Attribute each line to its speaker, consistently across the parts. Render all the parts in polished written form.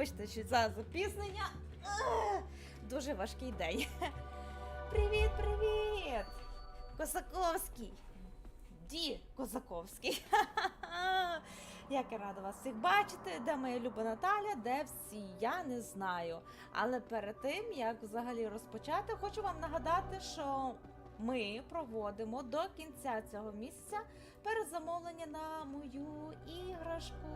Speaker 1: Вибачте, що за запізнення. Дуже важкий день. Привіт, привіт! Косаковський! Ді Козаковський. Як я рада вас всіх бачити. Де моя люба Наталя, де всі? Я не знаю. Але перед тим, як взагалі розпочати, хочу вам нагадати, що ми проводимо до кінця цього місяця передзамовлення на мою іграшку.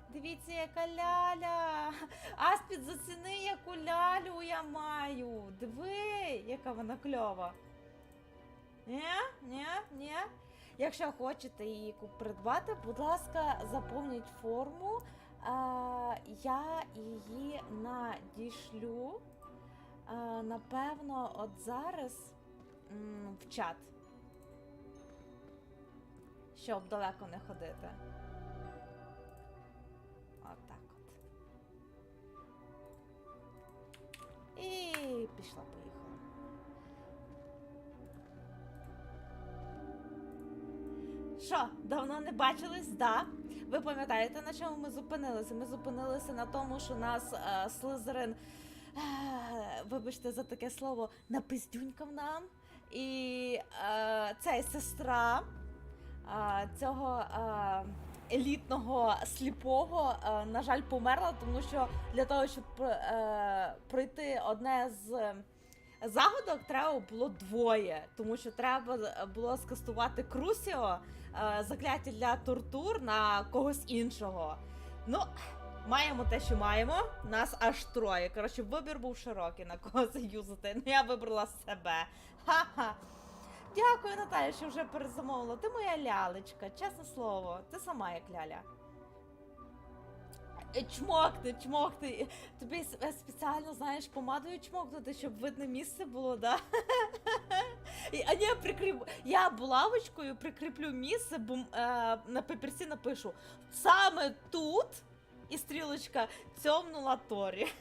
Speaker 1: Дивіться, яка ляля. Аспід, заціни, яку лялю я маю. Диви, яка вона кльова. Ні. Якщо хочете її придбати, будь ласка, заповніть форму. Я її надішлю, напевно, от зараз в чат. Щоб далеко не ходити. От так от. І пішла-поїхала. Що, давно не бачились? Да. Ви пам'ятаєте, на чому ми зупинилися? Ми зупинилися на тому, що нас Слизерин, вибачте за таке слово, напиздюнькав нам. І ця сестра цього елітного сліпого, на жаль, померла, тому що для того, щоб пройти одне з загадок, треба було двоє, тому що треба було скастувати Крусіо, закляття для тортур на когось іншого. Ну, маємо те, що маємо, нас аж троє. Коротше, вибір був широкий, на кого заюзати. Ну, я вибрала себе. Ха-ха. Дякую, Наталя, що вже перезамовила. Ти моя лялечка, чесне слово. Ти сама як ляля. Чмокни. Тобі спеціально, знаєш, помадою чмокнути, щоб видне місце було, да? А я булавочкою прикріплю місце, бо на папірці напишу саме тут, і стрілочка, цьомнула Торі.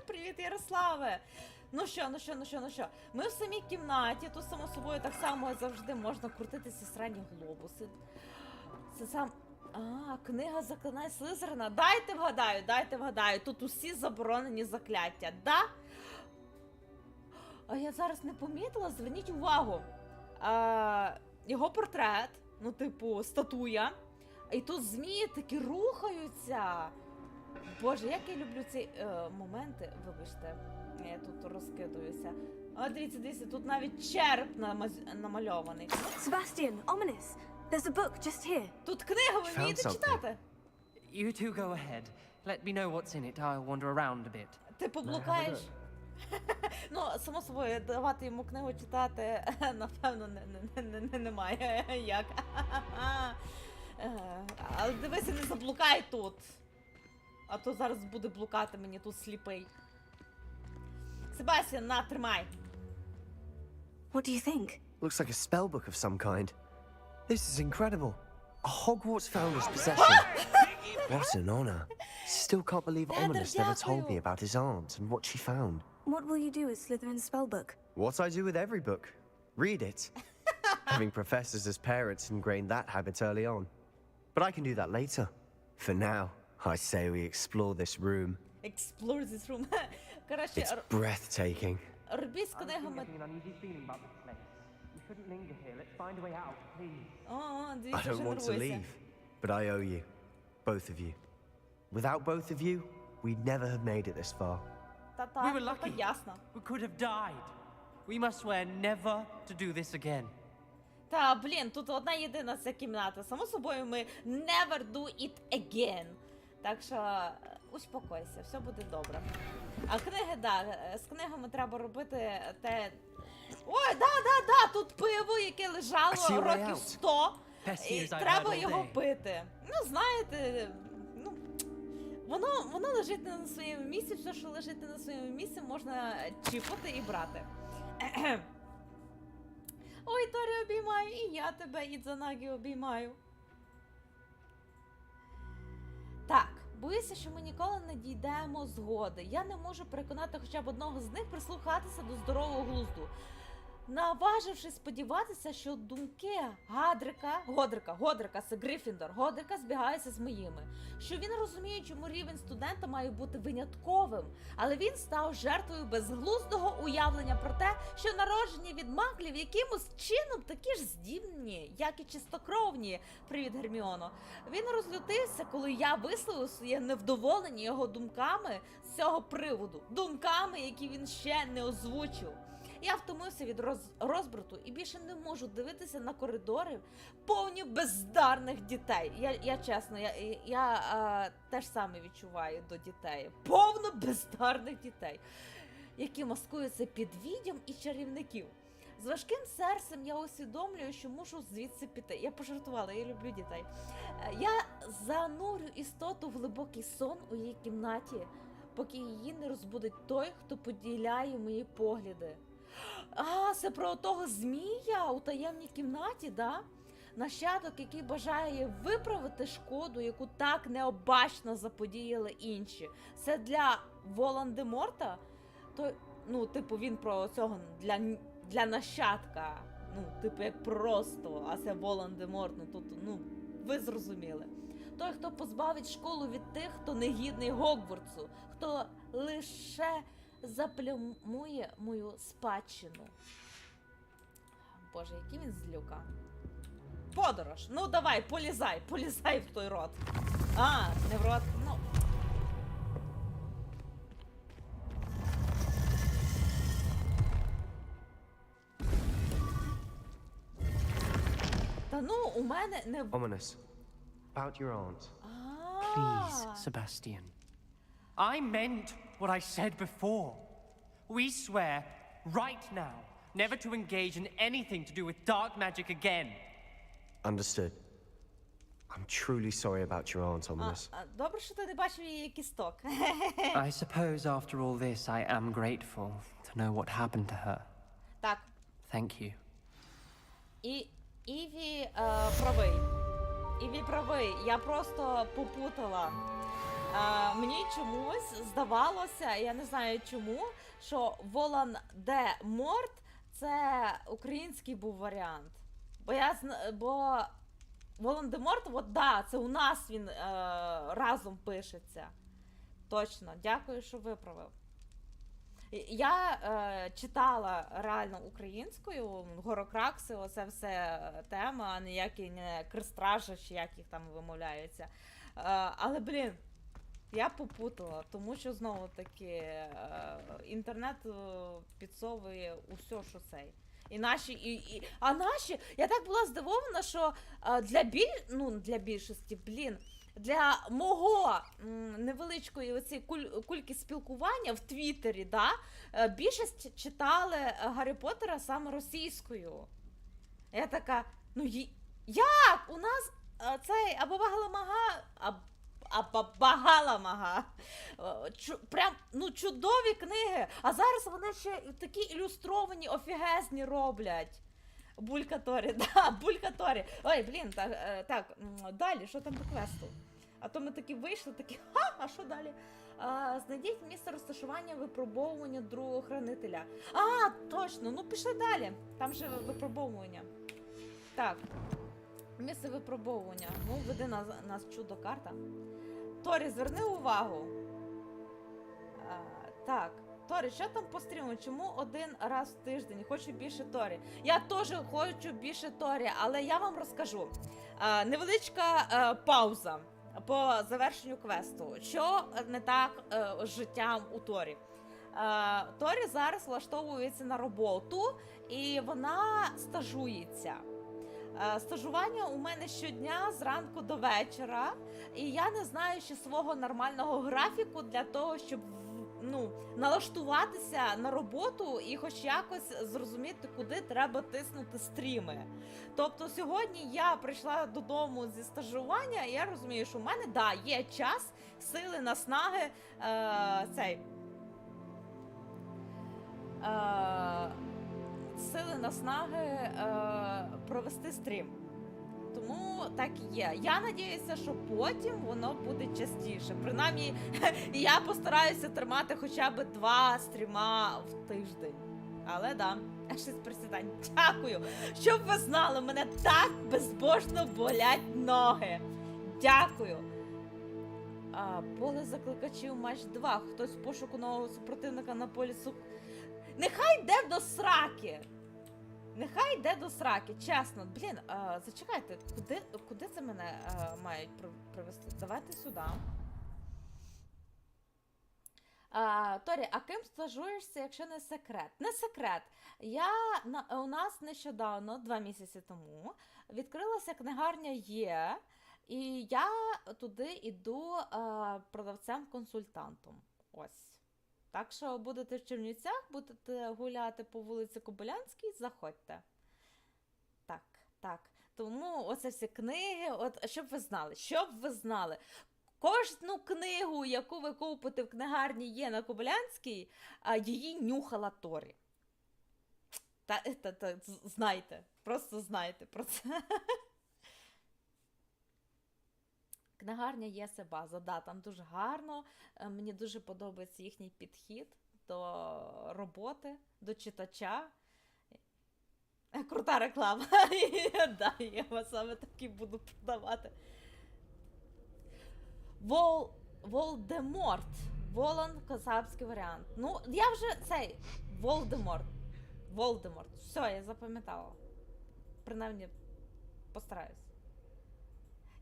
Speaker 1: Привіт, Ярославе! Ну що? Ми в самій кімнаті, тут, само собою, так само завжди можна крутитися срані глобуси. Це сам... книга заклинань Слизерина. Дайте вгадаю. Тут усі заборонені закляття, да? А я зараз не помітила, зверніть увагу. Його портрет, ну, типу, статуя. І тут змії такі рухаються. Боже, як я люблю ці моменти. Вибачте, я тут розкидуюся. А, дивіться, тут навіть череп намальований.
Speaker 2: Sebastian, ominous. There's a book just here.
Speaker 1: Тут книга, ви вмієте читати?
Speaker 3: You two go ahead. Let me know what's in it. I'll wander around a bit.
Speaker 1: Ти поблукаєш? Ну, само собою, давати йому книгу читати, напевно, немає як. Але дивися, не заблукай тут. А то зараз буде блукати мені тут сліпий. Себастьян, на, тримай.
Speaker 2: What do you think?
Speaker 4: Looks like a spell book of some kind. This is incredible. A Hogwarts founder's possession. What an honor. Still can't believe Ominous never told me about his aunt and what she found.
Speaker 2: What will you do with Slytherin's spellbook?
Speaker 4: What I do with every book. Read it. Having professors as parents ingrained that habit early on. But I can do that later. For now, I say we explore this room.
Speaker 1: Explore this room. Коротше,
Speaker 4: It's breathtaking.
Speaker 1: робіть з книгами.
Speaker 3: We shouldn't linger here. Let's find a way out, please.
Speaker 4: I
Speaker 1: Дивіться,
Speaker 4: don't want to leave, but I owe you. Both of you. Without both of you, we'd never have made it this far.
Speaker 3: We were lucky.
Speaker 1: Ясно.
Speaker 3: We could have died. We must swear never to do this again.
Speaker 1: Та, блін, тут одна єдина ця кімната. Само собою ми never do it again. Так що, успокойся, все буде добре. А книги, да, з книгами треба робити те... Ой, да, тут пиво, яке лежало років 100, і треба його пити. Ну, знаєте, ну, воно лежить не на своєму місці, все, що лежить не на своєму місці, можна чіпати і брати. Ой, Торі, обіймаю, і я тебе, Ідзанагі, обіймаю. Так, боюся, що ми ніколи не дійдемо згоди. Я не можу переконати хоча б одного з них прислухатися до здорового глузду. наважившись сподіватися, що думки Годрика, це Гриффіндор, Годрика збігаються з моїми, що він розуміє, чому рівень студента має бути винятковим, але він став жертвою безглуздого уявлення про те, що народжені від маглів якимось чином такі ж здібні, як і чистокровні. Привіт, Герміоно. Він розлютився, коли я висловив своє невдоволення його думками з цього приводу, думками, які він ще не озвучив. Я втомився від розбрату і більше не можу дивитися на коридори повні бездарних дітей. Я чесно, я теж саме відчуваю до дітей. Повно бездарних дітей, які маскуються під відьом і чарівників. З важким серцем я усвідомлюю, що мушу звідси піти. Я пожартувала, я люблю дітей. Я занурю істоту в глибокий сон у її кімнаті, поки її не розбудить той, хто поділяє мої погляди. А, це про того змія у таємній кімнаті, да? Нащадок, який бажає виправити шкоду, яку так необачно заподіяли інші. Це для Волан-де-Морта? То, ну, типу, він про цього для нащадка. Ну, типу, як просто, а це Волан-де-Морт, ну, тут, ну, ви зрозуміли. Той, хто позбавить школу від тих, хто не гідний Гогвартсу, хто лише заплямує мою спадщину. Боже, який він злюка. Подорож. Ну давай, полізай в той рот. А, не в рот, ну. Та ну, у мене не...
Speaker 4: Ominous. About your aunt.
Speaker 3: Please, Sebastian. I meant what I said before. We swear, right now, never to engage in anything to do with dark magic again.
Speaker 4: Understood. I'm truly sorry about your aunt, Ominous.
Speaker 1: Добре, що ти не бачив її кісток.
Speaker 3: I suppose after all this, I am grateful to know what happened to her.
Speaker 1: Так.
Speaker 3: Thank you.
Speaker 1: Іві правий. Я просто попутала. Мені чомусь здавалося, я не знаю чому, що Волан-де-Морт це український був варіант. Бо Волан-де-Морт, от да, це у нас він разом пишеться. Точно, дякую, що виправив. Я читала реально українською, Горокракси, оце все тема, а ніякі не Крестража, чи як їх там вимовляються. Але, блін, я попутала, тому що, знову-таки, інтернет підсовує усе, що цей. І наші, я так була здивована, що для більшості, блін, для мого невеличкої оцієї кульки спілкування в Твіттері, да, більшість читали Гаррі Поттера саме російською. Я така, ну як? У нас цей Абабагаламага. Прям, ну, чудові книги. А зараз вони ще такі ілюстровані, офігезні роблять. Булька Торі, да, Булька Торі. Ой, блін, так, далі, що там по квесту? А то ми такі вийшли, такі, а що далі? Знайдіть місце розташування випробовування другого хранителя. А, точно, ну пішли далі. Там же випробовування. Так, місце випробовування. Ну, веди нас чудо-карта. Торі, зверни увагу. Так. Торі, що там по стріму? Чому один раз в тиждень? Хочу більше Торі. Я теж хочу більше Торі, але я вам розкажу. Невеличка пауза по завершенню квесту. Що не так з життям у Торі? Торі зараз влаштовується на роботу, і вона стажується. Стажування у мене щодня зранку до вечора, і я не знаю ще свого нормального графіку для того, щоб налаштуватися на роботу і хоч якось зрозуміти, куди треба тиснути стріми. Тобто сьогодні я прийшла додому зі стажування, і я розумію, що в мене, да, є час, сили, наснаги, провести стрім. Тому так і є. Я надіюся, що потім воно буде частіше. Принаймні, я постараюся тримати хоча б 2 стріма в тиждень. Але да, 6 присідань. Дякую. Щоб ви знали, мене так безбожно болять ноги. Дякую. Поле закликачів матч 2. Хтось в пошуку нового супротивника на полі Нехай йде до сраки. Нехай йде до сраки, чесно. Блін, зачекайте, куди це мене мають привезти? Давайте сюди. Торі, а ким стажуєшся, якщо не секрет? Не секрет. У нас нещодавно, 2 місяці тому, відкрилася книгарня «Є», і я туди йду продавцем-консультантом. Ось. Так що будете в Чернівцях, будете гуляти по вулиці Кобилянській, заходьте. Так. Тому оце всі книги, щоб ви знали. Кожну книгу, яку ви купите в книгарні «Є» на Кобилянській, її нюхала Торі. Знайте, просто знайте про це. Книгарня «Є» база, да, там дуже гарно, мені дуже подобається їхній підхід до роботи, до читача. Крута реклама. Да, я вас саме таки буду продавати. Волдеморт. Волан, козацький варіант. Ну, я вже цей, Волдеморт. Все, я запам'ятала. Принаймні, постараюсь.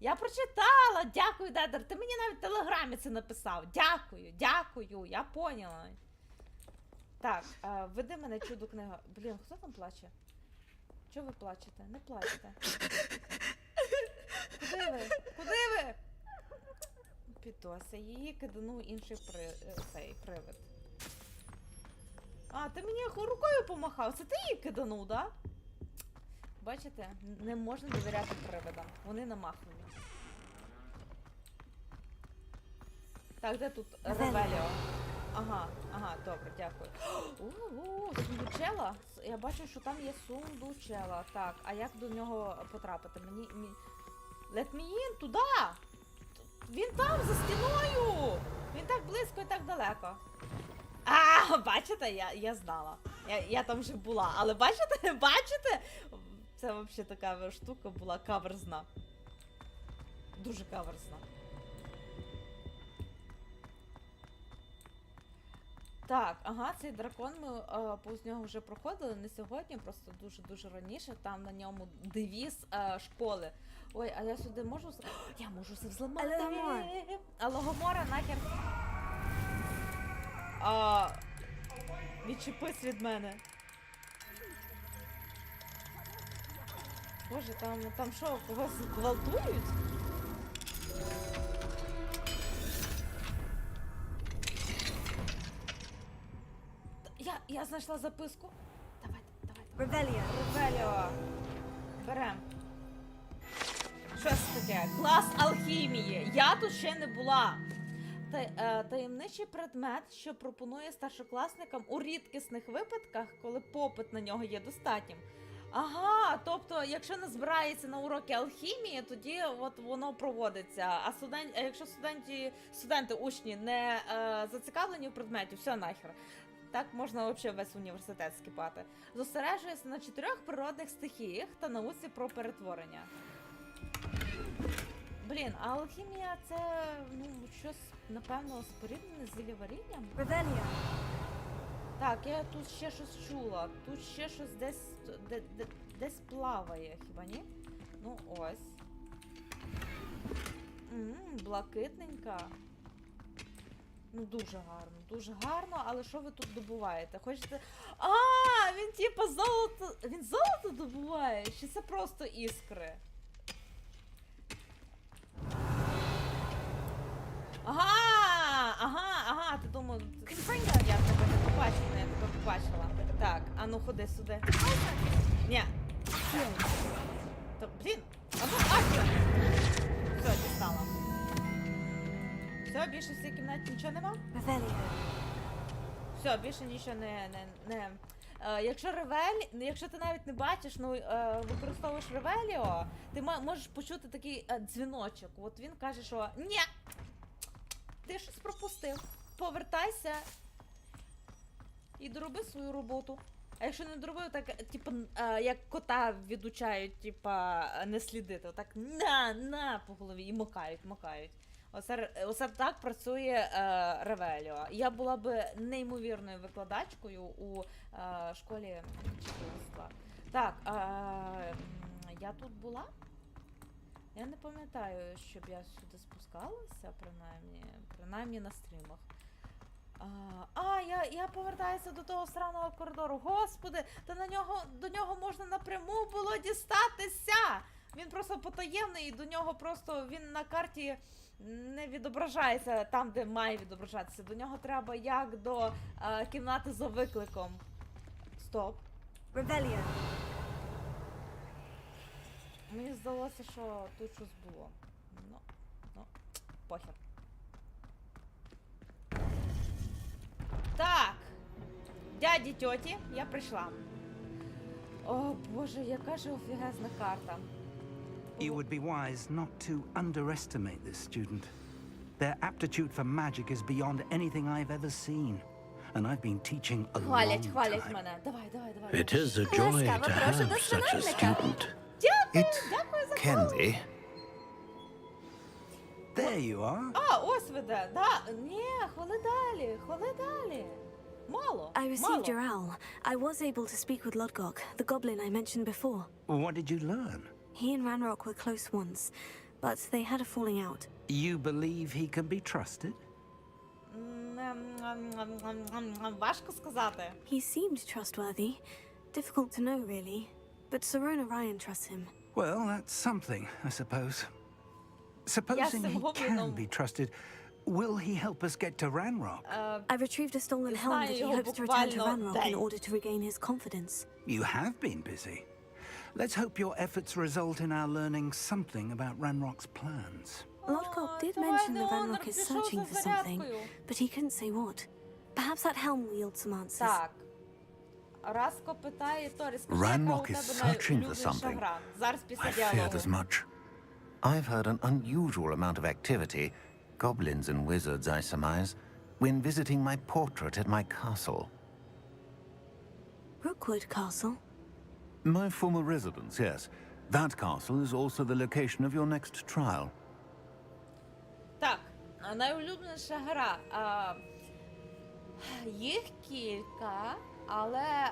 Speaker 1: Я прочитала! Дякую, Дедер. Ти мені навіть в телеграмі це написав. Дякую, я поняла. Так, веди мене чудо книга. Блін, хто там плаче? Чого ви плачете? Не плачте. Куди ви? Підося, її киданув інший привид. Ти мені рукою помахав. Це ти її киданув, да? Бачите, не можна довіряти привидам. Вони намахливі. Так, де тут Ревеліо? Ага, добре, дякую. Сундучела? Я бачу, що там є сундучела. Так, а як до нього потрапити? Let me in, туди! Він там, за стіною! Він так близько і так далеко. Бачите, я знала. Я там вже була. Але бачите? Це взагалі така штука була каверзна. Дуже каверзна. Так, цей дракон, ми повз нього вже проходили, не сьогодні, просто дуже-дуже раніше. Там на ньому девіз школи. Ой, а я сюди можу... Я можу це взламати. Алогомора, нахер. Відчепись від мене. Боже, там що, когось гвалтують? Я знайшла записку. Давайте. Ревеліо. Берем. Що це таке? Клас алхімії. Я тут ще не була. Таємничий предмет, що пропонує старшокласникам у рідкісних випадках, коли попит на нього є достатнім. Тобто, якщо не збирається на уроки алхімії, тоді воно проводиться. А якщо студенти, учні не зацікавлені в предметі, все нахер. Так можна взагалі весь університет скіпати. Зосереджується на 4 природних стихіях та науці про перетворення. Блін, а алхімія це, щось, напевно, споріднене з зіллєварінням?
Speaker 2: Ревеліо.
Speaker 1: Так, я тут ще щось чула. Тут ще щось десь плаває, хіба ні? Ну, ось. Блакитненька. Ну, дуже гарно, але що ви тут добуваєте? Хочете... Він типа золото... Він золото добуває? Чи це просто іскри? Ти думав... Я тебе не побачила, Так, а ну ходи сюди. Ні. Блін, Все, дістала. Все, більше в цій кімнаті нічого нема? Все, більше нічого не... Якщо ти навіть не бачиш, використовуєш Ревеліо, ти можеш почути такий дзвіночок. От він каже, що ні, ти щось пропустив. Повертайся і дороби свою роботу. А якщо не доробив, так, типу, як кота відучають, типа, не слідити. Отак на по голові і макають. Оце так працює Ревеліо. Я була би неймовірною викладачкою у школі вчительства. Так, я тут була? Я не пам'ятаю, щоб я сюди спускалася, принаймні на стрімах. Я повертаюся до того сраного коридору. Господи, та до нього можна напряму було дістатися! Він просто потаємний, і до нього просто, він на карті не відображається там, де має відображатися. До нього треба як до кімнати за викликом. Стоп.
Speaker 2: Rebellion.
Speaker 1: Мені здалося, що тут щось було. Ну, похер. Так. Дяді, тьоті, я прийшла. О, Боже, яка ж офігезна карта.
Speaker 5: You would be wise not to underestimate this student. Their aptitude for magic is beyond anything I've ever seen. And I've been teaching a long
Speaker 1: Хвалять
Speaker 5: time.
Speaker 1: мене. Давай.
Speaker 6: It is a joy to have such a student.
Speaker 1: Дякую за
Speaker 4: Can be.
Speaker 5: There you are.
Speaker 1: ось ви де. Да. Ні, хвали далі. Мало.
Speaker 2: I received your owl. I was able to speak with Lodgok, the goblin I mentioned before.
Speaker 5: What did you learn?
Speaker 2: He and Ranrock were close once, but they had a falling out.
Speaker 5: You believe he can be trusted?
Speaker 1: Важко сказати.
Speaker 2: He seemed trustworthy. Difficult to know, really. But Sirona Ryan trusts him.
Speaker 5: Well, that's something, I suppose. Supposing he can be trusted, will he help us get to Ranrock?
Speaker 2: I retrieved a stolen helm that he hopes to return to Ranrock in order to regain his confidence.
Speaker 5: You have been busy. Let's hope your efforts result in our learning something about Ranrock's plans.
Speaker 2: Lodgok did mention that Ranrock is searching for something, but he couldn't say what. Perhaps that helm will yield some answers.
Speaker 1: Так. Разко питає Торі, скажи,
Speaker 6: Ranrock
Speaker 1: яка
Speaker 6: is
Speaker 1: у тебе
Speaker 6: searching for
Speaker 1: найулюбленіша
Speaker 6: something.
Speaker 1: гра? Зараз після
Speaker 6: I feared
Speaker 1: діалогу.
Speaker 6: as much. I've heard an unusual amount of activity, goblins and wizards, I surmise, when visiting my portrait at my castle.
Speaker 2: Rookwood Castle?
Speaker 6: My former residence, yes. That castle is also the location of your next trial.
Speaker 1: Так, найулюбленіша гра. Їх кілька, але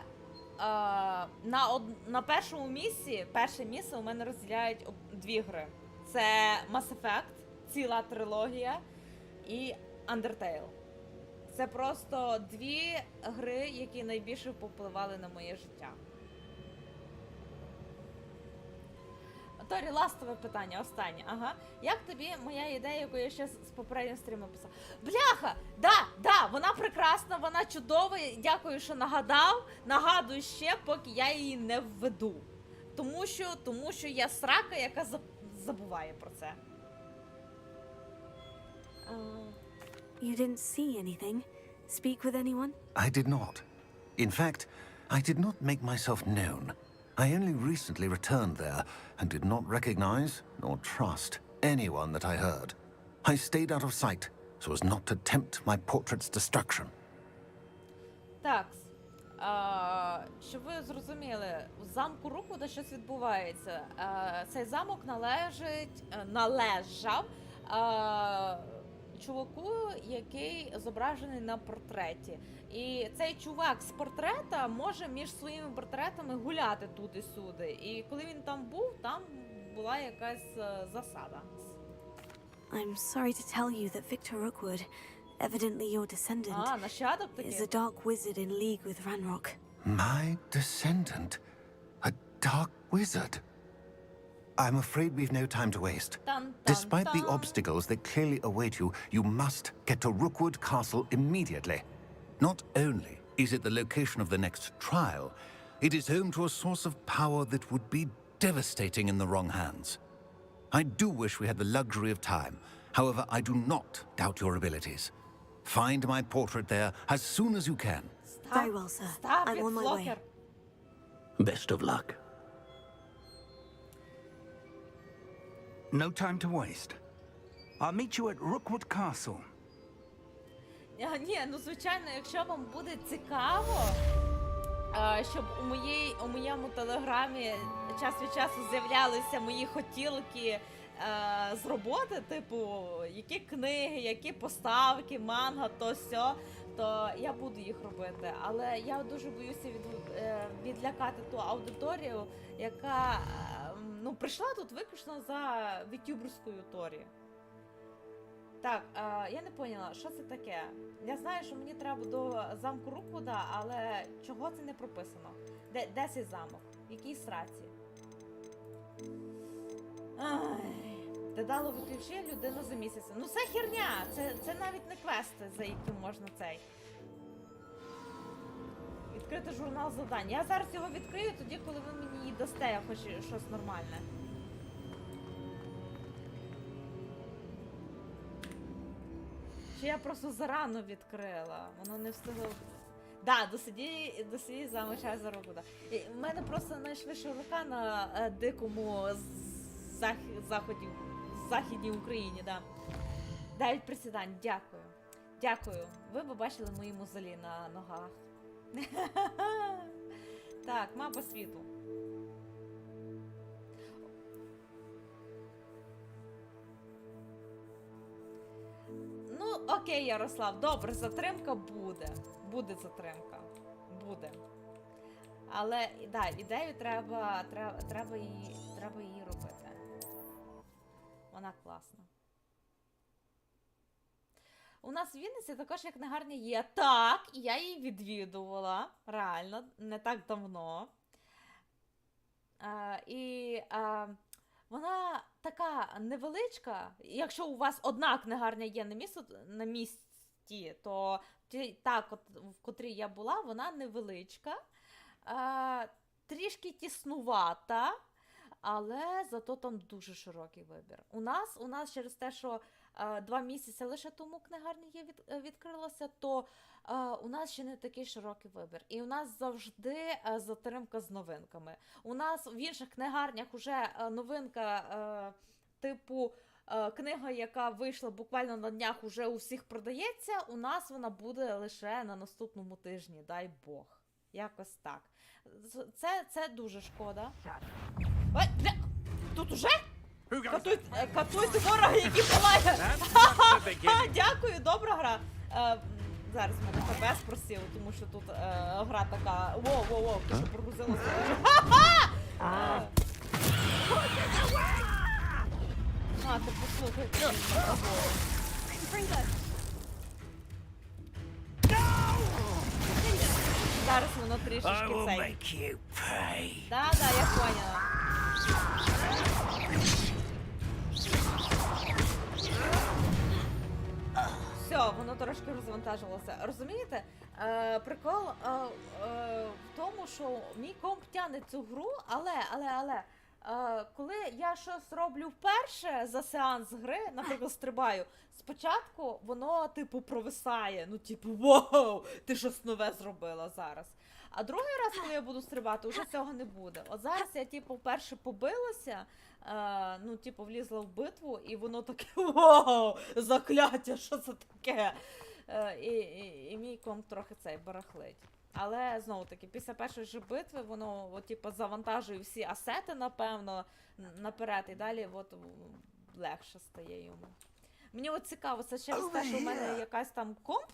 Speaker 1: на першому місці, перше місце у мене розділяють дві гри. Це Mass Effect, ціла трилогія, і Undertale. Це просто дві гри, які найбільше повпливали на моє життя. Торі, ластове питання, останнє. Ага. Як тобі моя ідея, яку я ще з попереднього стріму писав? Бляха! Да, вона прекрасна, вона чудова. Дякую, що нагадав. Нагадую ще, поки я її не введу. Тому що я срака, яка забуває про це.
Speaker 2: You didn't see anything? Speak with anyone?
Speaker 6: I did not. In fact, I did not make myself known. I only recently returned there and did not recognize nor trust anyone that I heard. I stayed out of sight so as not to tempt my portrait's destruction.
Speaker 1: Так, щоб ви зрозуміли, у замку Руквуда щось відбувається. Цей замок належав чуваку, який зображений на портреті. І цей чувак з портрета може між своїми портретами гуляти туди-сюди. І коли він там був, там була якась засада.
Speaker 2: I'm sorry to tell you that Victor Rookwood, evidently your descendant,
Speaker 1: нащадок
Speaker 2: is a
Speaker 1: такий.
Speaker 2: dark wizard in league with Ranrock.
Speaker 6: My descendant? A dark wizard? I'm afraid we've no time to waste. Despite the obstacles that clearly await you, you must get to Rookwood Castle immediately. Not only is it the location of the next trial, it is home to a source of power that would be devastating in the wrong hands. I do wish we had the luxury of time. However, I do not doubt your abilities. Find my portrait there as soon as you can.
Speaker 2: Very well, sir. I'm on my way.
Speaker 6: Best of luck.
Speaker 5: No time to waste. I'll meet you at Rookwood Castle.
Speaker 1: Ні, ну звичайно, якщо вам буде цікаво, щоб у моєму телеграмі час від часу з'являлися мої хотілки з роботи, типу, які книги, які поставки, манга, то сьо, то я буду їх робити. Але я дуже боюся відлякати ту аудиторію, яка прийшла тут виключно за вітюберською Торі. Так, я не поняла, що це таке? Я знаю, що мені треба до замку Руквуда, але чого це не прописано? Де цей замок? В якій сраці? Дедало виключи людину за місяць. Ну це херня! Це навіть не квести, за які можна цей. Відкрити журнал завдань. Я зараз його відкрию тоді, коли ви мені її дасте, хоч щось нормальне. Чи я просто зарано відкрила? Воно не встигло. Да, досидіть замочай за руку. Да. У мене просто найшвидша рука на дикому західній Україні, да. 9 присідань, дякую. Дякую. Ви побачили мої мозолі на ногах. Так, мапа світу. Ну, окей, Ярослав, добре, затримка буде. Буде затримка. Буде. Але, да, ідею треба її робити. Вона класна. У нас в Вінниці також як книгарня є. Так, і я її відвідувала. Реально, не так давно. Вона така невеличка. Якщо у вас одна книгарня є на місці, то та, в котрій я була, вона невеличка. Трішки тіснувата, але зато там дуже широкий вибір. У нас через те, що 2 місяці лише тому книгарня відкрилася, то у нас ще не такий широкий вибір. І у нас завжди затримка з новинками. У нас в інших книгарнях вже новинка типу книга, яка вийшла буквально на днях, уже у всіх продається. У нас вона буде лише на наступному тижні, дай Бог. Якось так. Це дуже шкода. Ой, бля! Тут уже? Катуйте ворога, який палає! Дякую, добра гра. Зараз в мене ФПС просів, тому що тут гра така... Воу, ти що прогрузилося? Ти послухай. Зараз воно трішечки цей. Да, я поняла. Все, воно трошки розвантажилося. Розумієте? Прикол в тому, що мій комп тягне цю гру, але коли я щось роблю вперше за сеанс гри, наприклад, стрибаю, спочатку воно, типу, провисає. Ну, типу, вау, ти щось нове зробила зараз. А другий раз, коли я буду стрибати, вже цього не буде. От зараз я, типу, вперше побилася, ну, типу, влізла в битву, і воно таке, вау, закляття, що це таке? І мій комп трохи цей барахлить. Але, знову-таки, після першої ж битви воно, от, типу, завантажує всі асети, напевно, наперед, і далі от, легше стає йому. Мені от цікаво, це через те, що в мене якась там комп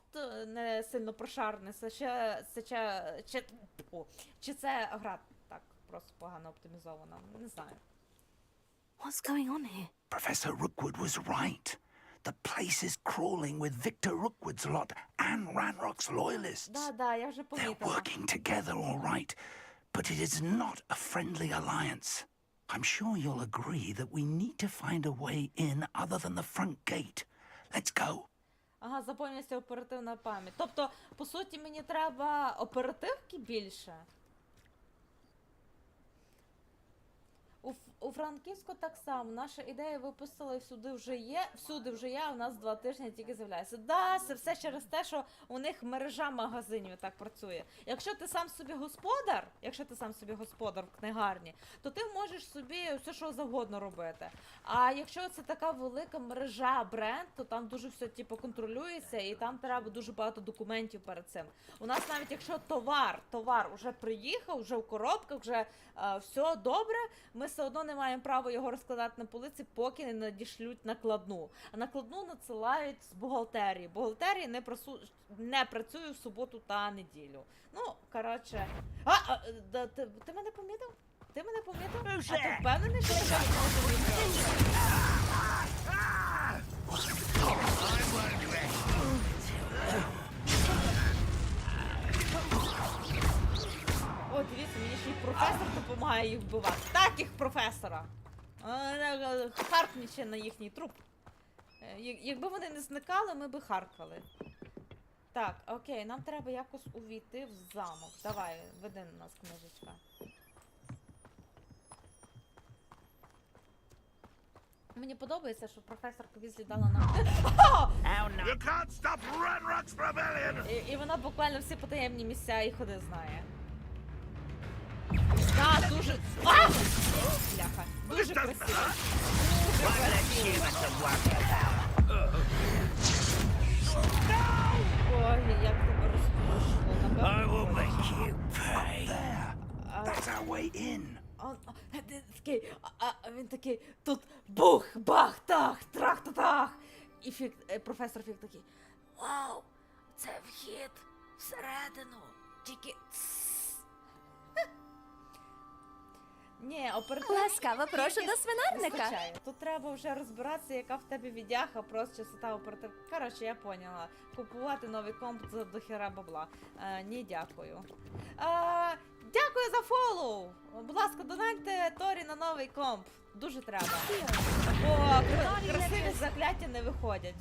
Speaker 1: не сильно прошарений, чи це гра так просто погано оптимізована, не знаю.
Speaker 2: What's going on here?
Speaker 5: Professor Rookwood was right. The place is crawling with Victor Rookwood's lot and Ranrock's loyalists.
Speaker 1: Да, я вже
Speaker 5: They're
Speaker 1: помітила.
Speaker 5: working together all right, but it is not a friendly alliance. I'm sure you'll agree that we need to find a way in other than the front gate. Let's go.
Speaker 1: Ага, заповнюється оперативна пам'ять. Тобто, по суті, мені треба оперативки більше. У Франківську так само. Наша ідея випустили, всюди вже є, а у нас 2 тижні тільки з'являється. Да, це все через те, що у них мережа магазинів так працює. Якщо ти сам собі господар в книгарні, то ти можеш собі все, що завгодно робити. А якщо це така велика мережа, бренд, то там дуже все типу контролюється, і там треба дуже багато документів перед цим. У нас навіть якщо товар вже приїхав, вже в коробках, вже все добре, ми все одно не маємо права його розкладати на полиці, поки не надішлють накладну. А накладну надсилають з бухгалтерії. Бухгалтерія не працює в суботу та неділю. Ну, коротше... Ти мене помітив? Ти мене помітив? А ти впевнений, що я не помітив? О, дивіться, мені ще й професор допомагає їх вбивати. Так їх професора! Харкніче на їхній труп. Якби вони не зникали, ми би харкали. Так, окей, нам треба якось увійти в замок. Давай, веди на нас книжечка. Мені подобається, що професор Візлі дала нам... І вона буквально всі потаємні місця і ходи знає. Так, дуже... А! Бляха, дуже красиво. Ой, як тебе розпушило. Він такий, тут бух, бах, тах, трах-та-тах. І професор Фік такий, вау, це вхід всередину, тільки... Ні, оперативно...
Speaker 7: Ласкаво прошу до свинарника.
Speaker 1: Тут треба вже розбиратися, яка в тебе відяха, просто частота оператив... Коротше, я поняла. Купувати новий комп за дохера бабла. Ні, дякую. Дякую за фоллоу! Будь ласка, донатьте Торі на новий комп. Дуже треба. Бо красиві закляття не виходять.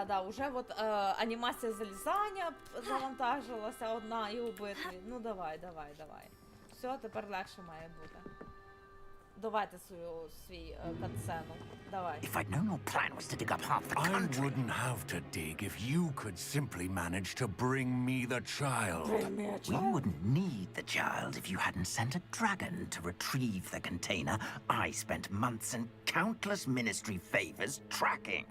Speaker 1: Да. Уже от анімація залізання завантажилася одна і у битві. Ну давай. Все, тепер легше має бути. Давайте свій катсцену. Давай.
Speaker 5: If I'd known your plan was to dig up half the country.
Speaker 6: I wouldn't have to dig if you could simply manage to bring me the child.
Speaker 5: We wouldn't need the child if you hadn't sent a dragon to retrieve the container I spent months and countless ministry favors tracking.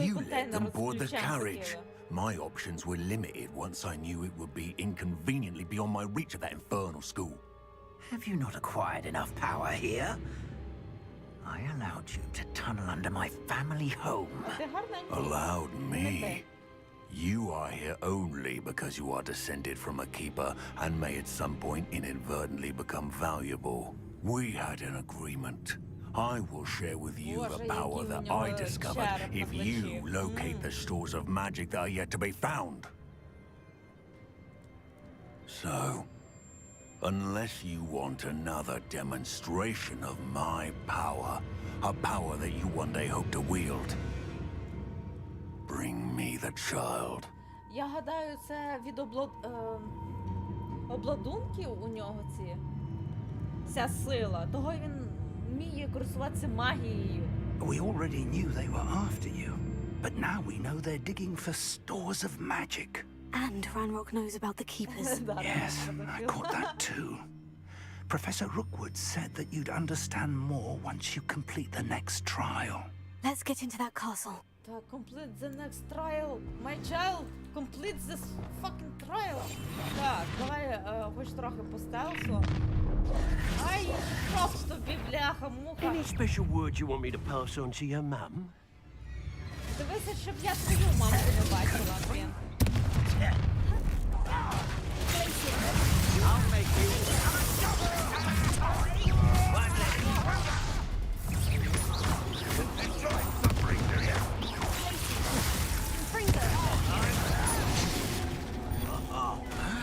Speaker 6: You let them board the carriage. My options were limited once I knew it would be inconveniently beyond my reach of that infernal school.
Speaker 5: Have you not acquired enough power here? I allowed you to tunnel under my family home.
Speaker 6: Allowed me? You are here only because you are descended from a keeper and may at some point inadvertently become valuable. We had an agreement. I will share with you the power that I discovered if you locate the stores of magic that are yet to be found. So, unless you want another demonstration of my power, a power that you one day hope to wield, bring me the child.
Speaker 1: Я гадаю, це від обладунків у нього ця сила. Того він вміє користуватися магією.
Speaker 5: We already knew they were after you, but now we know they're digging for stores of magic.
Speaker 2: And Ranrock knows about the keepers.
Speaker 5: Yes, I caught that too. Professor Rookwood said that you'd understand more once you complete the next trial.
Speaker 2: Let's get into that castle.
Speaker 1: Complete the next trial. My child, complete this fucking trial. Так, давай хоч трохи по стелсу. Ай, просто бібляха, муха.
Speaker 8: Any special words you want me to pass on to your mum?
Speaker 1: Дивися, щоб я твою мамку не бачила, блін.
Speaker 8: I'll make you.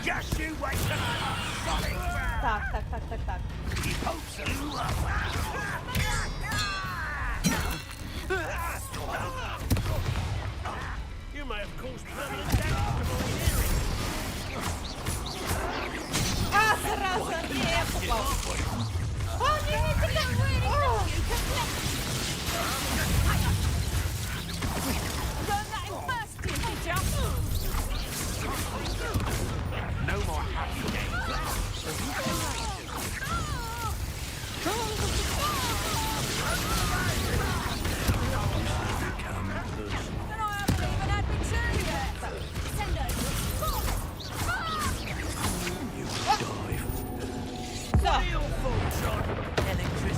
Speaker 5: Just you wait till I'm
Speaker 1: Так.
Speaker 8: You may have caused permanent damage to my hearing.
Speaker 1: як попав. О, ні, ні,
Speaker 8: No more happy days.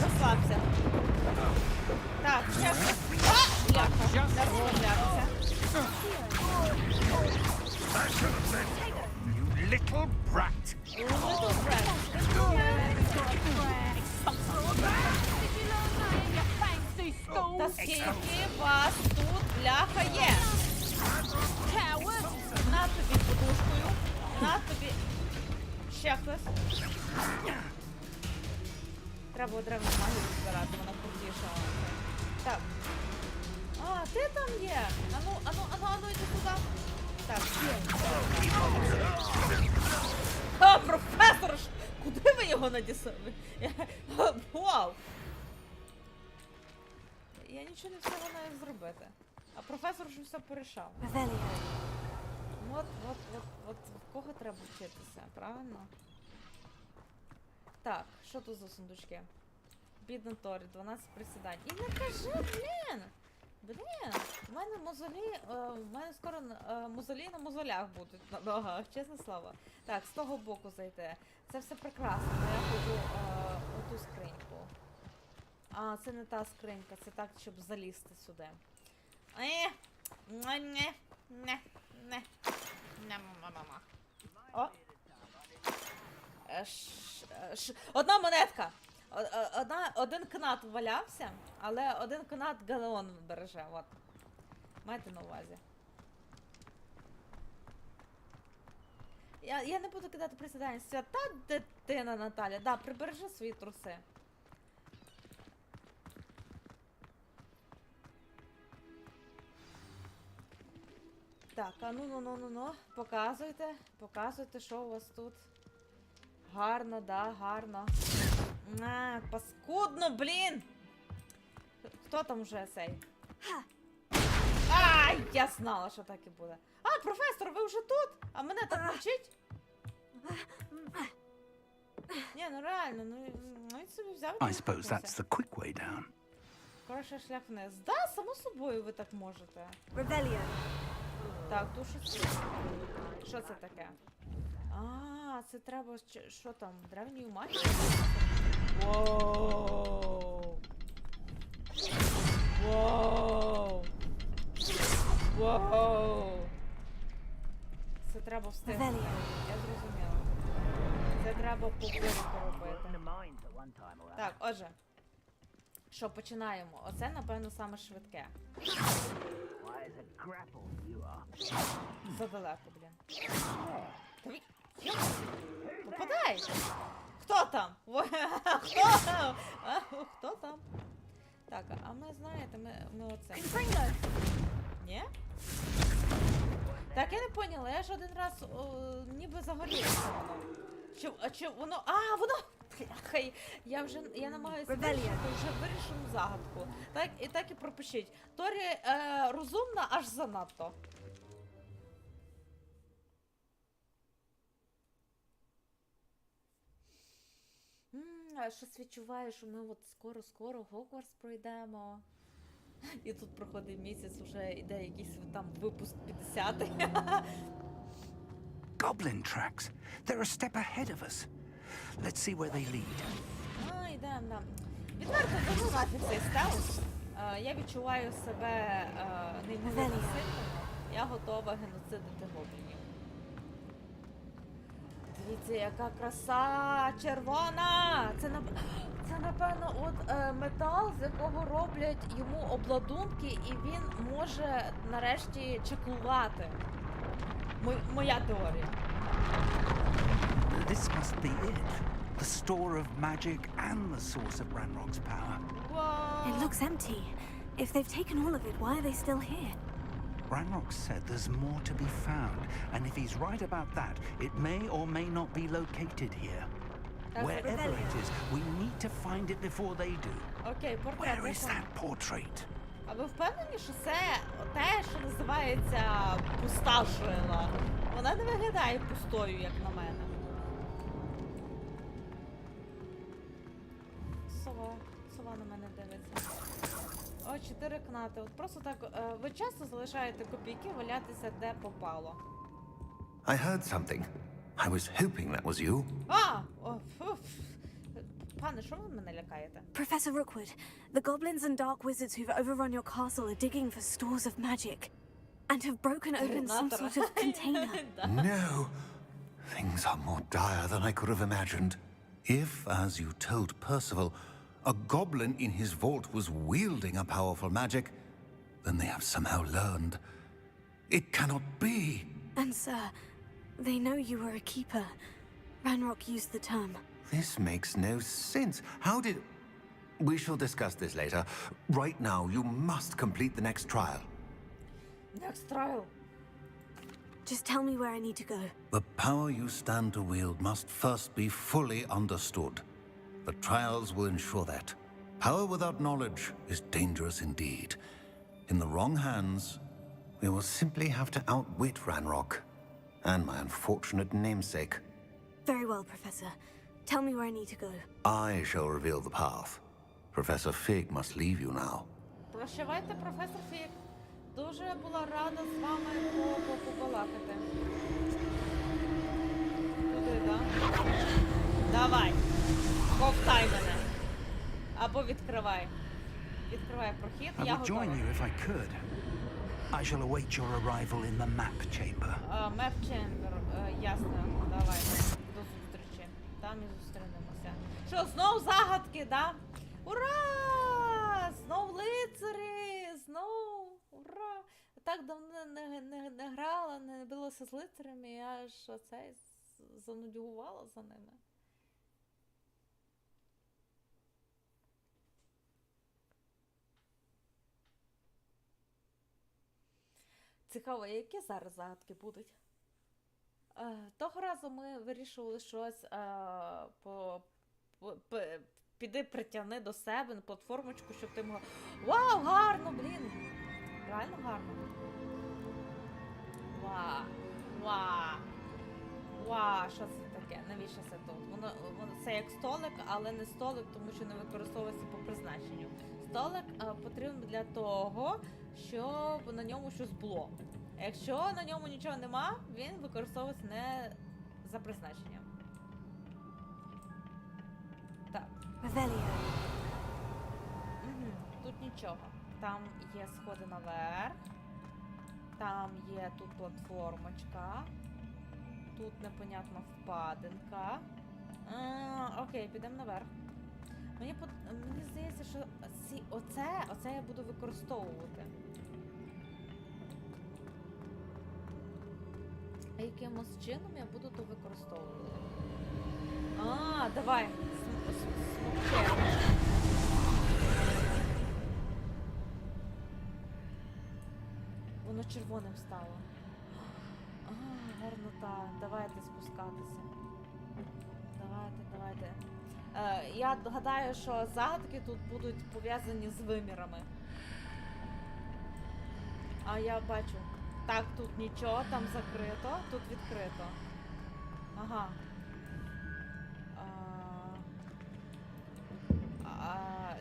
Speaker 1: Розслабся. Так, щас. А, бляха, не розслаблятися.
Speaker 5: You little brat.
Speaker 1: Little brat. Та скільки вас тут, бляха, є? На тобі подушкою. На тобі. Ще хтось. Треба древню магію збирати, вона крутіша. Так. А, ти там є? Ану, йди сюди. Так, є. А, професор! Куди ви його надісили? Вау! Я нічого не встигла навіть зробити. А професор вже все порішав. От, в кого треба вчитися, правильно? Так, що тут за сундучки? Бідна Торі, 12 присідань. І не кажи, блін! Блін, в мене мозолі, в мене скоро мозолі на мозолях будуть на ногах, чесне слово. Так, з того боку зайти. Це все прекрасно, але я ходжу оту скриньку. А, це не та скринька, це так, щоб залізти сюди. О! Одна монетка! Один канат валявся, але один канат галеон береже, от. Майте на увазі. Я не буду кидати присідання. Свята дитина Наталя, да, прибережи свої труси. Так, а ну, показуйте, що у вас тут. Гарно, да, гарно. На, паскудно, блін! Хто там вже цей? Ай, я знала, що так і буде. А, професор, ви вже тут? А мене так вчить? Ні, ну реально, ну він собі взяв.
Speaker 5: I suppose that's the quick way down.
Speaker 1: Коротше, шлях вниз. Да, само собою ви так можете. Так, тут що це таке? А, це треба, що там, древньої магії? Воу! Воу! Воу! Це треба встигнути. Я зрозуміла. Це треба по-бирку робити. Так, отже. Що, починаємо. Оце, напевно, саме швидке. Задалеко, блін. Попадай! Хто там? Хто там? Хто там? Так, а ми, знаєте, ми оце. Ні? Так, я не поняла, я ж один раз ніби загорілася воно. Чи воно... А, воно... Хай, я намагаюся вирішити вже вирішену загадку. Так і пропишіть. Торі розумна аж занадто. Щось відчуваю, що ми от скоро Hogwarts пройдемо. І тут проходить місяць, вже йде якийсь там випуск 50-й.
Speaker 5: Goblin tracks. They're a step ahead of us. Let's see where they lead.
Speaker 1: Йдемо. Відверто беру нафіг цей стелс. Я відчуваю себе неймовірно сильною. Я готова геноцидити гоблінів. Дивіться, яка краса! Червона! Це напевно, от метал, з якого роблять йому обладунки, і він може нарешті чаклувати. Моя теорія.
Speaker 5: This must be it. The store of magic and the source of Ranrock's power.
Speaker 1: Whoa.
Speaker 2: It looks empty. If they've taken all of it, why are they still here?
Speaker 5: Ranrock said there's more to be found, and if he's right about that, it may or may not be located here. Wherever it is, we need to find it before they do.
Speaker 1: Окей, портрет.
Speaker 5: Where is that portrait?
Speaker 1: А ви впевнені, що це те, що називається пуста жила? Вона не виглядає пустою, як на мене. Сова на мене дивиться. О, 4 кнати. От просто так, ви часто залишаєте копійки валятися де попало.
Speaker 6: I heard something. I was hoping that was you.
Speaker 1: Пане, що ви мене лякаєте?
Speaker 2: Professor Rookwood, the goblins and dark wizards who've overrun your castle are digging for stores of magic and have broken open some sort of container.
Speaker 6: No. Things are more dire than I could have imagined. If, as you told Percival, a goblin in his vault was wielding a powerful magic, then they have somehow learned. It cannot be.
Speaker 2: And sir, they know you were a keeper. Ranrock used the term.
Speaker 6: This makes no sense. How did... We shall discuss this later. Right now, you must complete the next trial.
Speaker 1: Next trial.
Speaker 2: Just tell me where I need to go.
Speaker 6: The power you stand to wield must first be fully understood. The trials will ensure that. Power without knowledge is dangerous indeed. In the wrong hands, we will simply have to outwit Ranrock and my unfortunate namesake.
Speaker 2: Very well, Professor. Tell me where I need to go.
Speaker 6: I shall reveal the path. Professor Fig must leave you now.
Speaker 1: Прощавайте, професор Фік. Дуже була рада з вами побалакати. Туди, да? Давай. Ковтай мене. Або відкривай. Відкривай прохід,
Speaker 5: I
Speaker 1: я
Speaker 5: would join
Speaker 1: готова.
Speaker 5: you if I could. I shall await your arrival in the map chamber.
Speaker 1: Меп Чембер, ясно. Давай. До зустрічі. Там і зустрінемося. Що, знов загадки, да? Ура! Знов лицарі! Знов! Ура! Так давно не грала, не билася з лицарями, я ж оцей занудьгувала за ними. Цікаво, які зараз загадки будуть? Того разу ми вирішували щось піди притягни до себе на платформочку, щоб ти могла... Вау, гарно, блін! Реально гарно. Вау, що це таке? Навіщо це тут? Воно це як столик, але не столик, тому що не використовується по призначенню. Столик потрібен для того, щоб на ньому щось було. А якщо на ньому нічого нема, він використовується не за призначенням. Так. Тут нічого. Там є сходи наверх. Там є тут платформочка. Тут непонятна впадинка. Окей, підемо наверх. Мені здається, що оце я буду використовувати. А якимось чином я буду то використовувати. Давай. Смокче. Воно червоним стало. Гарнота. Давайте спускатися. Давайте. Я гадаю, що загадки тут будуть пов'язані з вимірами. А я бачу. Так, тут нічого, там закрито, тут відкрито. Ага.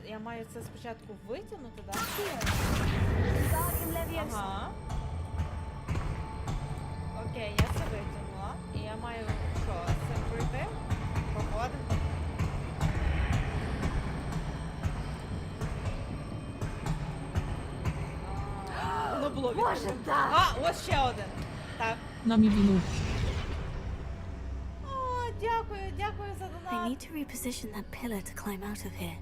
Speaker 1: Я маю це спочатку витягнути, так? Ага. Окей, я це витягнула. І я маю, що, це пройти? Походимо. Воно було відкрито. Ось ще один. Так.
Speaker 9: Нам і війну.
Speaker 1: Дякую за донат.
Speaker 2: I need to reposition that pillar to climb out of here.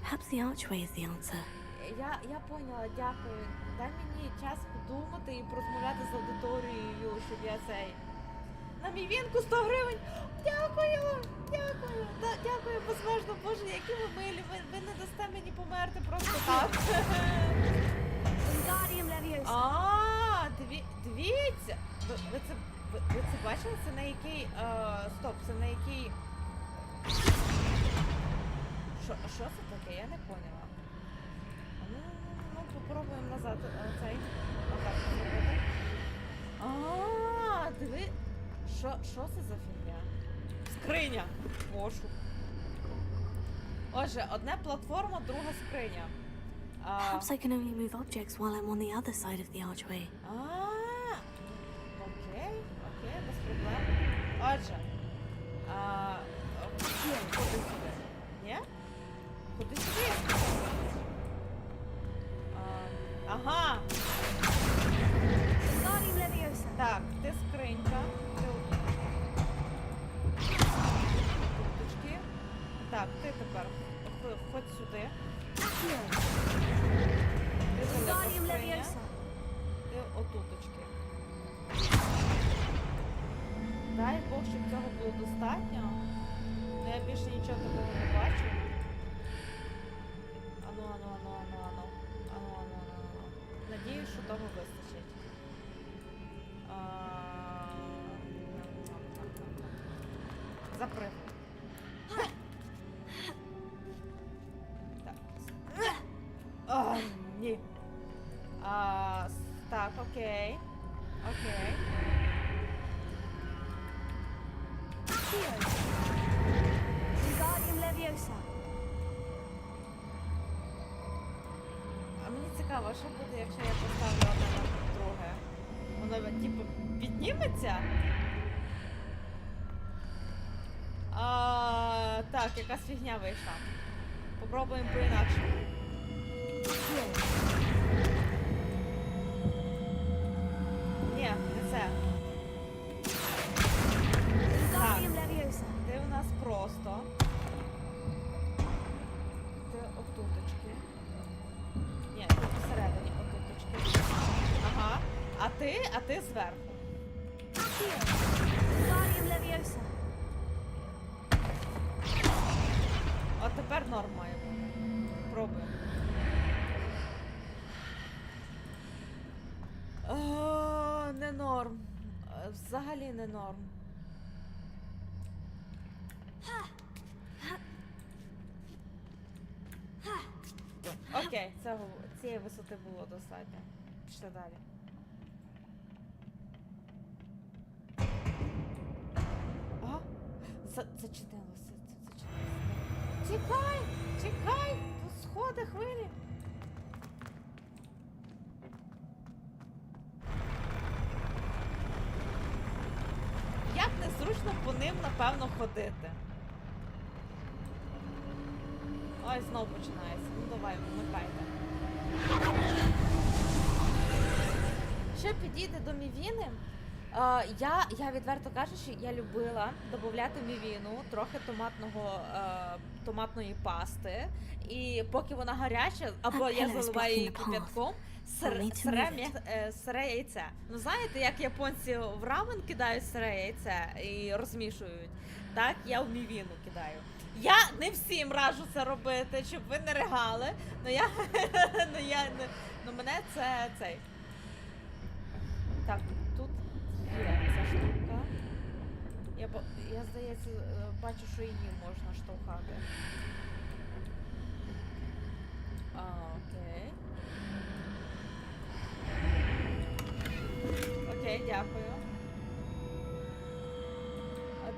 Speaker 2: Perhaps the archway is the answer.
Speaker 1: Я поняла, дякую. Дай мені час подумати і порозмовляти з аудиторією, щоб я цей... На мій вінку 100 гривень! Дякую! Дякую, безмежно, Боже, які ви милі. Ви не дасте мені померти просто так. Дивіться! Ви це бачили? Це на який... Стоп, це на який... Що це таке? Я не поняла. Ну, попробуємо назад цей. Отак зробити. Диви. Що це за фігня? Скриня. Пошук. Отже, одне платформа, друга скриня.
Speaker 2: Perhaps I can only move objects while I'm on the other side of the archway.
Speaker 1: Окей, без проблем. Отже. Ходи сюди. Ні? Ходи сюди. Ага. Так, ти скринька. Ти отуточки. Так, ти тепер входь сюди. Ти велика скриня. Ти отуточки. Дай Бог, щоб цього було достатньо. Я більше нічого такого не бачу. Ану. Надіюсь, що того вистачить. Запрыг. Так. Ні. Так, окей. А мені цікаво, що буде, якщо я поставлю одне на друге? Воно, типу, підніметься? Так, якась фігня вийшла. Попробуємо по-інакшому. Ні, не це. Так, ти у нас просто. Ти отуточки. Ні, ти посередині отуточки. Ага. А ти зверху. От тепер норм має бути. Пробуємо. Не норм. Взагалі не норм. Окей, цієї висоти було достатньо. Пішли далі. Ага. Зачинилося. Чекай! Тут сходи, хвилі. Як незручно по ним, напевно, ходити. Ой, знов починається. Ну давай, вмикайте. Що підійде до мівіни? Я відверто кажучи, я любила додавати мівіну, трохи томатної пасти. І поки вона гаряча, або я заливаю її кип'ятком, сире яйце. Ну знаєте, як японці в рамен кидають сире яйце і розмішують, так я в мівіну кидаю. Я не всім раджу це робити, щоб ви не ригали, но мене це цей. Так, тут є ця штука. Я здається, бачу, що її можна штовхати. Окей. Окей, дякую.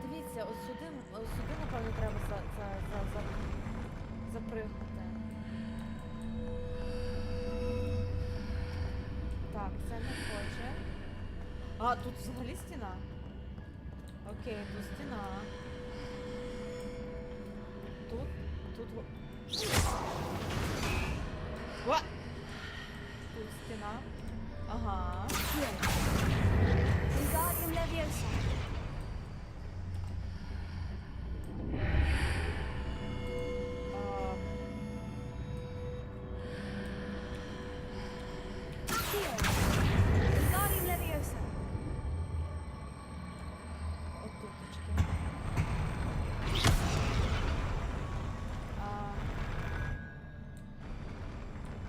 Speaker 1: Дивіться, ось сюди, напевно, треба запригнути. Так, це не хоче. Тут взагалі стіна. Окей, тут стіна. Тут... What? Тут стіна. Ага.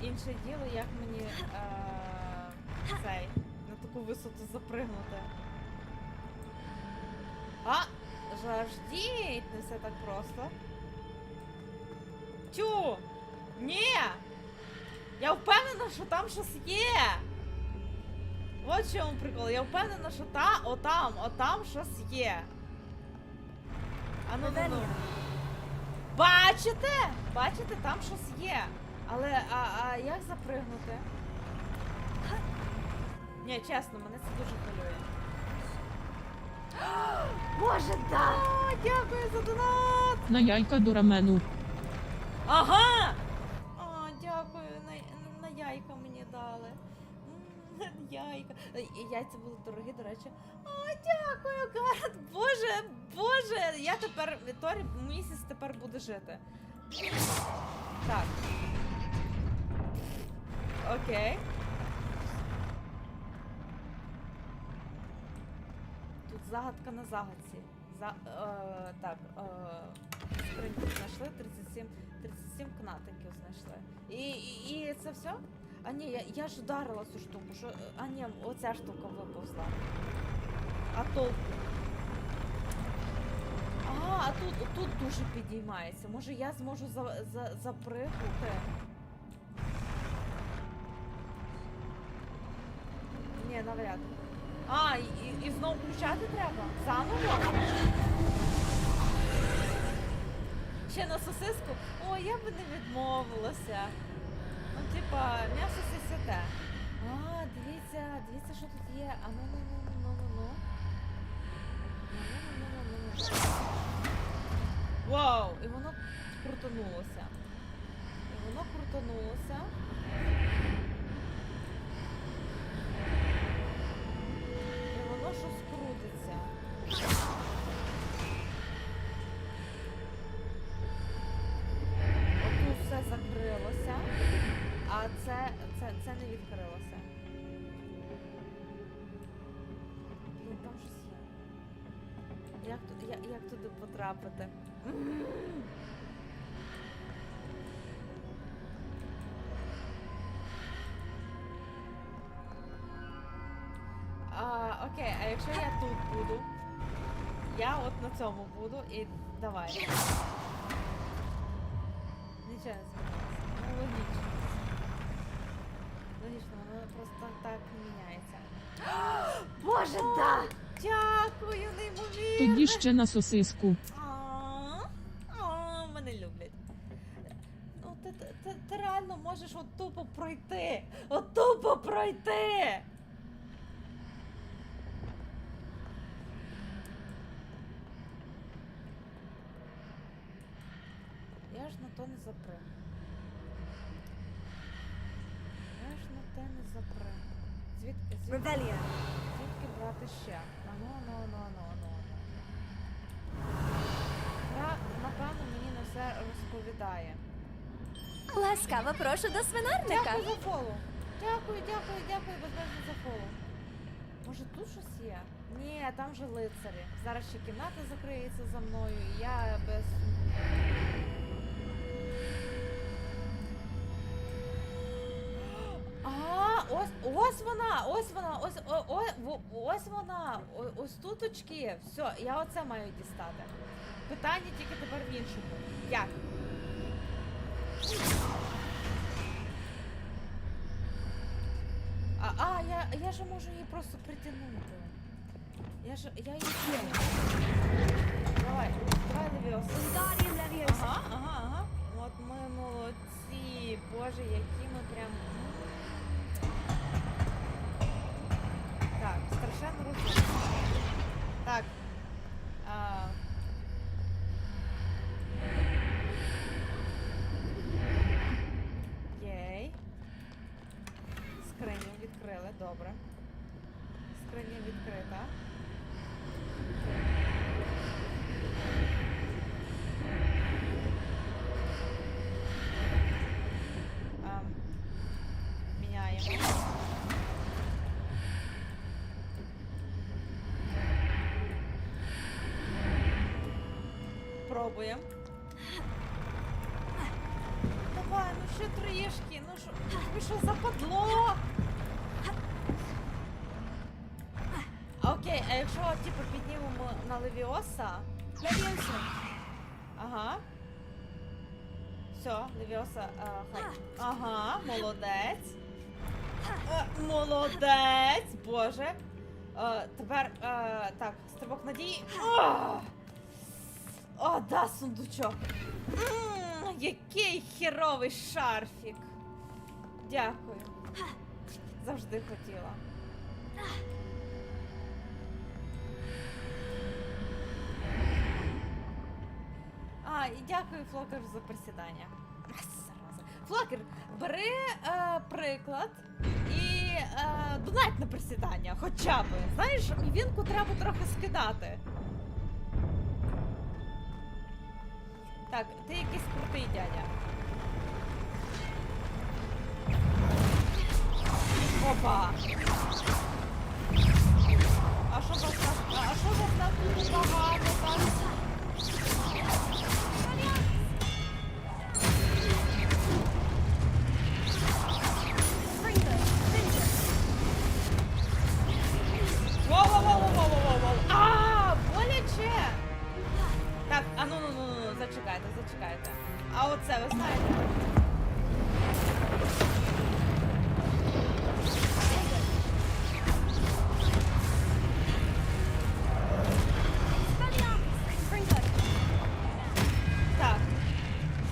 Speaker 1: Інше діло, як мені на таку висоту запригнути. Жаждіть, не все так просто. Тю! Ні! Я впевнена, що там щось є! От в чому прикол. Я впевнена, що отам щось є. А ну. Бачите? Бачите, там щось є. Але, як запригнути? Ні, чесно, мене це дуже хвилює. Боже, да! Дякую за донат!
Speaker 9: На яйка до рамену.
Speaker 1: Ага! О, дякую, на яйка мені дали. Яйка. Яйця були дорогі, до речі. О, дякую, Гард! Боже! Я тепер, Торі місяць тепер буде жити. Так. Окей. Тут загадка на загадці. Так, скриньку знайшли, 37 кнатиків знайшли. І це все? А ні, я ж ударила цю штуку, що... А ні, оця штука виповзла. А толку? Ага, а тут дуже підіймається. Може я зможу запригнути? Ні, навряд. А, і знову включати треба? Заново? Ще на сосиску? О, я би не відмовилася. Ну, типа, м'ясо сисяте. А, дивіться, що тут є. А ну. Вау! І воно крутанулося. І воно щось крутиться. Отут все закрилося, а це не відкрилося. Блін, там щось є. Як туди потрапити? Окей, а якщо я тут буду? Я от на цьому буду і давай. Нічого не змінилося. Ну, логічно, воно просто так міняється. Боже, да! Дякую, неймовірно!
Speaker 9: Тоді ще на сосиску.
Speaker 1: Мене люблять. Ну, ти реально можеш от тупо пройти! От тупо пройти! Я ж на то не запригну. Звідки брати ще? Гра, напевно, мені на все розповідає.
Speaker 7: Ласкаво прошу до свинарника.
Speaker 1: Дякую за фолу. Дякую, безмежно за фолу. Може тут щось є? Ні, там же лицарі. Зараз ще кімната закриється за мною, і я без... Ось вона, ось тут очки. Все, я оце маю дістати. Питання тільки тепер в іншому. Як? Я ж можу її просто притягнути. Я її тягну. Давай, Левіос. Ага. От ми молодці. Боже, які ми прям... Так, страшенно розумно. Так. Єй. Скриню відкрили, добре. Скриня відкрита. Міняємо. Пробуємо. Давай, ну ще трішки, ну що западло? Окей, а якщо, типу, піднімемо на Левіоса? Ага. Все, Левіоса, хай. Ага, молодець. Молодець, боже. Тепер, так, стрибок надії. О, да, сундучок. Який херовий шарфік. Дякую. Завжди хотіла. І дякую, Флокер, за присідання. Флокер, бери приклад і донать на присідання, хоча б. Знаєш, мівінку треба трохи скидати. Так, ти якийсь крутий дядя. Опа! А що вас так тут багато там? Воу-воу-воу-воу-воу-воу-воу! Боляче! Так, ну, зачекайте. А оце ви знаєте? Так.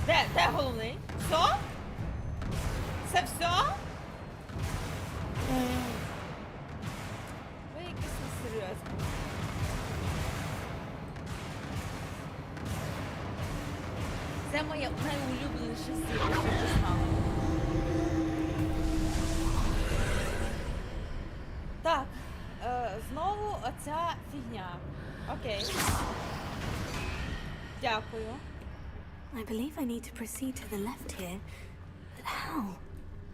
Speaker 1: Де головний? Все? Це все? Ви якісь несерйозні. Це моє найулюбленіше зілля, що ти знала. Так, знову оця фігня. Окей. Дякую.
Speaker 2: I believe I need to proceed to the left here. But how?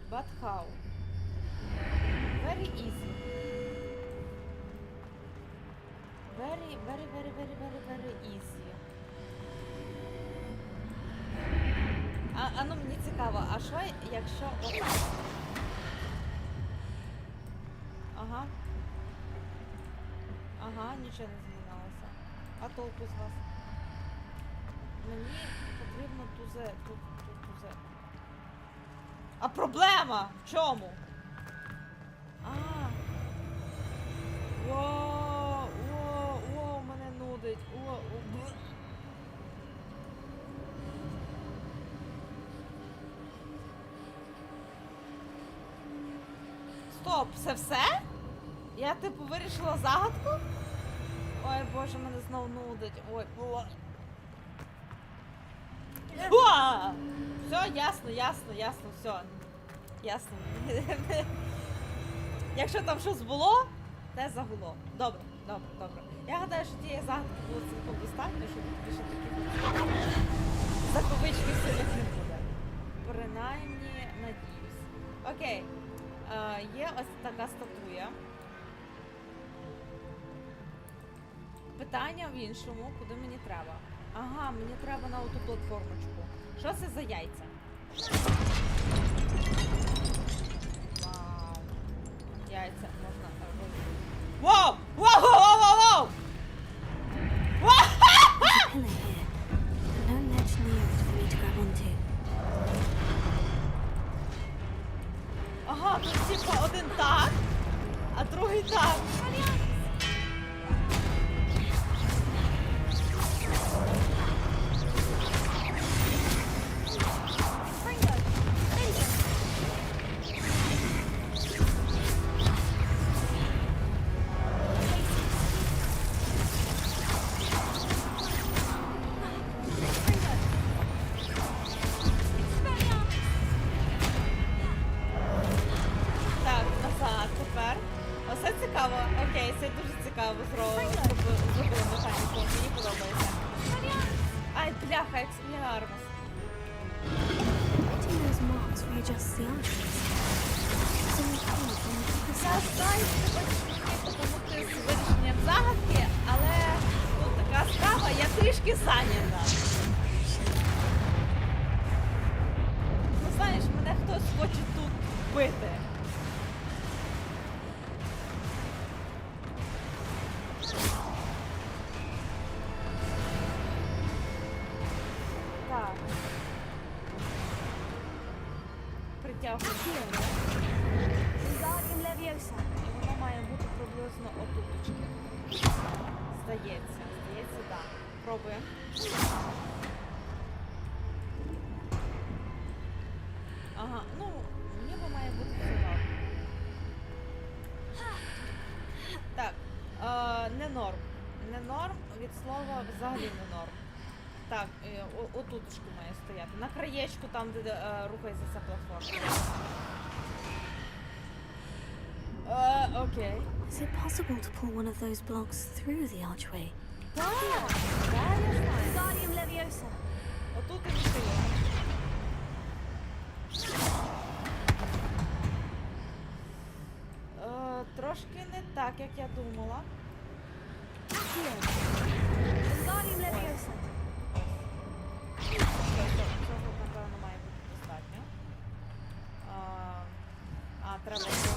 Speaker 1: But how? Very easy. Very easy. Ну мені цікаво, а що якщо отак? Ага. Ага, нічого не змінилося. А толку з вас? Мені потрібно тузе. А проблема в чому? О, мене нудить. Стоп, це все? Я типу вирішила загадку? Ой, боже, мене знов нудить. Ой, о. Все, ясно, все. Ясно. Якщо там щось було, те загуло. Добре. Я гадаю, що тієї загадки було цілком достатньо, щоб більше таких заковички сильних не буде. Принаймні, надіюсь. Окей. Є ось така статуя. Питання в іншому, куди мені треба. Ага, мені треба на оту платформочку. Що це за яйця? Вау. Яйця можна робити. Воу! Воу!
Speaker 2: Pillar here. No ledge near it for me to grab onto.
Speaker 1: Ага, тут типа один так, а другий так. Окей, це дуже цікаво зробили механіку, мені подобається. Ай, бляха, експліармус.
Speaker 2: Writing those marks readjusts the arteries. So we came from the
Speaker 1: Я знаю, що тебе допомогти з вирішенням загадки, але тут така справа, я трішки зайнята. Ну, знаєш, мене хтось хоче тут бити. Так. підтягуємо.
Speaker 2: Wingardium Leviosa.
Speaker 1: І воно має бути приблизно отуточки. Здається, так. Пробуємо. Ага, ну, ніби має бути сюди. Так, не норм. Не норм, від слова взагалі не норм. Так, отуточку має стояти. На краєчку, там, де рухається ця платформа. Окей.
Speaker 2: Is it possible to pull one of those blocks through the archway?
Speaker 1: Так, я знаю.
Speaker 2: Wingardium Leviosa.
Speaker 1: Отут і стоїть. Трошки не так, як я думала.
Speaker 2: Wingardium Leviosa.
Speaker 1: Цього, напевно, має бути достатньо. Треба бути.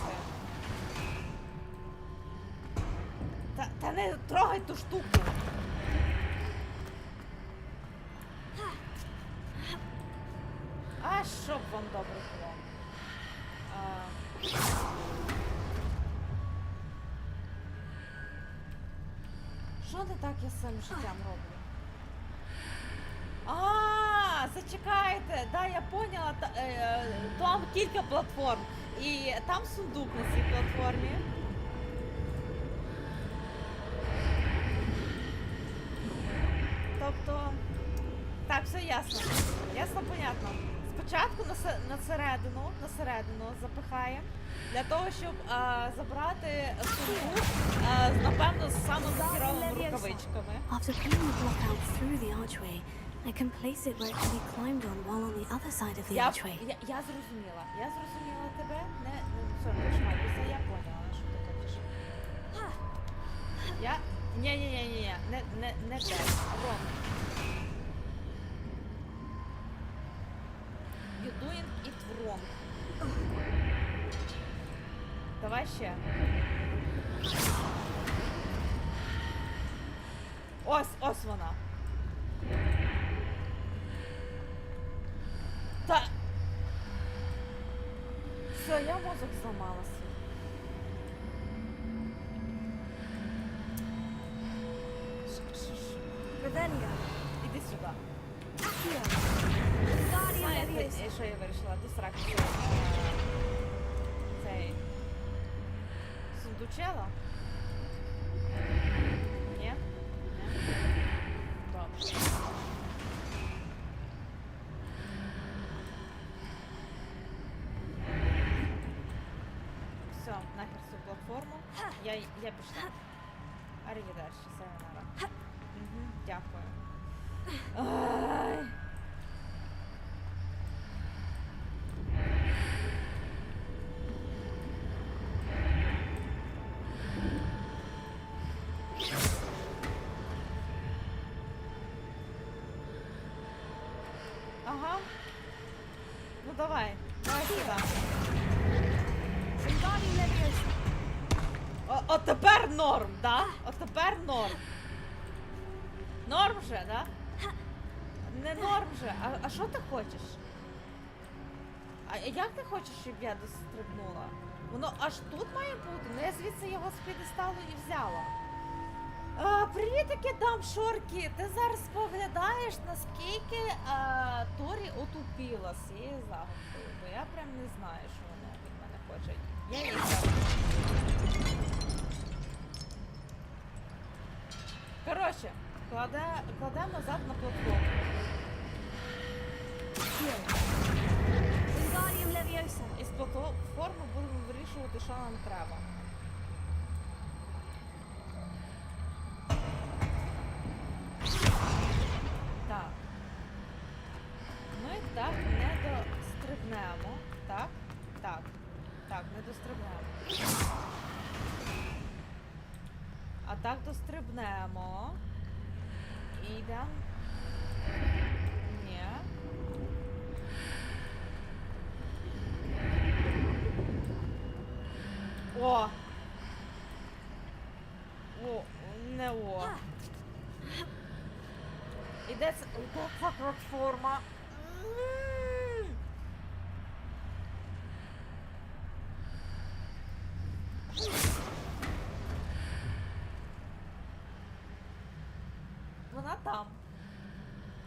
Speaker 1: Та не трогай ту штуку! А щоб вам добре було. Що не так я з цим життям роблю? Зачекайте! Да, я поняла, там кілька платформ. І там сундук на цій платформі. Тобто... Так, все ясно. Ясно, понятно. Спочатку на середину запихаємо. Для того, щоб забрати сундук, напевно, з самозакерованими рукавичками.
Speaker 2: After pulling the block out through the archway, I can place it where it can be climbed on while on the other side of the archway.
Speaker 1: Я зрозуміла. Я зрозуміла тебе. Все, не шматися, я поняла, що ти хочеш. Ні, не те. Вон. You're doing it wrong. Давай ще. Ось вона. Та... Все, я мозок зламалася.
Speaker 2: Revenga.
Speaker 1: Іди сюди.
Speaker 2: Wingardium
Speaker 1: Знаєте,
Speaker 2: Leviosa.
Speaker 1: що я вирішила? До сраки цей сундучела? Ні? Добре. Все, нахер цю платформу. Я пішла. Арівідерчі, сайонара. Дякую. Ай. Ага. Ну давай сюди.
Speaker 2: Wingardium Leviosa.
Speaker 1: От тепер норм, да? От тепер норм. Норм же, да? Не норм же. А що ти хочеш? А як ти хочеш, щоб я дострибнула? Воно аж тут має бути? Ну я звідси його з підставу і взяла. Привітики, дамшорки! Ти зараз поглядаєш, наскільки Торі отупіла з цією загадкою, бо я прям не знаю, що вона від мене хоче. Я її зараз. Коротше, кладемо назад на платформу.
Speaker 2: Wingardium Leviosa.
Speaker 1: І з платформи будемо вирішувати, що нам треба. Так. Ми так не дострибнемо. Так? Так, не дострибнемо. А так дострибнемо. І йдемо. Ні. О! Не о. Іде ця... Ого, платформа.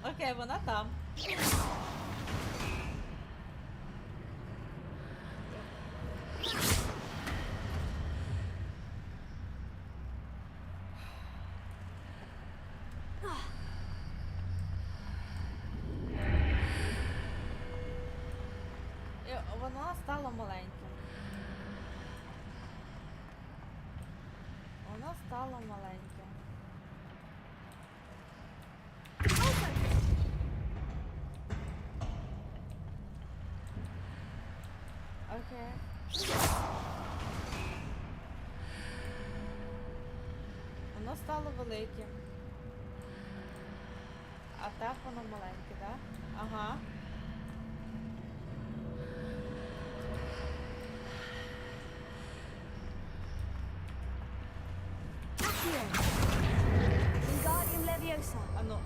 Speaker 1: Окей, вона там. І вона стала маленьким. Вона стала маленьким. Окей. Воно стало великим. А так воно маленьке, так? Да? Ага.
Speaker 2: Wingardium Leviosa.
Speaker 1: А ну.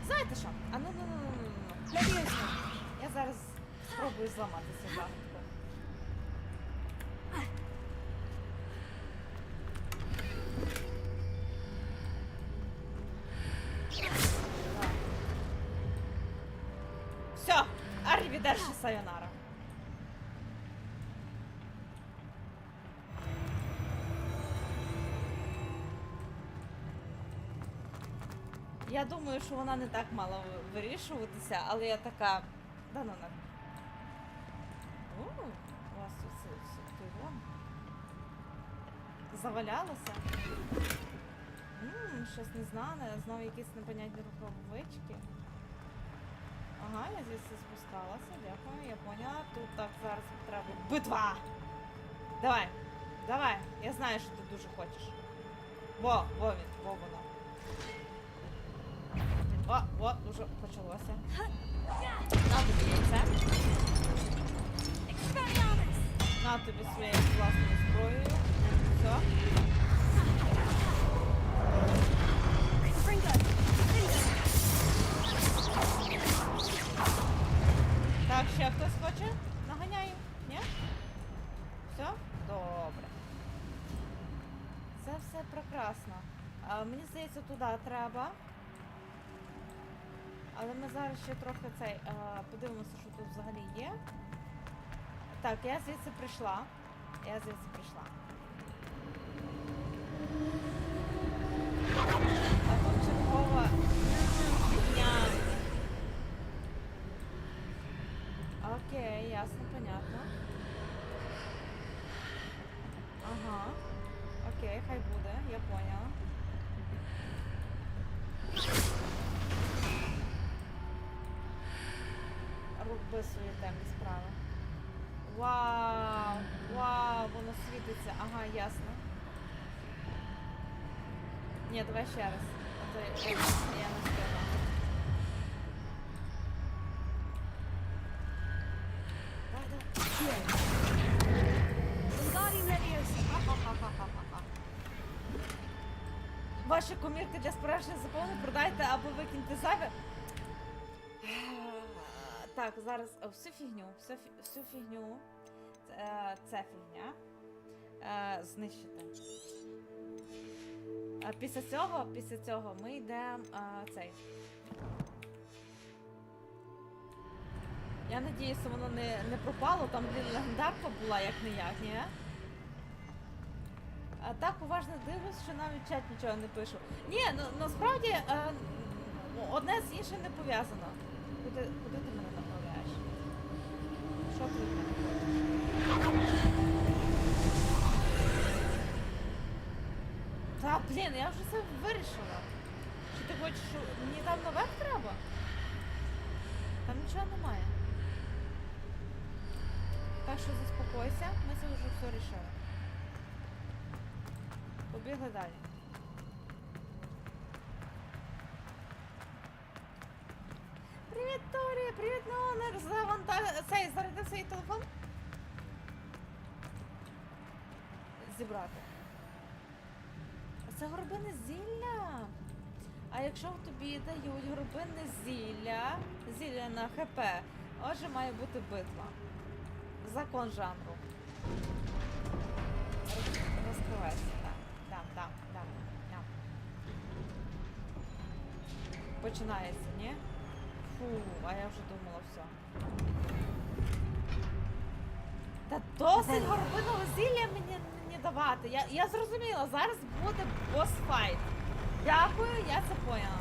Speaker 1: Знаєте що? А ну. Leviosa. Я зараз спробую зламати цю загадку. Все, аррівідерші, сайонара. Я думаю, що вона не так мала вирішуватися, але я така... Да, ну, на. У вас тут все вон. Завалялося. Щось незнане, знову якісь непонятні рукавички. Ага, я звідси спускалася, дякую, я поняла. Тут так зараз треба... Битва! Давай, давай, я знаю, що ти дуже хочеш. Во воно. О, уже почалося. На тобі яйце. На тобі своєю власною зброєю. Все. Так, ще хтось хоче? Наганяю? Ні? Все? Добре. Це все прекрасно. Мені здається, туди треба. Але ми зараз ще трохи подивимося, що тут взагалі є. Так, я звідси прийшла. А тут чергова фігня. Окей, ясно, понятно. Ага. Окей, хай буде, я поняла. Роби свої темні справи. Вау, воно світиться. Ага, ясно. Ні, давай ще раз. А то я не встигла. Ваші комірки для справжнього заповнення продайте або викиньте зайве. Так, зараз всю фігню, це фігня, знищити. Після цього ми йдемо цей. Я надіюся, воно не пропало, там, блін, легендарка була, як не як, ні? Так уважно дивлюсь, що навіть в чат нічого не пишу. Ні, ну насправді одне з іншим не пов'язано. Куди ти мене направляєш? Що ти від мене хочеш? Та, блін, я вже це вирішила. Чи ти хочеш, що мені там наверх треба? Там нічого немає. Так що заспокойся, ми це вже все рішили. Побігли далі. Привіт, Торі! Привіт, Нонер! Зарядив свій телефон? Зібрати. Це горобине зілля. А якщо тобі дають горобине зілля на ХП, отже має бути битва. закон жанру. Розкривайся, так. Починається, ні? Фу, а я вже думала, все. Та досить горбиного зілля мені давати. Я зрозуміла, зараз буде босс-файт. Дякую, я це поняла.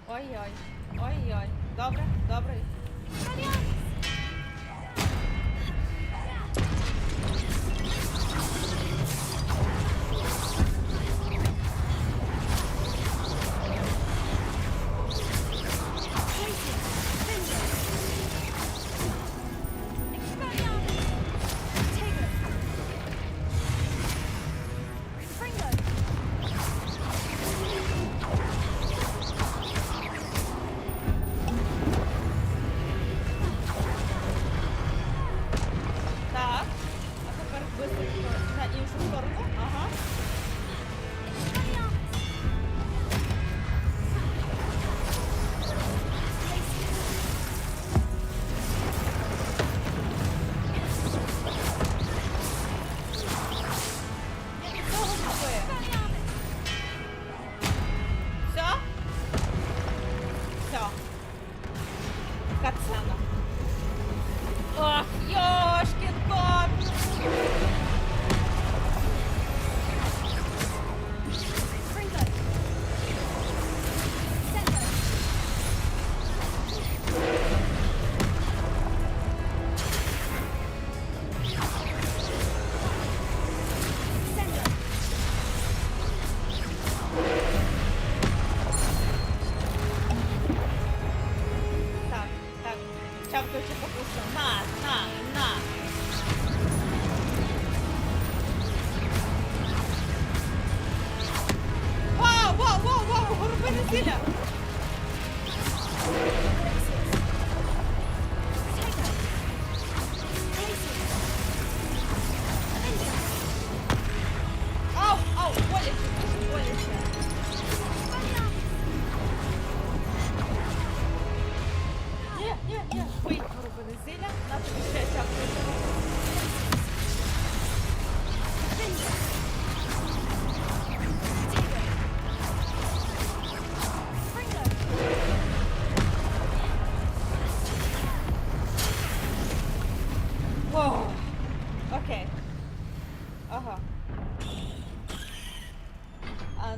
Speaker 1: Ой-ой, ой-ой. Добре, добре.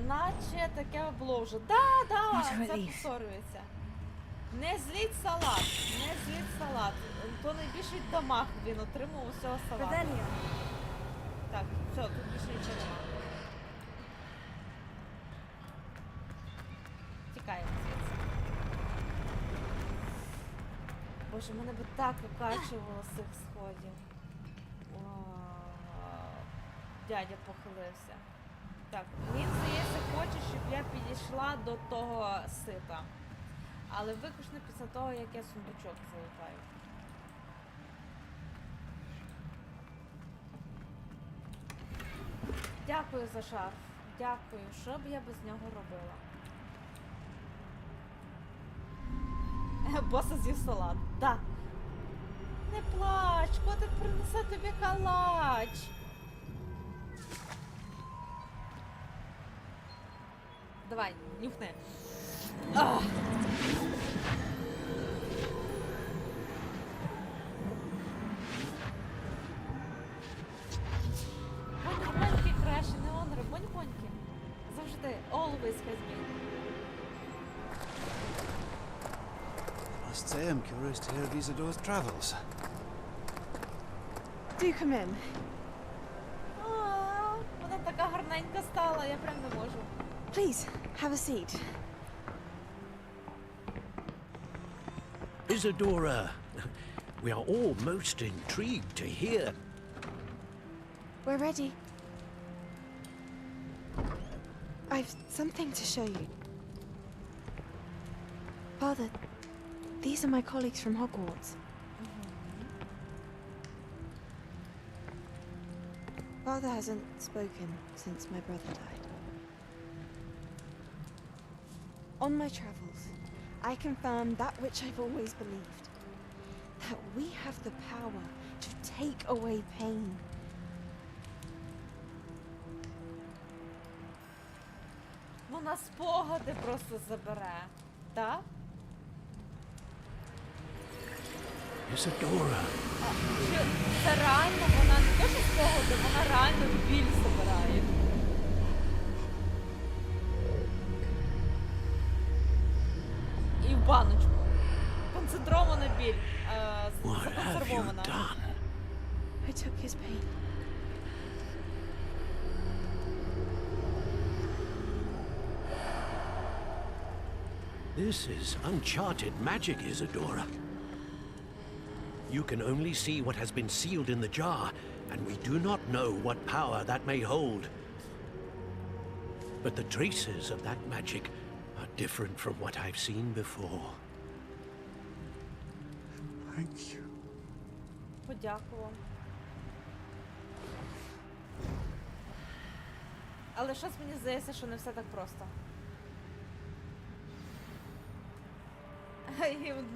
Speaker 1: Наче таке було вже. Да, це повторюється. Не зліть салат, не зліть салат. То найбільший дамаг він отримав усього салату. Так, все, тут більше нічого немає. Тікаємо звідси. Боже, мене би так викачувало з цих сходів. Дядя похилився. Так, він, здається, хоче, щоб я підійшла до того сита. Але виключно після того, як я сундучок залутаю. Дякую за шарф. Дякую. Що б я без нього робила? Боса з'їв салат. Да. Не плач, котик принесе тобі калач. Давай, нюхни. Ах. Боньки краще, не онори, боньки. Завжди, always has been.
Speaker 10: Must say I'm curious to hear of Isadore's travels.
Speaker 2: Do come in.
Speaker 1: Вона така гарненька стала, я прям не можу.
Speaker 2: Please, have a seat.
Speaker 8: Isadora, we are all most intrigued to hear.
Speaker 2: We're ready. I've something to show you. Father, these are my colleagues from Hogwarts. Father hasn't spoken since my brother died. On my travels,
Speaker 11: I confirm that which I've always believed. That we have the power to take away pain.
Speaker 1: Вона спогади просто забере, так?
Speaker 8: Isadora.
Speaker 1: Чи це реально вона не те, що спогади, вона реально біль забирає. І в баночку. Концентрована біль. Законсервована.
Speaker 11: I took his pain.
Speaker 8: This is uncharted magic, Isadora. You can only see what has been sealed in the jar, and we do not know what power that may hold. But the traces of that magic are different from what I've seen before.
Speaker 10: Thank you.
Speaker 1: Подякував. Але щось мені здається, що не все так просто.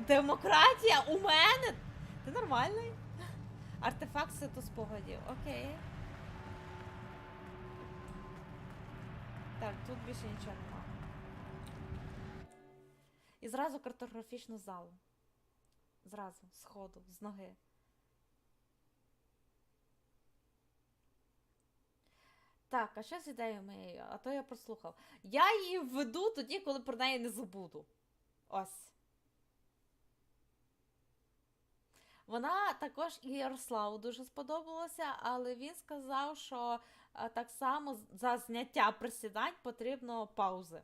Speaker 1: Демократія у мене? Ти нормальний? Артефакт сету спогадів. Окей. Так, тут більше нічого нема. І зразу картографічну залу. Зразу, з ходу, з ноги. Так, а що з ідеєю моєю? А то я прослухав. Я її введу тоді, коли про неї не забуду. Ось. Вона також і Ярославу дуже сподобалася, але він сказав, що так само за зняття присідань потрібно паузи.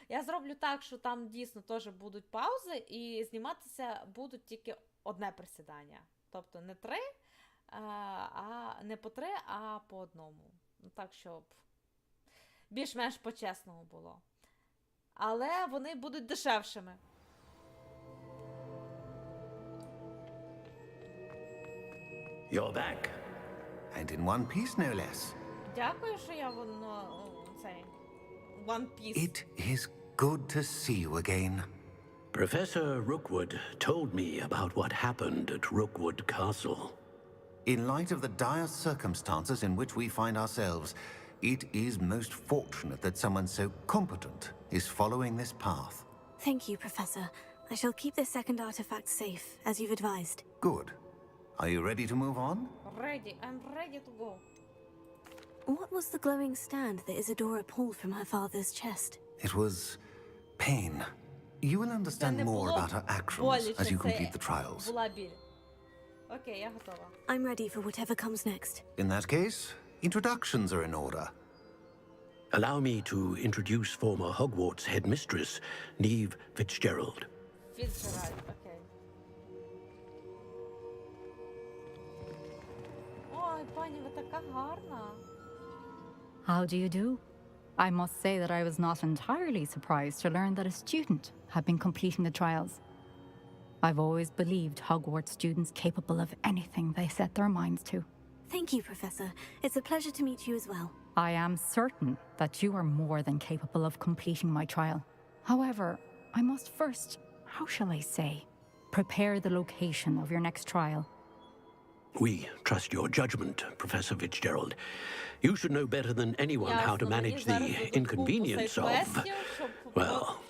Speaker 1: Я зроблю так, що там дійсно теж будуть паузи, і зніматися будуть тільки одне присідання. Тобто не три, не по три, а по одному. Ну, так, щоб більш-менш по-чесному було. Але вони будуть дешевшими.
Speaker 8: You're back.
Speaker 6: And in one piece, no less.
Speaker 1: Дякую, що я воно цей One Piece.
Speaker 6: It is good to see you again.
Speaker 8: Professor Rookwood told me about what happened at Rookwood Castle.
Speaker 6: In light of the dire circumstances in which we find ourselves, it is most fortunate that someone so competent is following this path.
Speaker 2: Thank you, Professor. I shall keep this second artifact safe, as you've advised.
Speaker 6: Good. Are you ready to move on?
Speaker 1: Ready. I'm ready to go.
Speaker 2: What was the glowing stand that Isadora pulled from her father's chest?
Speaker 6: It was pain. You will understand more about her actions as you complete the trials.
Speaker 1: Була біль. Окей, я готова.
Speaker 2: I'm ready for whatever comes next.
Speaker 6: In that case, introductions are in order.
Speaker 8: Allow me to introduce former Hogwarts headmistress, Neve Fitzgerald.
Speaker 1: Fitzgerald, окей. Ой, пані, ви така гарна.
Speaker 12: How do you do? I must say that I was not entirely surprised to learn that a student had been completing the trials. I've always believed Hogwarts students capable of anything they set their minds to.
Speaker 2: Thank you, Professor. It's a pleasure to meet you as well.
Speaker 12: I am certain that you are more than capable of completing my trial. However, I must first, how shall I say, prepare the location of your next trial.
Speaker 8: We trust your judgment, Professor Fitzgerald. You should know better than anyone how to manage the inconvenience of, well...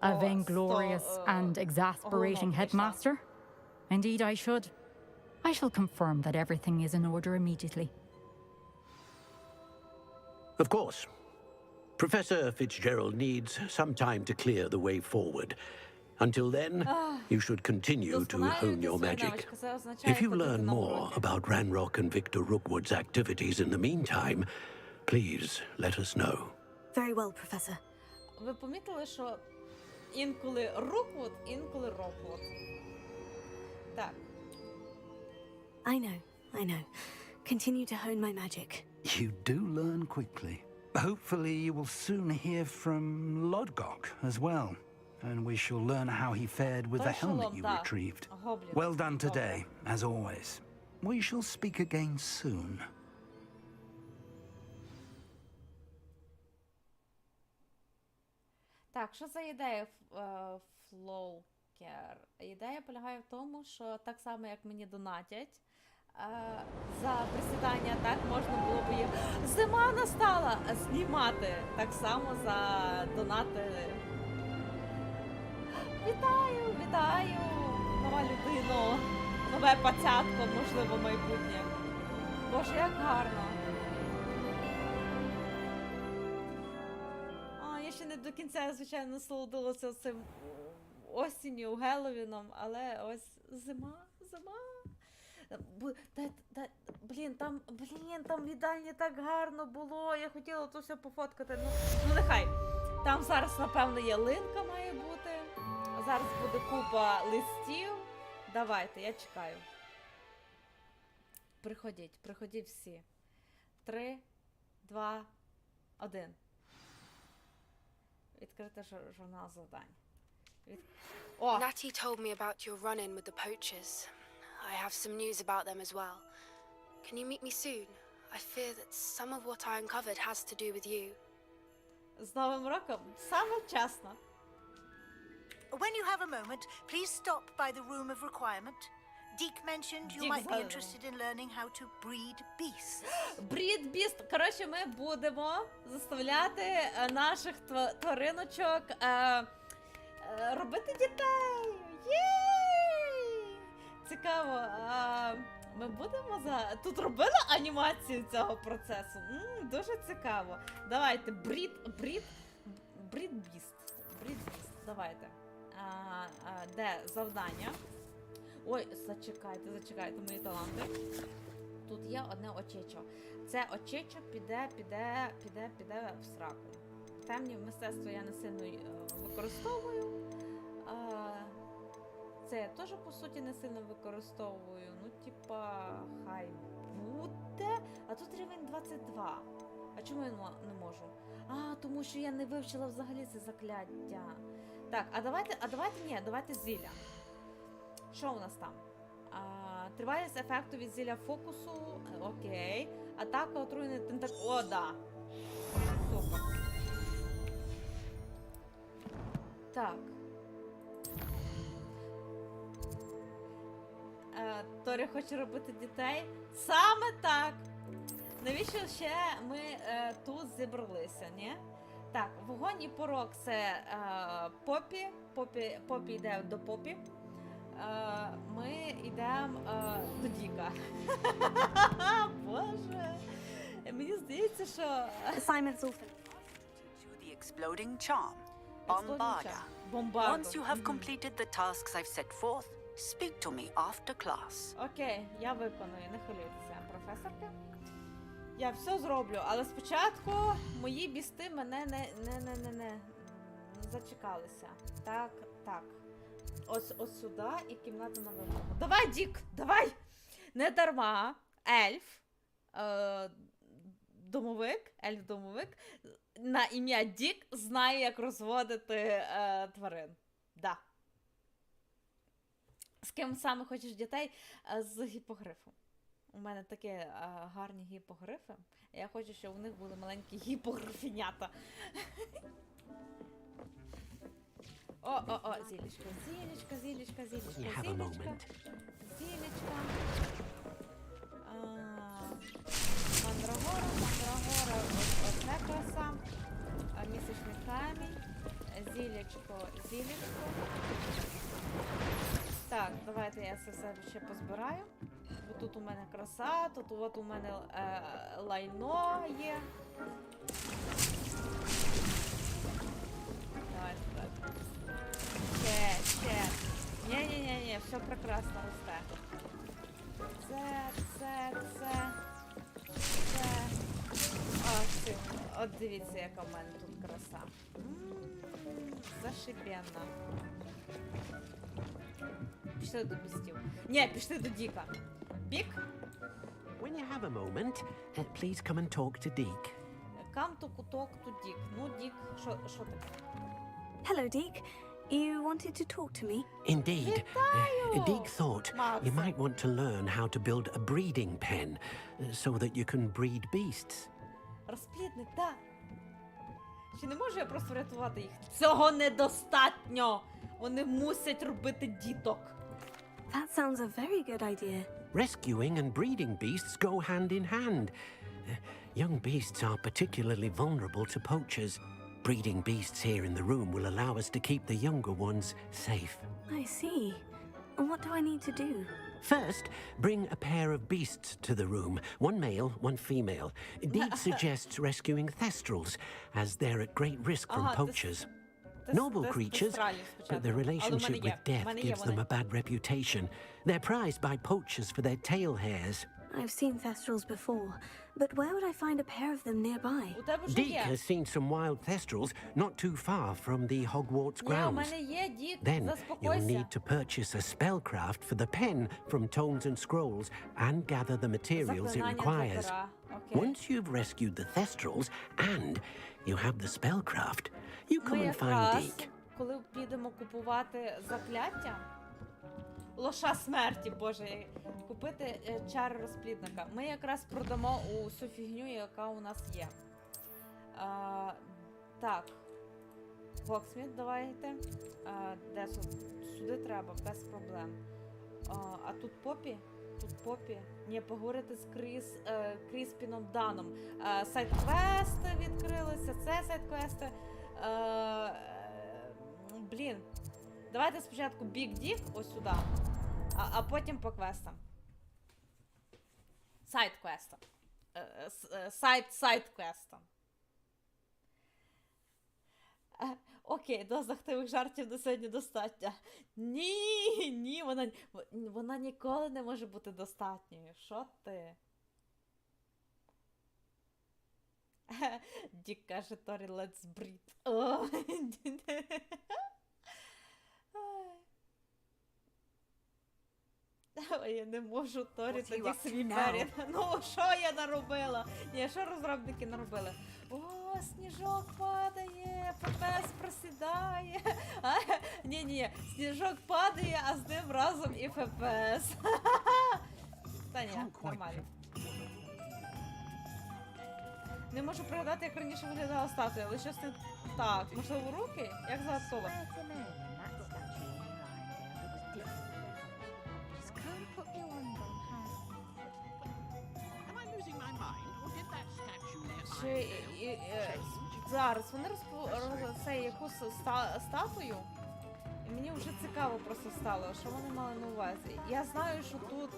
Speaker 12: A vainglorious and exasperating headmaster? Indeed I should. I shall confirm that everything is in order immediately.
Speaker 8: Of course. Professor Fitzgerald needs some time to clear the way forward. Until then, you should continue to hone your magic. If you learn more about Ranrock and Victor Rookwood's activities in the meantime, please let us know.
Speaker 2: Very well, Professor.
Speaker 1: Ви помітили, що інколи Rookwood, інколи Rookwood. Так.
Speaker 2: I know. Continue to hone my magic.
Speaker 5: You do learn quickly. Hopefully you will soon hear from Lodgok as well. And we shall learn how he fared with the helmet you retrieved. Well done today, as always. We shall speak again soon.
Speaker 1: Так, що за ідея Флоукер? Ідея полягає в тому, що так само, як мені донатять за присідання, так можна було б їх... Зима настала! Знімати так само за донати. Вітаю, вітаю! Нова людина, нове пацятко, можливо, майбутнє. Боже, як гарно. Я ще не до кінця, звичайно, насолодилася цим осінню, Геловіном, але ось зима. Блін, там в їдальні так гарно було, я хотіла то все пофоткати, ну нехай. Там зараз, напевно, ялинка має бути, зараз буде купа листів. Давайте, я чекаю. Приходіть всі. 3, 2, 1. Відкрити журнал завдань.
Speaker 13: Natty told me about your run-in with the poachers. I have some news about them as well. Can you meet me soon? I fear that some of what I uncovered has to do with you.
Speaker 1: З Новим роком! Саме вчасно!
Speaker 14: When you have a moment, please stop by the room of requirement. Deke mentioned you might be interested in learning how to breed beasts.
Speaker 1: Breed beast. Коротше, ми будемо заставляти наших твариночок робити дітей. Єй! Цікаво. Ми будемо тут робили анімацію цього процесу. Дуже цікаво. Давайте, breed beast. Давайте. Де завдання? Ой, зачекайте мої таланти. Тут є одне очечо. Це очечо піде в сраку. Темні мистецтво я не сильно використовую. Це я теж, по суті, не сильно використовую. Ну, типа, хай буде. А тут рівень 22. А чому я не можу? Тому що я не вивчила взагалі це закляття. Так, давайте зілля. Що у нас там? Тривалість ефекту від зілля фокусу. Окей. Атака отруєний тентак... О, да. Супер. Так. Торі хоче робити дітей. Саме так. Навіщо ще ми тут зібралися, ні? Так, вогонь і порок – це Попі. Попі йде до Попі. Ми йдемо до Діка. Боже. Мені здається, що...
Speaker 14: Assignments often. To the exploding charm. Bombarda. Once you have completed the tasks I've set forth, speak to me after class.
Speaker 1: Окей, я виконую, не хвилюйтеся, професорка. Я все зроблю, але спочатку мої бісти мене не зачекалися. Так. Ось сюди і кімната на вимогу. Давай, Дік, давай! Не дарма. Ельф домовик на ім'я Дік знає, як розводити тварин. Да. З ким саме хочеш дітей? З гіпогрифом. У мене такі гарні гіпогрифи. Я хочу, щоб у них були маленькі гіпогрифінята. Зілечка. Мандрагора, оце краса. Місячний камінь. Зілечко. Так, давайте я це все ще позбираю. Бо тут у мене краса, тут от у мене лайно є. Давайте. Ще. Ні, все прекрасно росте. Це. От дивіться, яка в мене тут краса. Зашибенно. Пішли до бістів. Ні, пішли до Діка. Бік?
Speaker 8: When you have a moment, please come and talk to Deke.
Speaker 1: Come to talk to Dick. Ну, Дік, що таке?
Speaker 2: Hello, Deke. You wanted to talk to me?
Speaker 8: Indeed. Deke thought you might want to learn how to build a breeding pen so that you can breed beasts.
Speaker 1: Розплідник, так. Чи не можу я просто врятувати їх? Цього недостатньо! Вони мусять робити діток.
Speaker 2: That sounds a very good idea.
Speaker 8: Rescuing and breeding beasts go hand in hand. Young beasts are particularly vulnerable to poachers. Breeding beasts here in the room will allow us to keep the younger ones safe.
Speaker 2: I see. And what do I need to do?
Speaker 8: First, bring a pair of beasts to the room. One male, one female. Deed suggests rescuing thestrals, as they're at great risk from poachers. Noble creatures, but their relationship with death gives them a bad reputation. They're prized by poachers for their tail hairs.
Speaker 2: I've seen thestrals before, but where would I find a pair of them nearby?
Speaker 8: Deke has seen some wild thestrals not too far from the Hogwarts grounds. Then you'll need to purchase a spellcraft for the pen from Tomes and Scrolls and gather the materials it requires. Once you've rescued the thestrals and you have the spellcraft, you come and find Deke.
Speaker 1: Коли підемо купувати закляття, лоша смерті, боже, купити чари розплідника. Ми якраз продамо усю фігню, яка у нас є. Так. Гоксміт, давайте. Де сюди треба, без проблем. А тут Попі? Тут Попі. Ні, поговорити з Кріспіном Даном. Сайт-квести відкрилися, це сайт-квести. Блін. Давайте спочатку Big Dick ось сюди, а потім по квестам. Сайд-квестам. Сайд-квестам. Окей, доз активних жартів на сьогодні достатньо. Ні, вона ніколи не може бути достатньою. Що ти? Дік каже Торі, let's breed. Ой, я не можу, Торі, тоді собі Мері. Ну, що я наробила? Ні, що розробники наробили? О, сніжок падає, ФПС просідає. Ні, сніжок падає, а з ним разом і ФПС. Та ні, нормально. Не можу пригадати, як раніше виглядала статуя, але щось не так. Можливо, руки? Як загадково. Зараз вони це якусь статую, і мені вже цікаво просто стало, що вони мали на увазі. Я знаю, що тут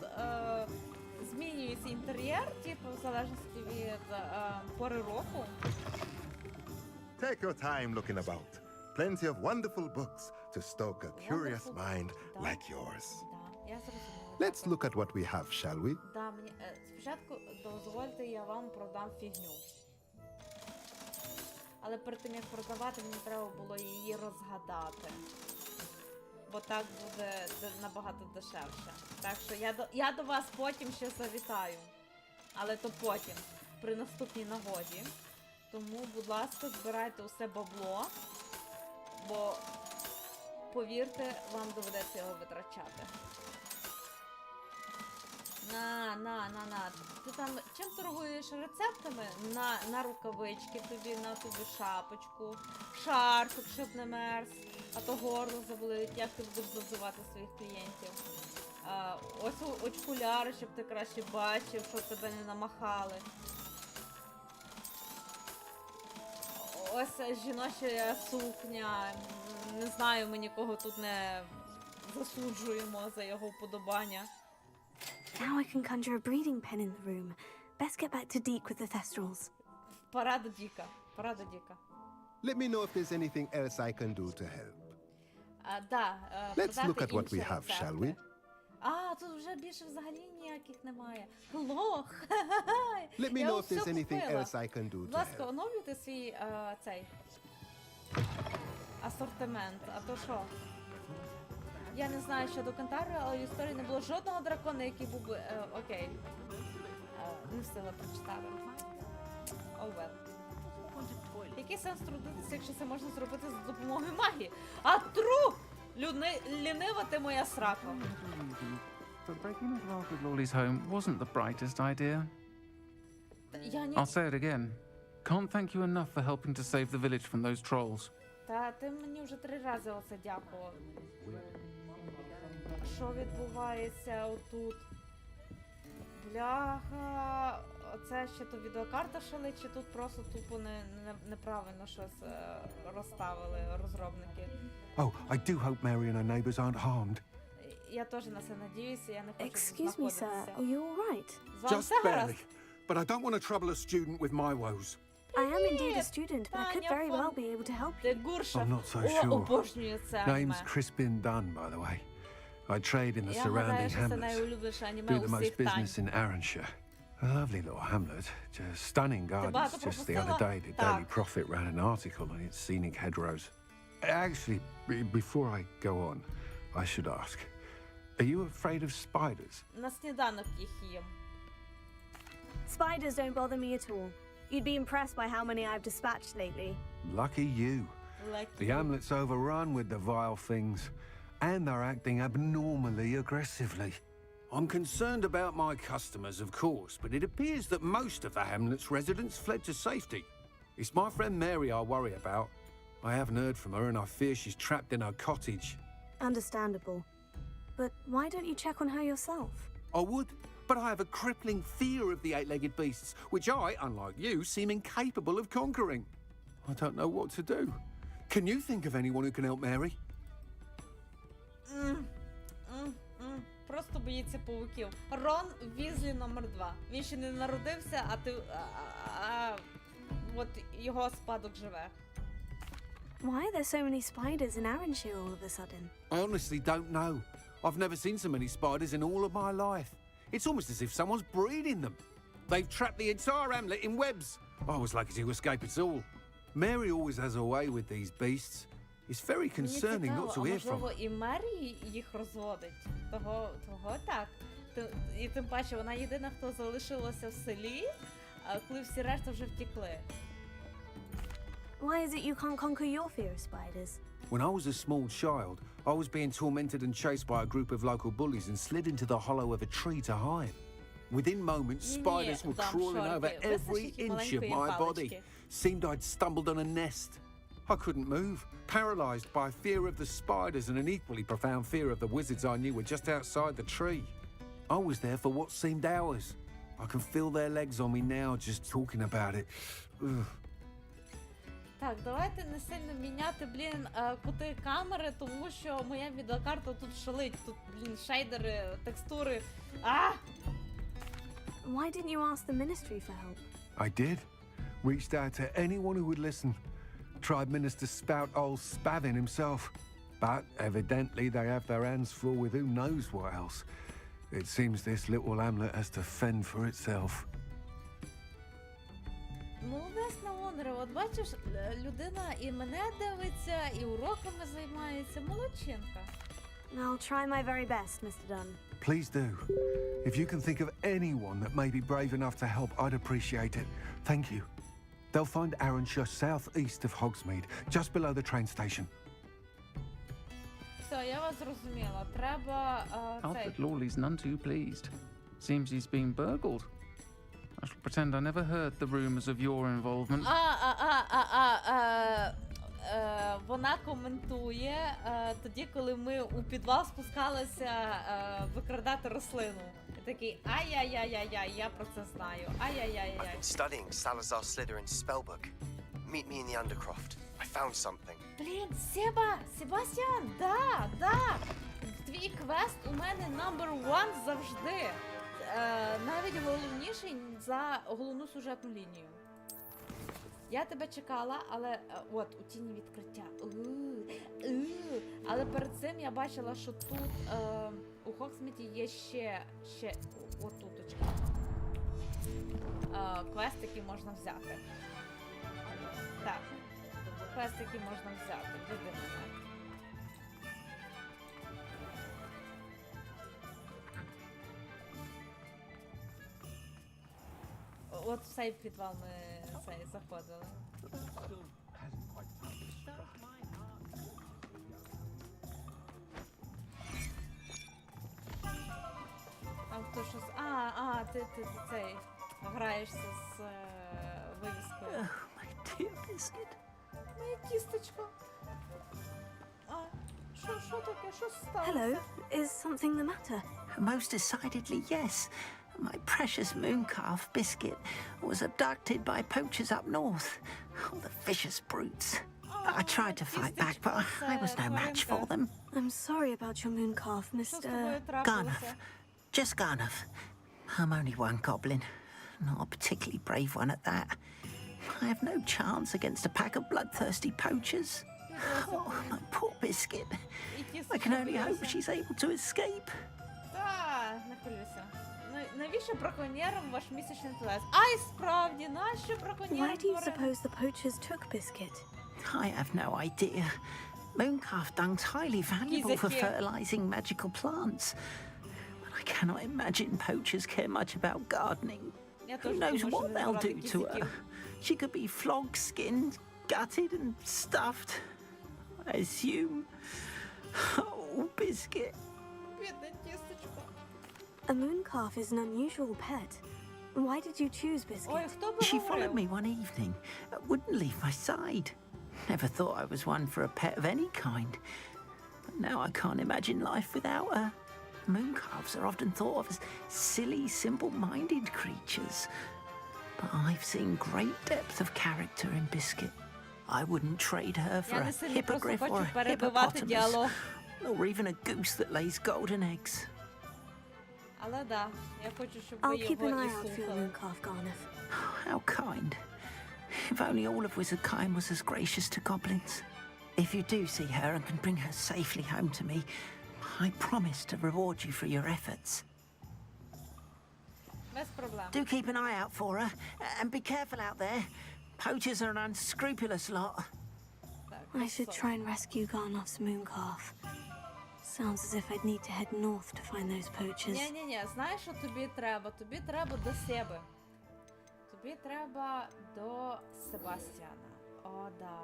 Speaker 1: змінюється інтер'єр, типу, в залежності від пори року.
Speaker 15: Take your time looking about. Plenty of wonderful books to stoke a curious mind like yours. Let's look at what we have, shall we?
Speaker 1: Да, мені спочатку дозвольте, я вам продам фігню. Але перед тим, як продавати, мені треба було її розгадати. Бо так буде набагато дешевше. Так що я до вас потім ще завітаю. Але то потім, при наступній нагоді. Тому, будь ласка, збирайте усе бабло. Бо, повірте, вам доведеться його витрачати. На. Ти там чим торгуєш? Рецептами? На рукавички тобі, на тобі шапочку, шарфик, щоб не мерз, а то горло заболить, як ти будеш зазивати своїх клієнтів. Ось очкуляри, щоб ти краще бачив, щоб тебе не намахали. Ось жіноча сукня. Не знаю, ми нікого тут не засуджуємо за його вподобання.
Speaker 2: Now I can conjure a breeding pen in the room. Best get back to Deke with the thestrals.
Speaker 1: Пора до Діка.
Speaker 15: Let me know if there's anything else I can do to help.
Speaker 1: Let's
Speaker 15: look at what we have, shall we?
Speaker 1: Тут вже більше взагалі ніяких немає. Лох!
Speaker 15: Let me know if there's anything else I can do to
Speaker 1: Будь ласка,
Speaker 15: help.
Speaker 1: оновлюйте свій цей асортимент, а то що? Я не знаю щодо Кантари, але в історії не було жодного дракона, який був би... окей. Не встигла прочитати. Oh well. Який сенс трудитися, якщо це можна зробити за допомогою магії? А тру! Лінива ти моя срака.
Speaker 16: But breaking the glass with Lawley's home wasn't the brightest idea. I'll say it again. Can't thank you enough for helping to save the village from those trolls.
Speaker 1: Та ти мені вже 3 рази оце дякував. Що відбувається отут? Бляха, оце ще то відеокарта шалить, чи тут просто тупо неправильно щось розставили розробники?
Speaker 5: Oh, I do hope Mary and her neighbors aren't harmed.
Speaker 1: Я теж на це надіюся, я не хочу
Speaker 2: Excuse me, sir. Are you all right?
Speaker 5: Just barely. But I don't want to trouble a student with my woes.
Speaker 2: I am indeed a student, but I could very well be able to help you.
Speaker 5: I'm not so sure. Name's Crispin Dunn, by the way. I trade in the surrounding hamlets. Do the most business in Arranshire. A lovely little hamlet. Just stunning gardens. Just the other day, the Daily Prophet ran an article on its scenic hedgerows. Actually, before I go on, I should ask, are you afraid of spiders?
Speaker 1: На сніданок їх їм.
Speaker 2: Spiders don't bother me at all. You'd be impressed by how many I've dispatched lately.
Speaker 5: Lucky you. The hamlet's overrun with the vile things, and they're acting abnormally aggressively. I'm concerned about my customers, of course, but it appears that most of the hamlet's residents fled to safety. It's my friend Mary I worry about. I haven't heard from her, and I fear she's trapped in her cottage.
Speaker 2: Understandable. But why don't you check on her yourself?
Speaker 5: I would, but I have a crippling fear of the 8-legged beasts, which I, unlike you, seem incapable of conquering. I don't know what to do. Can you think of anyone who can help Mary?
Speaker 1: Просто боїться павуків. Рон Візлі номер 2. Він ще не народився, от його спадок живе.
Speaker 2: Why are there so many spiders in Arranshire all of a sudden?
Speaker 5: I honestly don't know. I've never seen so many spiders in all of my life. It's almost as if someone's breeding them. They've trapped the entire hamlet in webs. I was lucky to escape it all. Mary always has a way with these beasts. It's very concerning not to hear from her.
Speaker 1: Можливо, і Мері їх розводить. Того так. І тим паче, вона єдина, хто залишилася в селі, коли всі решта вже втекли.
Speaker 2: Why is it you can't conquer your fear of spiders?
Speaker 5: When I was a small child, I was being tormented and chased by a group of local bullies and slid into the hollow of a tree to hide. Within moments, spiders were crawling over every inch of my body. Seemed I'd stumbled on a nest. I couldn't move, paralysed by fear of the spiders and an equally profound fear of the wizards I knew were just outside the tree. I was there for what seemed hours. I can feel their legs on me now just talking about it. Ugh.
Speaker 1: Так, давайте не сильно міняти, кути камери, тому що моя відеокарта тут шалить. Тут, шейдери, текстури.
Speaker 2: Why didn't you ask the ministry for help?
Speaker 5: I did. Reached out to anyone who would listen. Tried Minister Spout old Spavin himself. But evidently they have their hands full with who knows what else. It seems this little hamlet has to fend for itself.
Speaker 1: Молодець на Вонере, от бачиш, людина і мене дивиться, і уроками займається. Молодчинка.
Speaker 2: I'll try my very best, Mr. Dunn.
Speaker 5: Please do. If you can think of anyone that may be brave enough to help, I'd appreciate it. Thank you. They'll find Arranshire southeast of Hogsmeade, just below the train station.
Speaker 1: Все, я вас зрозуміла. Треба
Speaker 16: Alfred Lawley's none too pleased. Seems he's been burgled. I shall pretend I never heard the rumors of your involvement.
Speaker 1: Вона коментує тоді, коли ми у підвал спускалися викрадати рослину. І такий, ай-яй-яй-яй, я про це знаю. Ай-яй-яй-яй.
Speaker 4: I've been studying Salazar Slytherin's spellbook. Meet me in the Undercroft. I found something.
Speaker 1: Себастьян, да. Твій квест у мене number 1 завжди. Навіть головніший за головну сюжетну лінію. Я тебе чекала, але от у тіні відкриття. Але перед цим я бачила, що тут у Хогсміді є ще отуточка. Квест, який можна взяти. Так. Квест, який можна взяти. Віди мене. От в цей підвал ми заходили. А хто щось... ти цей граєшся з вивіскою.
Speaker 8: My dear biscuit.
Speaker 1: Моє тістечко. А, що таке? Що сталося?
Speaker 2: Hello, is something the matter?
Speaker 8: Most decidedly, yes. My precious mooncalf biscuit was abducted by poachers up north. Oh, the vicious brutes. I tried to fight back, but I was no match for them.
Speaker 2: I'm sorry about your mooncalf, Mr.
Speaker 8: Garnuff. Just Garnuff. I'm only one goblin. Not a particularly brave one at that. I have no chance against a pack of bloodthirsty poachers. Oh, my poor biscuit. I can only hope she's able to escape.
Speaker 1: Так, не хвилюйся. Навіщо браконьєрам ваш місячний туалет? Ай, справді, нащо браконьєрам?
Speaker 2: Why do you suppose the poachers took Biscuit?
Speaker 8: I have no idea. Mooncalf dung's highly valuable for fertilizing magical plants. But I cannot imagine poachers care much about gardening. Who knows what they'll do to her? She could be flogged, skinned, gutted and stuffed. I assume. Oh, Biscuit.
Speaker 1: Бідне тістечко.
Speaker 2: A mooncalf is an unusual pet. Why did you choose Biscuit?
Speaker 1: Ой, хто би
Speaker 8: She followed
Speaker 1: говорив?
Speaker 8: me one evening, wouldn't leave my side. Never thought I was one for a pet of any kind. But now I can't imagine life without her. Mooncalves are often thought of as silly, simple-minded creatures. But I've seen great depth of character in Biscuit. I wouldn't trade her for
Speaker 1: Я
Speaker 8: a
Speaker 1: не сильно просто
Speaker 8: hippogriff or
Speaker 1: хочу
Speaker 8: a
Speaker 1: перебивати
Speaker 8: hippopotamus,
Speaker 1: діалог.
Speaker 8: or even a goose that lays golden eggs.
Speaker 1: Але да, я хочу, щоб
Speaker 2: I'll
Speaker 1: ви
Speaker 2: keep an
Speaker 1: його і
Speaker 2: eye out for your
Speaker 1: слухали.
Speaker 2: mooncalf, Garnuff.
Speaker 8: How kind. If only all of Wizardkind was as gracious to goblins. If you do see her and can bring her safely home to me, I promise to reward you for your efforts.
Speaker 1: Без проблем.
Speaker 8: Do keep an eye out for her, and be careful out there. Poachers are an unscrupulous lot.
Speaker 2: I should try and rescue Garnuff's mooncalf. Sounds as if I'd need to head north to find those poachers.
Speaker 1: Ні, знаєш, що тобі треба? Тобі треба до себе. Тобі треба до Себастьяна. О, да.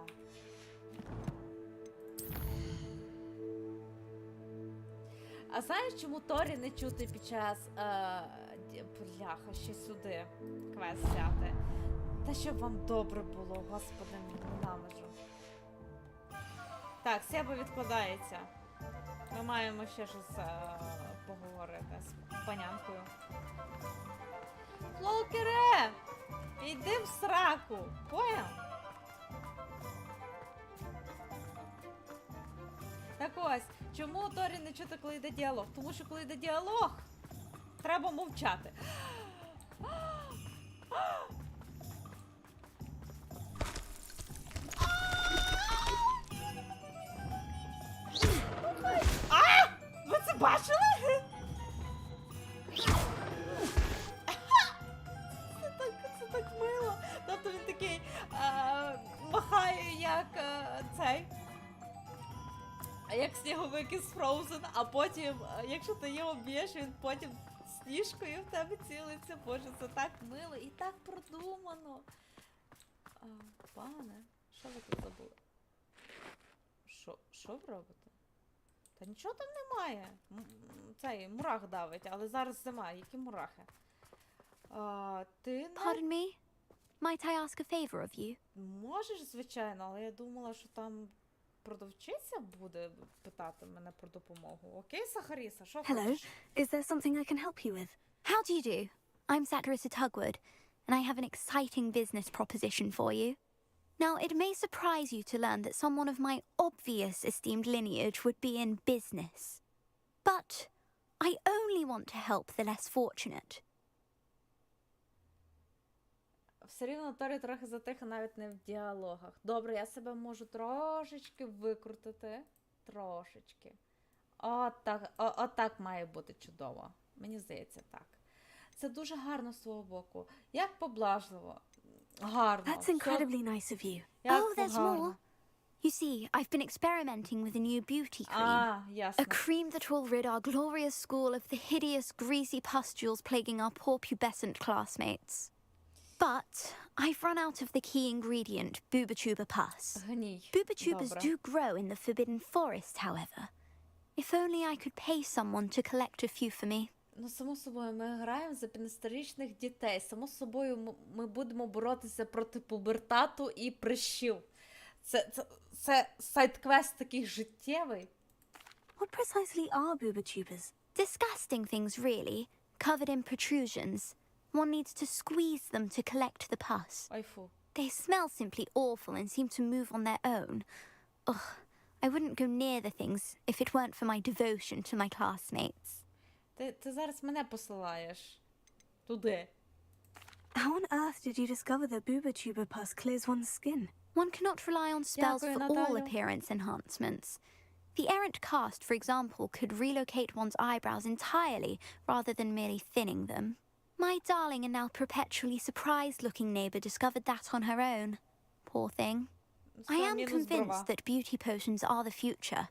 Speaker 1: А знаєш, чому Торі не чути під час... Бляха, ще сюди квест взяти? Та щоб вам добре було, господи, ненавиджу. Так, Себе відкладається. Ми маємо ще щось поговорити з панянкою. Флокере! Йди в сраку! Поняв? Так ось, чому Торі не чути, коли йде діалог? Тому що коли йде діалог, треба мовчати. А! Ви це бачили? Це так мило. Тобто він такий махає, як цей. Як сніговик із Frozen, а потім, якщо ти його б'єш, він потім сніжкою в тебе цілиться. Боже, це так мило і так продумано. Пане, що ви тут забули? Що ви робите? Та нічого там немає. Цей мурах давить, але зараз зима. Які мурахи? Ти не...
Speaker 2: Pardon me? Might I ask a favor of you?
Speaker 1: Можеш, звичайно, але я думала, що там продавчиця буде питати мене про допомогу. Окей, Сахаріса, що
Speaker 2: Hello,
Speaker 1: хочеш?
Speaker 2: is there something I can help you with?
Speaker 17: How do you do? I'm Satirissa Tugwood, and I have an exciting business proposition for you. Now, it may surprise you to learn that someone of my obvious esteemed lineage would be in business. But I only want to help the less fortunate.
Speaker 1: Все рівно Торі трохи затиха навіть не в діалогах. Добре, я себе можу трошечки викрутити. Трошечки. Отак має бути чудово. Мені здається, так. Це дуже гарно з свого боку. Як поблажливо. Гарно.
Speaker 2: That's incredibly nice of you.
Speaker 17: Oh, there's more. You see, I've been experimenting with a new beauty cream.
Speaker 1: Ясно.
Speaker 17: A cream that will rid our glorious school of the hideous, greasy pustules plaguing our poor pubescent classmates. But I've run out of the key ingredient, Booba-Tuba pus. Booba-Tubas do grow in the Forbidden Forest, however. If only I could pay someone to collect a few for me.
Speaker 1: Ну, само собою, ми граємо за 15-річних дітей. Само собою, ми будемо боротися проти пубертату і прищів. Це сайд-квест такий життєвий.
Speaker 2: What precisely are booba-tubers?
Speaker 17: Disgusting things, really, covered in protrusions. One needs to squeeze them to collect the pus.
Speaker 1: Ой, фу.
Speaker 17: They smell simply awful and seem to move on their own. Ugh, I wouldn't go near the things if it weren't for my devotion to my classmates.
Speaker 1: Ти зараз мене посилаєш. Туди.
Speaker 2: How on earth did you discover that booba-tuber pus clears one's skin?
Speaker 17: One cannot rely on spells
Speaker 1: Дякую,
Speaker 17: for all
Speaker 1: Наталю.
Speaker 17: appearance enhancements. The errant cast, for example, could relocate one's eyebrows entirely rather than merely thinning them. My darling and now perpetually surprised-looking neighbour discovered that on her own. Poor thing. I am convinced that beauty potions are the future.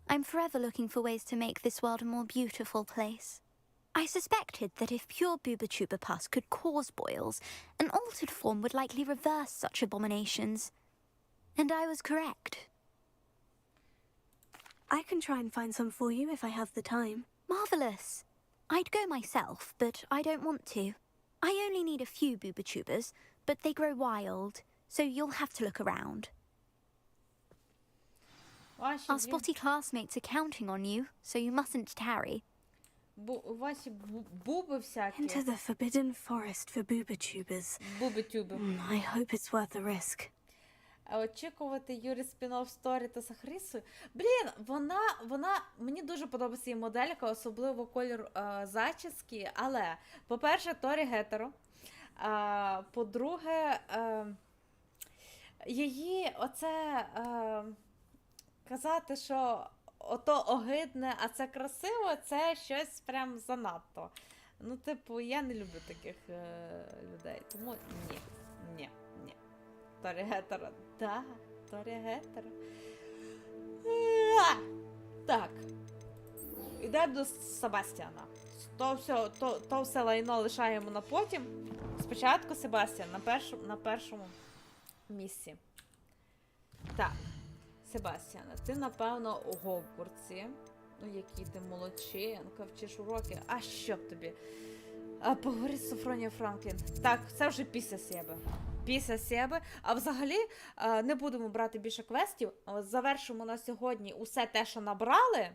Speaker 17: I'm forever looking for ways to make this world a more beautiful place. I suspected that if pure booba-tuber pus could cause boils, an altered form would likely reverse such abominations. And I was correct.
Speaker 2: I can try and find some for you if I have the time.
Speaker 17: Marvellous. I'd go myself, but I don't want to. I only need a few booba-tubers, but they grow wild, so you'll have to look around. Our spotty classmates are counting on you, so you mustn't tarry.
Speaker 1: Ваші буби всякі.
Speaker 2: Into the forbidden forest for booba-tubers.
Speaker 1: Буби-тюби.
Speaker 2: I hope it's worth the risk.
Speaker 1: Очікувати Юрі спін-офф сторі та Сахрісою. Блін, вона, мені дуже подобається її моделька, особливо колір зачіски, але, по-перше, Торі гетеро, по-друге, її оце казати, що ото огидне, а це красиво, це щось прям занадто. Ну, типу, я не люблю таких людей, тому ні. Торі гетеро. Да, Торі гетеро. Так. Йдемо до Себастьяна. То все лайно лишаємо на потім. Спочатку Себастьян на першому місці. Так. Себастьяна, ти, напевно, у Гогвартсі. Ну, який ти молодчинка, вчиш уроки. А що б тобі? Поговори з Софронією Франклін. Так, це вже після себе. А взагалі, не будемо брати більше квестів. Завершимо на сьогодні усе те, що набрали.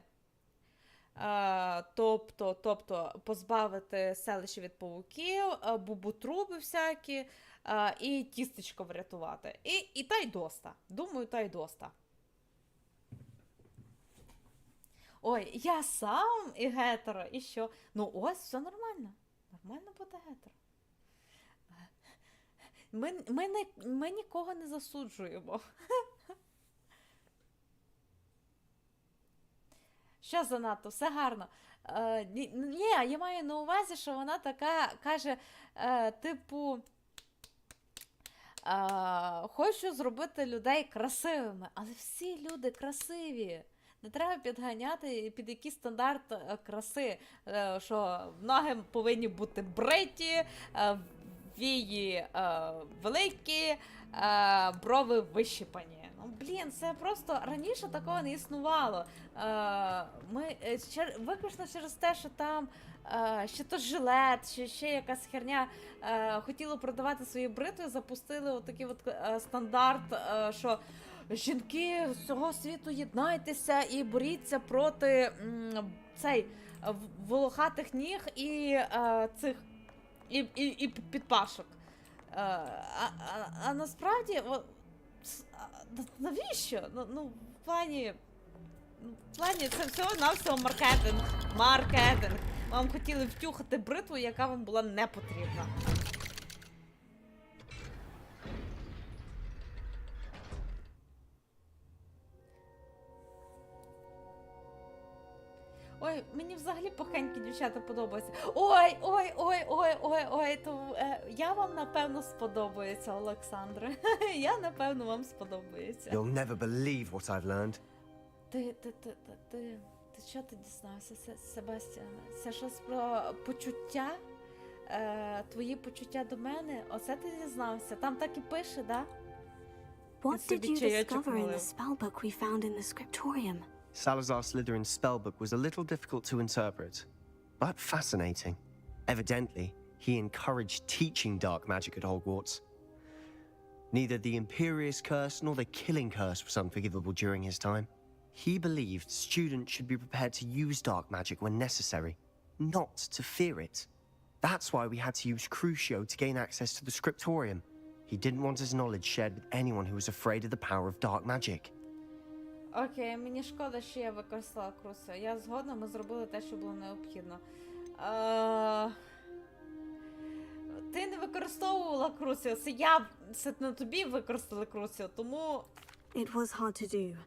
Speaker 1: Тобто позбавити селище від павуків, бубутруби всякі, і тістечко врятувати. І та й доста. Думаю, та й доста. Ой, я сам і гетеро, і що? Ну ось, все нормально. Нормально бути гетеро. Ми нікого не засуджуємо. Що занадто? Все гарно. Ні, я маю на увазі, що вона така каже, типу, хочу зробити людей красивими, але всі люди красиві. Не треба підганяти під якийсь стандарт краси, що ноги повинні бути бриті, вії великі, брови вищипані. Ну, блін, це просто раніше такого не існувало. Виключно через те, що там ще то жилет, ще якась херня хотіло продавати свої бритви, запустили отакий от стандарт, що жінки з цього світу єднайтеся і боріться проти волохатих ніг і цих і підпашок. А насправді, навіщо? Ну, в плані це всього-навсього маркетинг. Вам хотіли втюхати бритву, яка вам була не потрібна. Ой, мені взагалі похенькі дівчата подобаються. Ой, то я вам, напевно, сподобається, Олександре. Я, напевно, вам сподобається.
Speaker 4: You'll never believe what I've learned.
Speaker 1: Ти що ти дізнався, Себастьяне? Це щось про почуття? Твої почуття до мене? Оце ти дізнався? Там так і пише, да?
Speaker 2: What did you discover in the spellbook we found in the scriptorium?
Speaker 4: Salazar Slytherin's spellbook was a little difficult to interpret, but fascinating. Evidently, he encouraged teaching dark magic at Hogwarts. Neither the Imperious Curse nor the Killing Curse was unforgivable during his time. He believed students should be prepared to use dark magic when necessary, not to fear it. That's why we had to use Crucio to gain access to the Scriptorium. He didn't want his knowledge shared with anyone who was afraid of the power of dark magic.
Speaker 1: Окей, мені шкода, що я використала Crucio. Я згодна, ми зробили те, що було необхідно. Ти не використовувала Crucio, це на тобі використали Crucio, тому...
Speaker 2: It was hard to do,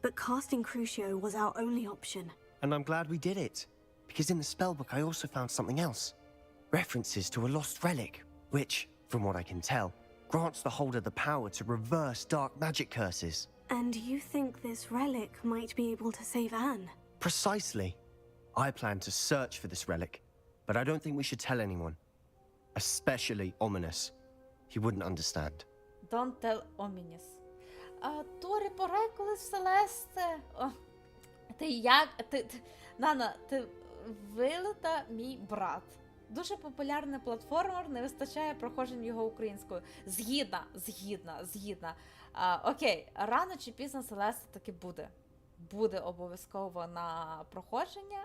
Speaker 2: but casting Crucio was our only option.
Speaker 4: And I'm glad we did it, because in the spellbook I also found something else. References to a lost relic, which, from what I can tell, grants the holder the power to reverse dark magic curses.
Speaker 2: And you think this relic might be able to save Anne?
Speaker 4: Precisely. I plan to search for this relic, but I don't think we should tell anyone. Especially Ominous. He wouldn't understand.
Speaker 1: Don't tell Ominous. Торі, пограй колись в Селесте. Нана, ти вилита мій брат. Дуже популярний платформер, не вистачає проходжень його українською. Згідна. Окей, рано чи пізно Селеста таки буде. Буде обов'язково на проходження,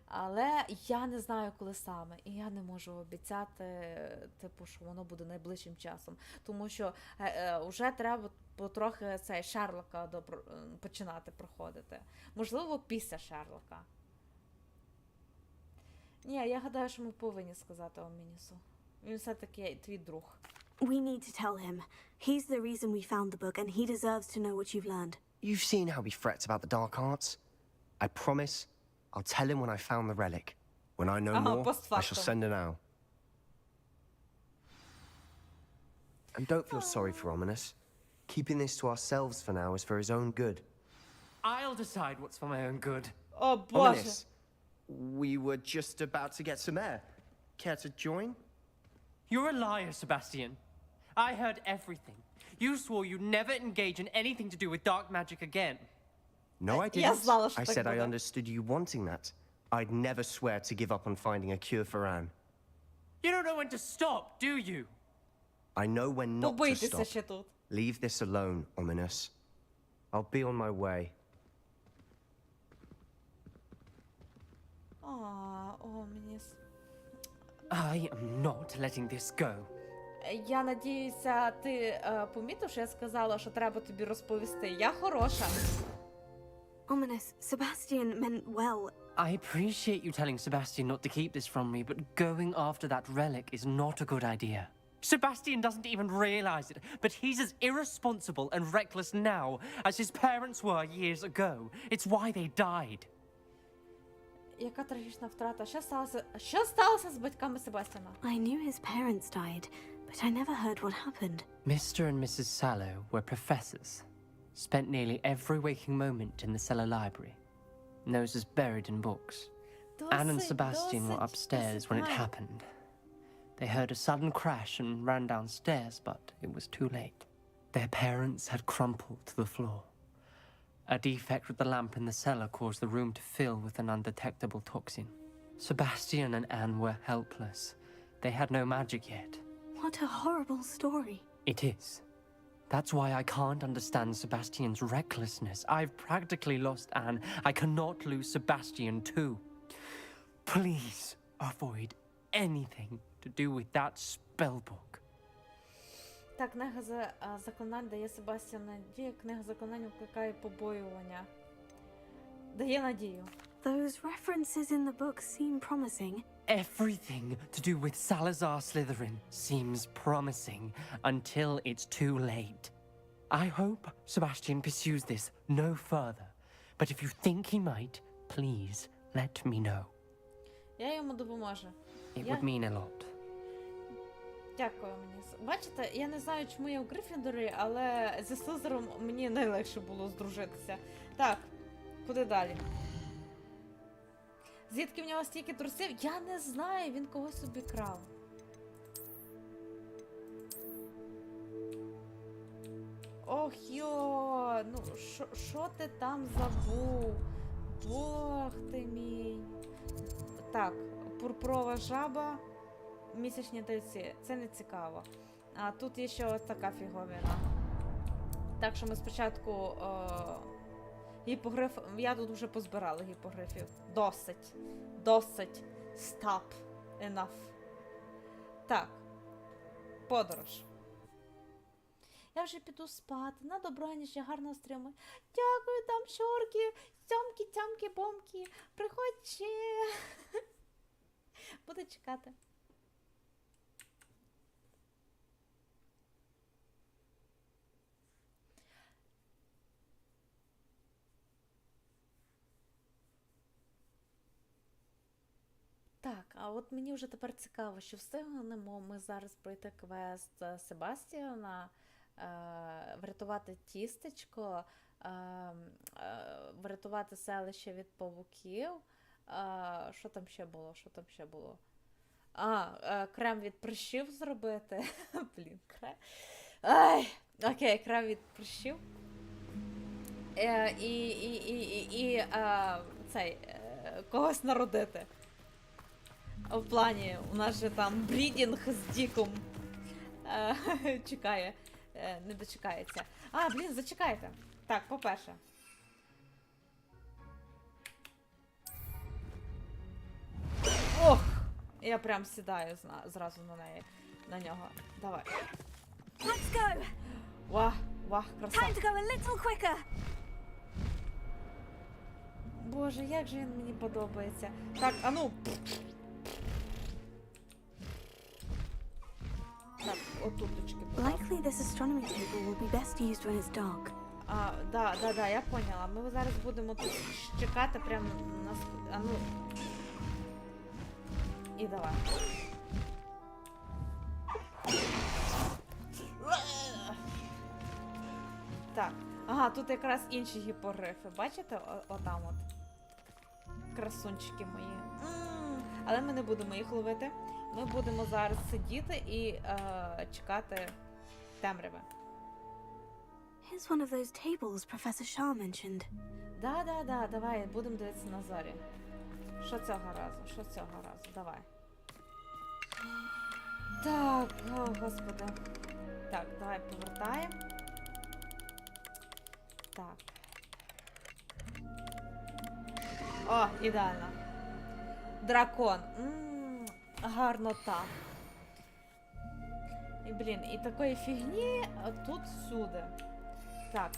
Speaker 1: але я не знаю, коли саме. І я не можу обіцяти, типу, що воно буде найближчим часом. Тому що вже треба потрохи цей Шерлока починати проходити. Можливо, після Шерлока. Ні, я гадаю, що ми повинні сказати Омінісу. Він все-таки твій друг.
Speaker 2: We need to tell him. He's the reason we found the book, and he deserves to know what you've learned.
Speaker 4: You've seen how he frets about the dark arts. I promise I'll tell him when I found the relic. When I know more, I shall send her now. And don't feel sorry for Ominous. Keeping this to ourselves for now is for his own good.
Speaker 3: I'll decide what's for my own good.
Speaker 1: Oh, Боже.
Speaker 4: Ominous, we were just about to get some air. Care to join?
Speaker 3: You're a liar, Sebastian. I heard everything. You swore you'd never engage in anything to do with dark magic again.
Speaker 4: No, I didn't. I said I understood you wanting that. I'd never swear to give up on finding a cure for Anne.
Speaker 3: You don't know when to stop, do you?
Speaker 4: I know when not to stop. Leave this alone, Ominous. I'll be on my way.
Speaker 1: Ominous.
Speaker 3: I am not letting this go.
Speaker 1: Я надіюся, ти помітив, що я сказала, що треба тобі розповісти. Я хороша.
Speaker 2: Ominous, Sebastian meant well.
Speaker 3: I appreciate you telling Sebastian not to keep this from me, but going after that relic is not a good idea. Sebastian doesn't even realize it, but he's as irresponsible and reckless now as his parents were years ago. It's why they died.
Speaker 1: Яка трагічна втрата. Що сталося з батьками Себастьяна?
Speaker 2: I knew his parents died, but I never heard what happened.
Speaker 3: Mr. and Mrs. Sallow were professors. Spent nearly every waking moment in the cellar library. Noses buried in books. Anne and Sebastian were upstairs when it happened. They heard a sudden crash and ran downstairs, but it was too late. Their parents had crumpled to the floor. A defect with the lamp in the cellar caused the room to fill with an undetectable toxin. Sebastian and Anne were helpless. They had no magic yet.
Speaker 2: What a horrible story.
Speaker 3: It is. That's why I can't understand Sebastian's recklessness. I've practically lost Anne. I cannot lose Sebastian too. Please avoid anything to do with that spellbook.
Speaker 1: Так, книга заклинань дає Себастьяну надію, книга заклинань викликає побоювання. Дає надію.
Speaker 2: Those references in the book seem promising.
Speaker 3: Everything to do with Salazar Slytherin seems promising until it's too late. I hope Sebastian pursues this no further, but if you think he might, please let me know.
Speaker 1: Я йому допоможу.
Speaker 3: It would mean a lot.
Speaker 1: Дякую мені. Бачите, я не знаю, чому я в Гриффіндорі, але зі Слизером мені найлегше було здружитися. Так, куди далі? Звідки в нього стільки трусів? Я не знаю, він когось собі крав. Ох йо, ну що ти там забув? Бог ти мій. Так, Пурпурова жаба, місячні тельці. Це не цікаво. А тут є ще ось така фіговіна. Так що ми спочатку гіпогриф... Я тут вже позбирала гіпогрифів. Досить. Досить. Stop. Enough. Так. Подорож. Я вже піду спати. На добраніч, гарного стріму. Дякую, там чорки, цьомки, тямки, бомки. Приходь ще. Буду чекати. Так, а от мені вже тепер цікаво, що встигнемо ми зараз пройти квест Себастіана, врятувати тістечко, врятувати селище від павуків. Що там ще було? Що там ще було? Крем від прищів зробити. Блін, крем. Ай! Окей, крем від прищів. І когось народити. В плані, у нас же там брідінг з Діком чекає, не дочекається. Блін, зачекайте. Так, по-перше. Ох! Я прям сідаю зразу на неї, на нього. Давай.
Speaker 2: Let's go!
Speaker 1: Вах, краса.
Speaker 2: Time to go a little quicker!
Speaker 1: Боже, як же він мені подобається. Так, а ну. Так, отуточки.
Speaker 2: Likely this astronomy table will be best used when it's dark.
Speaker 1: Да, я поняла. Ми зараз будемо тут чекати прямо на... А ну. І давай. Так. Ага, тут якраз інші гіпогрифи. Бачите? Отам от. Красунчики мої. Але ми не будемо їх ловити. Ми будемо зараз сидіти і чекати темряви.
Speaker 2: Here's one of those tables Professor Shah mentioned.
Speaker 1: Да, давай, будемо дивитися на зорі. Що цього разу? Давай. Так, о, господи. Так, давай повертаємо. Так. О, ідеально. Дракон. Гарнота. І, блін, і такої фігні тут всюди. Так.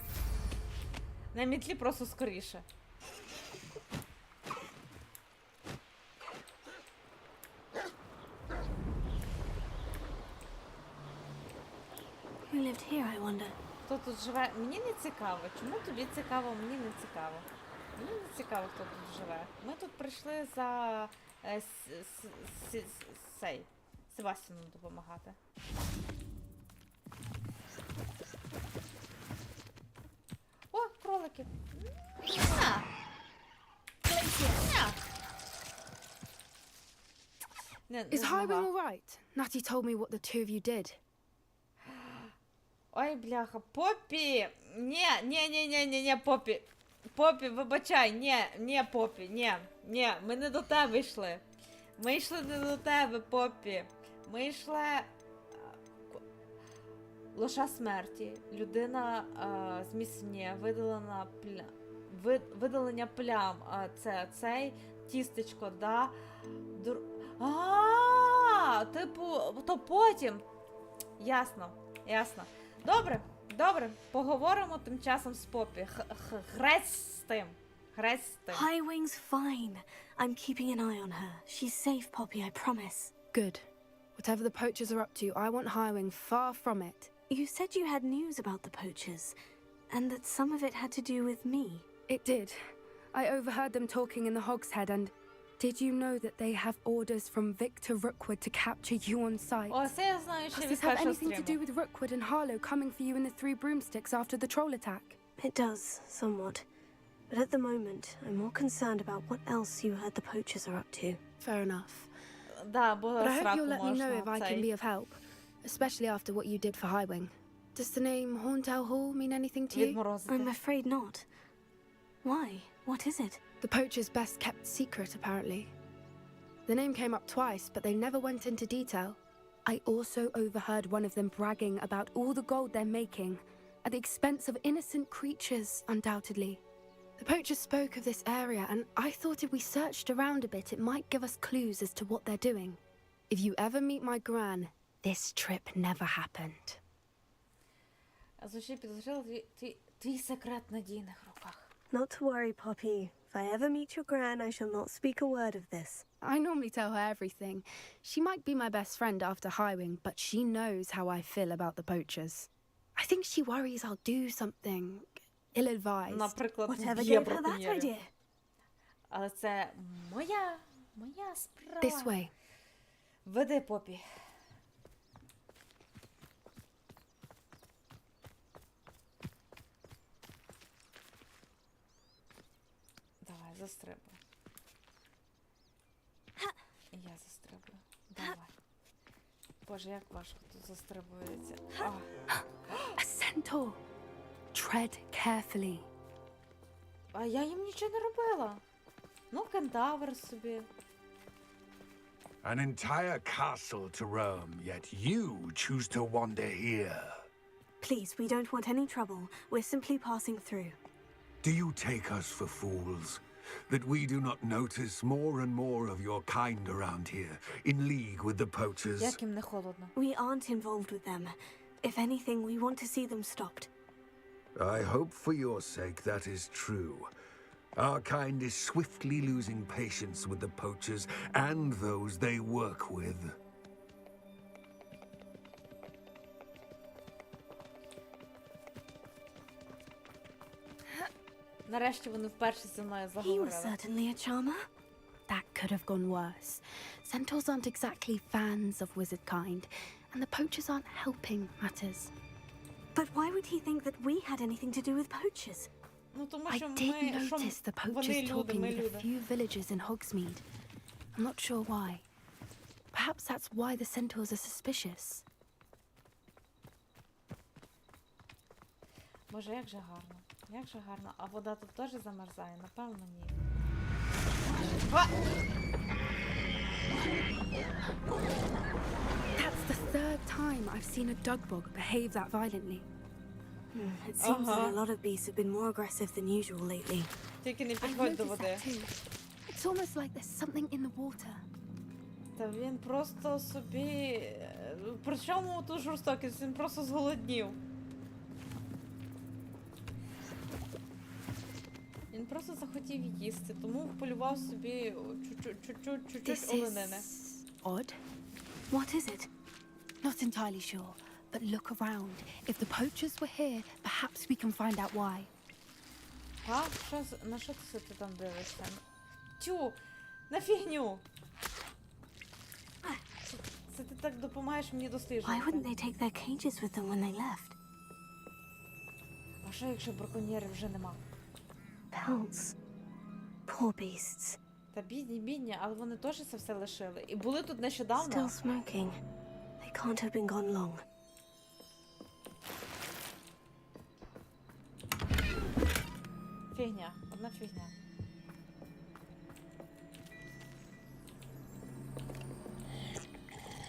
Speaker 1: На мітлі просто скоріше.
Speaker 2: Who lived here, I wonder?
Speaker 1: Хто тут живе? Мені не цікаво. Чому тобі цікаво? Мені не цікаво. Мені не цікаво, хто тут живе. Ми тут прийшли за Себастіану допомагати. О, кролики.
Speaker 13: Is Highwing all right? Natty told me what the two of you did.
Speaker 1: Ой, бляха, Поппі! Ні, Поппі. Поппі, вибачай, ні, Поппі, ні, ми не до тебе йшли. Ми йшли не до тебе, Поппі. Ми йшли... Лоша смерті. Людина зміцнення, видалення плям. Це цей тістечко, да? Типу, то потім. Ясно. Добре, поговоримо тим часом з Поппі. Грець з тим.
Speaker 2: Highwing's fine. I'm keeping an eye on her. She's safe, Poppy, I promise.
Speaker 13: Good. Whatever the poachers are up to, I want Highwing far from it.
Speaker 2: You said you had news about the poachers, and that some of it had to do with me.
Speaker 13: It did. I overheard them talking in the Hogshead, and did you know that they have orders from Victor Rookwood to capture you on sight?
Speaker 1: Does
Speaker 13: this have anything to do with Rookwood and Harlow coming for you in the Three Broomsticks after the troll attack?
Speaker 2: It does, somewhat. But at the moment, I'm more concerned about what else you heard the poachers are up to.
Speaker 13: Fair enough.
Speaker 1: But
Speaker 13: I hope you'll let me know if I can be of help, especially after what you did for Highwing. Does the name Horntail Hall mean anything to you?
Speaker 2: I'm afraid not. Why? What is it?
Speaker 13: The poacher's best kept secret, apparently. The name came up twice, but they never went into detail. I also overheard one of them bragging about all the gold they're making, at the expense of innocent creatures, undoubtedly. The poachers spoke of this area, and I thought if we searched around a bit, it might give us clues as to what they're doing. If you ever meet my gran, this trip never happened.
Speaker 1: Звучить підозріло, твій секрет в надійних руках.
Speaker 11: Not to worry, Poppy. If I ever meet your gran, I shall not speak a word of this.
Speaker 13: I normally tell her everything. She might be my best friend after Highwing, but she knows how I feel about the poachers. I think she worries I'll do something ill-advised.
Speaker 1: Наприклад,
Speaker 11: Whatever gave her that idea?
Speaker 1: Але це моя справа.
Speaker 13: This way.
Speaker 1: Веди, Попі. Давай, застрибуй. Я застрибую. Давай. Боже, як важко тут застрибується.
Speaker 13: A centaur. Tread carefully.
Speaker 1: А я їм нічого не робила. Ну, кентавр собі.
Speaker 5: An entire castle to roam, yet you choose to wander here.
Speaker 11: Please, we don't want any trouble. We're simply passing through.
Speaker 5: Do you take us for fools? That we do not notice more and more of your kind around here, in league with the poachers?
Speaker 1: Як їм не холодно.
Speaker 11: We aren't involved with them. If anything, we want to see them stopped.
Speaker 5: I hope for your sake that is true. Our kind is swiftly losing patience with the poachers and those they work with.
Speaker 1: Нарешті вони вперше зі мною
Speaker 11: He was
Speaker 1: заговорили.
Speaker 11: certainly a charmer.
Speaker 13: That could have gone worse. Centaurs aren't exactly fans of wizard kind, and the poachers aren't helping matters.
Speaker 11: But why would he think that we had anything to do with poachers?
Speaker 1: Ну, тому
Speaker 13: I
Speaker 1: що
Speaker 13: did
Speaker 1: ми, що
Speaker 13: notice the
Speaker 1: вони
Speaker 13: poachers
Speaker 1: люди,
Speaker 13: talking
Speaker 1: ми
Speaker 13: with a
Speaker 1: люди.
Speaker 13: few villagers in Hogsmeade. I'm not sure why. Perhaps that's why the centaurs are suspicious.
Speaker 1: Боже, як же гарно. Як же гарно. А вода тут теж замерзає? Напевно, ні.
Speaker 13: That's the third time I've seen a dugbog behave that violently.
Speaker 11: It seems that a lot of beasts have been more aggressive than usual lately.
Speaker 1: Тільки не
Speaker 13: I've
Speaker 1: підходь до
Speaker 13: noticed
Speaker 1: води.
Speaker 13: that too. It's almost like there's something in the water.
Speaker 1: Та він просто собі... При чому ту жорстокість? Він просто зголоднів. Він просто захотів їсти, тому полював собі чуть-чуть оленини.
Speaker 13: Odd.
Speaker 11: What is it?
Speaker 13: Not entirely sure, but look around. If the poachers were here, perhaps we can find out why.
Speaker 1: А? На що ти там дивишся? Тю! На фігню! Це ти так допомагаєш мені
Speaker 11: Why
Speaker 1: досліджувати.
Speaker 11: wouldn't they take their cages with them when they left?
Speaker 1: А що, якщо браконьєрів вже нема?
Speaker 11: Pelts. Poor beasts.
Speaker 1: Та бідні, але вони теж це все лишили. І були тут нещодавно.
Speaker 11: Still smoking. They can't have been gone long.
Speaker 1: Фігня. Одна фігня.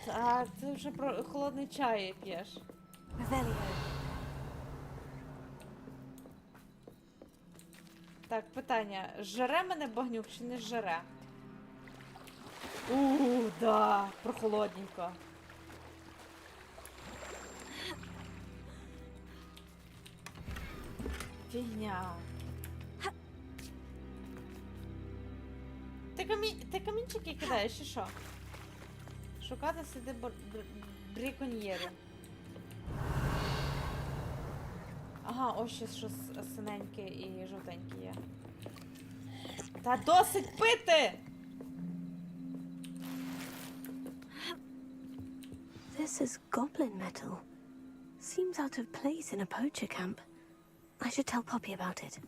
Speaker 1: А ти вже про холодний чай п'єш.
Speaker 11: Revelio.
Speaker 1: Так, питання. Жере мене багнюк чи не жере? Да, прохолодненько. Фігня. Ти камінчики кидаєш, чи що? Шукати сліди браконьєрів. Ага, ось ще щось синеньке і жовтеньке є. Та досить пити!
Speaker 11: This is goblin metal. Seems out of place in a poacher camp. I should tell Poppy about it.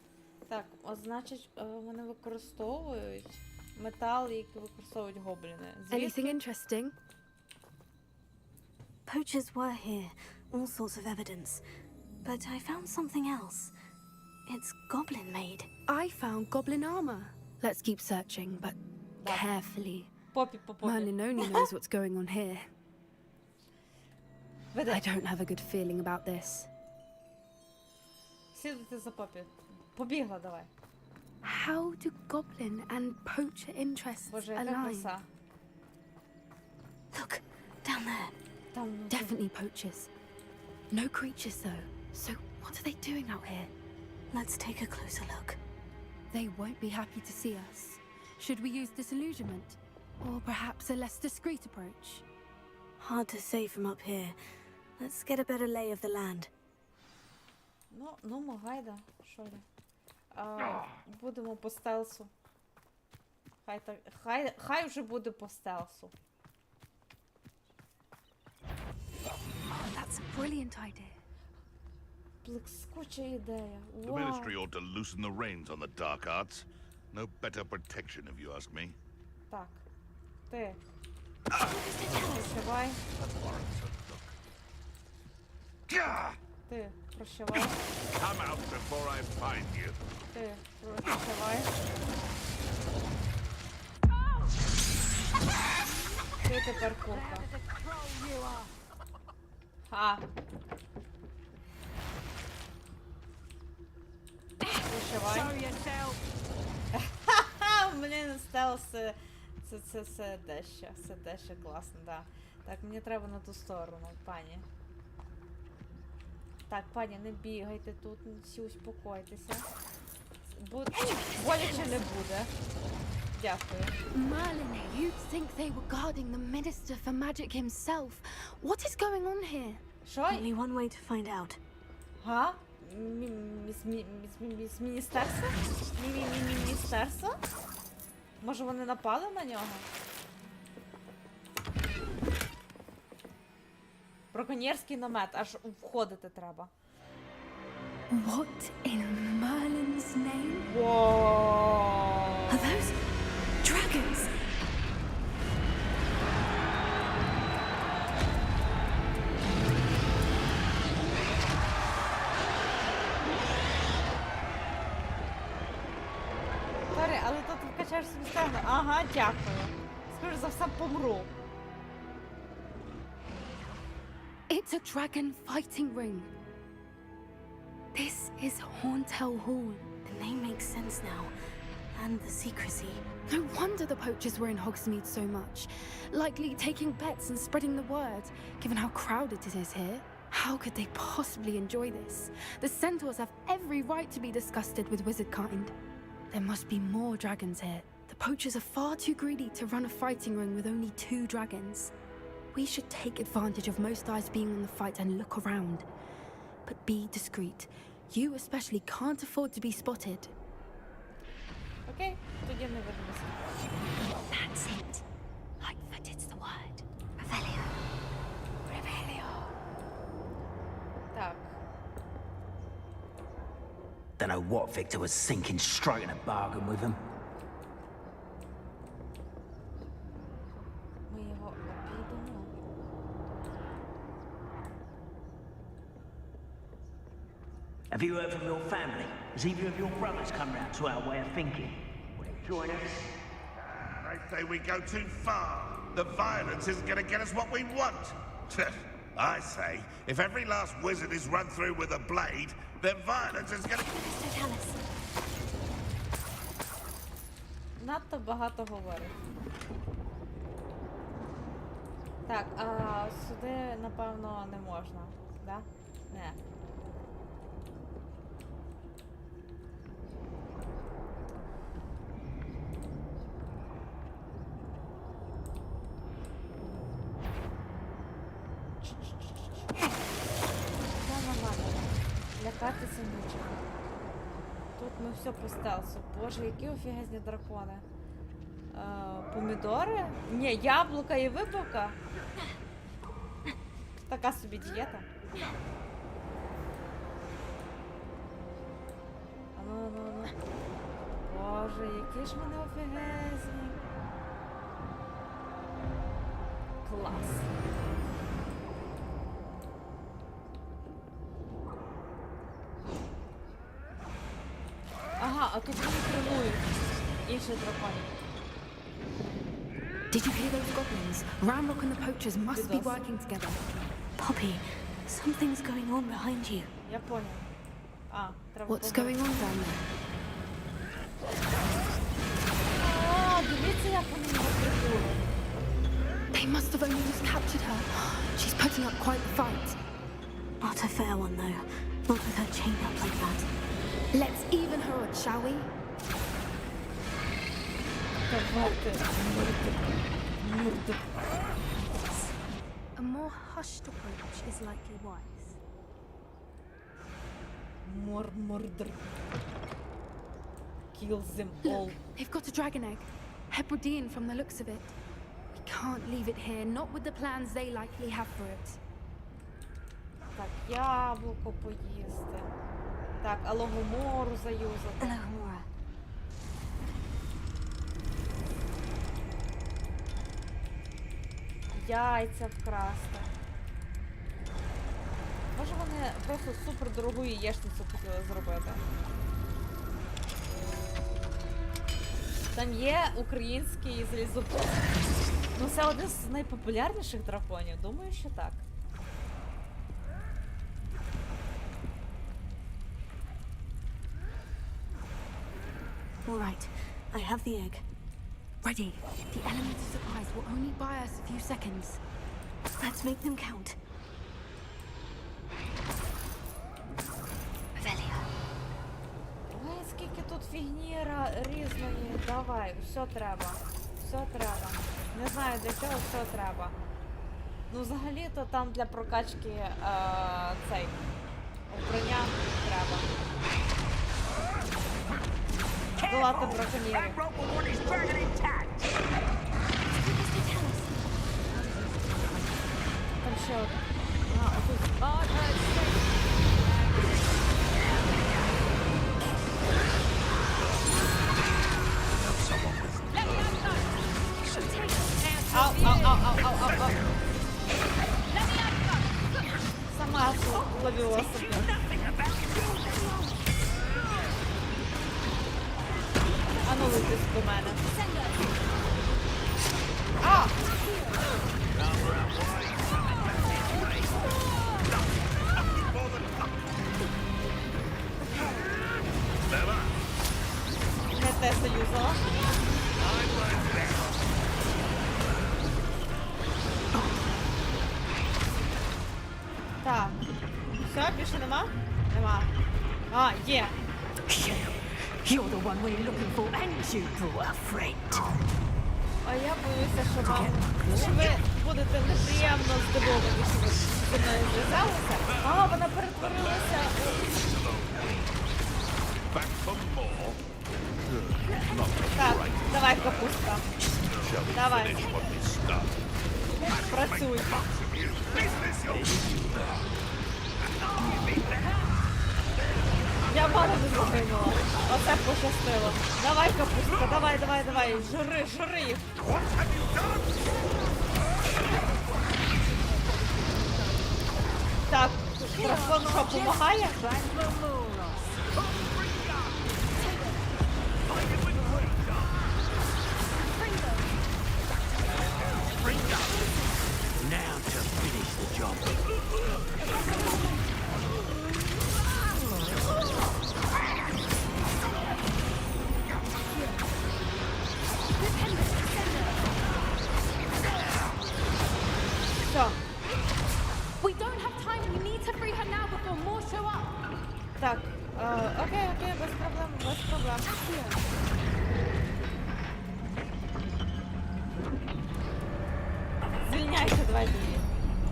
Speaker 1: Так, значить, вони використовують метал, який використовують гобліни.
Speaker 13: Anything interesting?
Speaker 11: Poachers were here, all sorts of evidence. But I found something else. It's goblin made.
Speaker 13: I found goblin armor. Let's keep searching, but carefully.
Speaker 1: Попі по попі.
Speaker 13: Merlin only knows what's going on here. I don't have a good feeling about this.
Speaker 1: Слідуйте за попі. Побігла, давай.
Speaker 13: How do goblin and poacher interests
Speaker 1: Боже, яка
Speaker 13: align?
Speaker 1: краса.
Speaker 2: Look, down there.
Speaker 13: Definitely poachers. No creatures though. So what are they doing out here?
Speaker 2: Let's take a closer look.
Speaker 13: They won't be happy to see us. Should we use disillusionment? Or perhaps a less discreet approach?
Speaker 2: Hard to say from up here. Let's get a better lay of the land.
Speaker 1: Ну, гайда, що ли. Будемо по стелсу. Хай вже буде по стелсу.
Speaker 13: That's a brilliant idea.
Speaker 1: Блискуча ідея.
Speaker 18: The ministry ought to loosen the reins on the dark arts. No better protection, if you ask me.
Speaker 1: Так. Ти. Прощавай. Ти. Прощавай.
Speaker 18: Come out before I find you.
Speaker 1: Ти. Прощавай. Ти тепер курка. Прощавай. Блін, стелс, це дещо класно, да. Так, мені треба на ту сторону, пані. Так, пані, не бігайте тут, всі успокойтеся. Боляче не буде. Дякую.
Speaker 13: Merlin, you'd think they were guarding the Minister for Magic himself. What is going on here?
Speaker 1: Що?
Speaker 2: Only one way to find out.
Speaker 1: Га? Міністерство? Міністерство? Може вони напали на нього? Браконьєрський намет, аж входити треба.
Speaker 13: What in Merlin's name?
Speaker 1: Whoa.
Speaker 2: Are those dragons?
Speaker 1: Торі, але тут вкачаєш собі стегно. Ага, дякую. Скоріше за все помру.
Speaker 13: It's a dragon fighting ring. This is Hauntel Hall.
Speaker 2: The name makes sense now. And the secrecy.
Speaker 13: No wonder the poachers were in Hogsmeade so much. Likely taking bets and spreading the word, given how crowded it is here. How could they possibly enjoy this? The centaurs have every right to be disgusted with wizard kind. There must be more dragons here. The poachers are far too greedy to run a fighting ring with only 2 dragons. We should take advantage of most eyes being on the fight and look around. But be discreet. You especially can't afford to be spotted.
Speaker 1: Окей, тоді не вернуся.
Speaker 2: That's it. Lightfooted's the word. Revelio. Revelio.
Speaker 1: Так.
Speaker 19: Don't know what Victor was thinking, striking a bargain with him.
Speaker 1: Ми його обійдемо.
Speaker 19: Have you heard from your family? Has either of your brothers come round to our way of thinking? Will they join us?
Speaker 18: They say we go too far. The violence isn't going to get us what we want. I say, if every last wizard is run through with a blade, then violence is going to...
Speaker 2: Mr. Tallis.
Speaker 1: Надто багато говорить. Так, сюди, напевно, не можна, да? Не. Лякатися нічого. Тут ми все по стелсу. Боже, які офігезні дракони. Помідори? Ні, яблука і випивка. Така собі дієта. Ну. Боже, які ж вони офігезні. Клас. Ага, а тут вони тренують інших драконів.
Speaker 13: Did you hear those goblins? Ramrock and the poachers must be working together.
Speaker 11: Poppy, something's going on behind you.
Speaker 1: Я понял.
Speaker 13: What's going on down there?
Speaker 1: Дивіться, як вони його прибули.
Speaker 13: They must have only just captured her. She's putting up quite the fight.
Speaker 11: Not a fair one, though. Not with her chained up like that.
Speaker 13: Let's even her odds, shall we?
Speaker 2: A more hushed approach is likely wise.
Speaker 1: More murder. Kills them all.
Speaker 13: Look, they've got a dragon egg. Hebridean from the looks of it. We can't leave it here, not with the plans they likely have for it.
Speaker 1: Так, яблуко поїсти. Так, алогомору заюзати.
Speaker 11: Алогомора.
Speaker 1: Яйця вкрасти. Може вони просто супер дорогу яєчницю хотіли зробити. Там є український залізопис. Ну це один з найпопулярніших драконів. Думаю, що так.
Speaker 11: All right, I have the egg.
Speaker 13: Ready. The element of surprise will only buy us a few seconds.
Speaker 11: Let's make them count.
Speaker 1: Ой, скільки тут фігні різної. Давай, все треба. Все треба. Не знаю для чого, все треба. Ну, взагалі-то там для прокачки цей вбрання треба. Долати браконьєрів. Там ще один. Отут. Ау. Сама ловила себе. А ну вийдись до мене. Не те союзала. Так. Все, більше нема? Нема. Є.
Speaker 14: You're the one we're looking for, and you brought a friend.
Speaker 1: А я боюся, що вам ви будете неприємно здивовані, що ви зі мною зв'язалися. Вона перетворилася Так, давай, капуста. Давай. Працюй. Я мало не зупинила. Оце пощастило. Давай, капустка, давай. Жри їх. Так, дракон що, помагає?
Speaker 8: Now to finish the job.
Speaker 1: Все.
Speaker 13: We don't have time. We need to free her now before more show up.
Speaker 1: Так, окей, без проблем. Звільняйте, давайте її.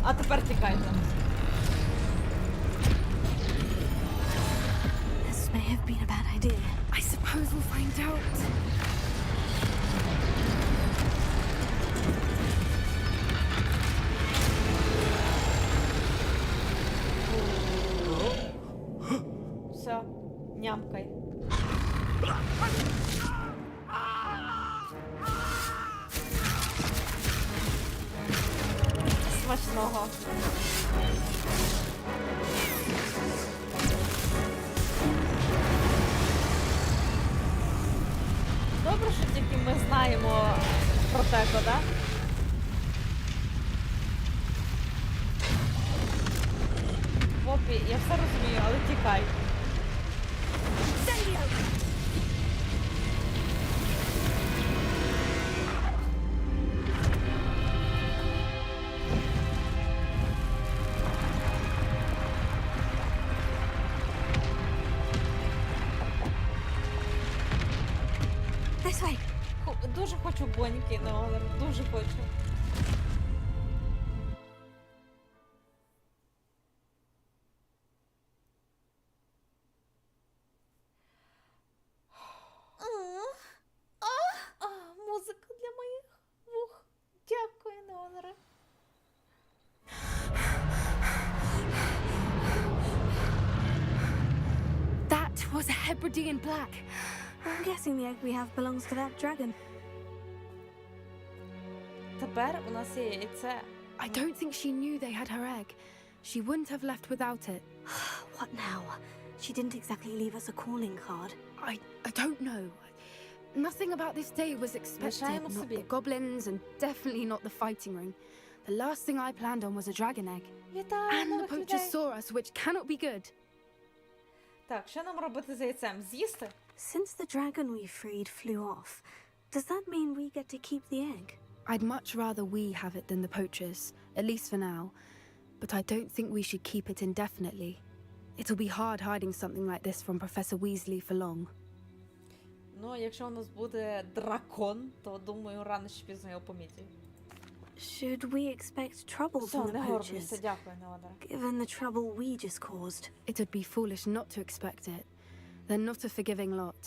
Speaker 1: А тепер тікайте.
Speaker 11: This may have been a bad idea.
Speaker 13: I suppose we'll find out.
Speaker 1: Все, нямкай. Смачного. Добре, що тільки ми знаємо протекло, да? Попі, я все розумію, але тікай.
Speaker 2: This way.
Speaker 1: Дуже хочу боньки, дуже хочу. Музика для моїх вух. Дякую, Неонере.
Speaker 13: That was a Hebridean black.
Speaker 2: I'm guessing the egg we have belongs to that dragon.
Speaker 1: Тепер у нас є яйце.
Speaker 13: I don't think she knew they had her egg. She wouldn't have left without it.
Speaker 2: What now? She didn't exactly leave us a calling card.
Speaker 13: I don't know. Nothing about this day was expected. Not the goblins and definitely not the fighting ring. The last thing I planned on was a dragon egg. And the poachers saw us, which cannot be good.
Speaker 1: Так, що нам робити з яйцем? З'їсти?
Speaker 2: Since the dragon we freed flew off, does that mean we get to keep the egg?
Speaker 13: I'd much rather we have it than the poachers, at least for now. But I don't think we should keep it indefinitely. It'll be hard hiding something like this from Professor Weasley for long.
Speaker 1: Ну, якщо у нас буде дракон, то, думаю, рано чи пізно його помітять.
Speaker 2: Should we expect trouble from the poachers, given the trouble we just caused?
Speaker 13: It would be foolish not to expect it. They're not a forgiving lot.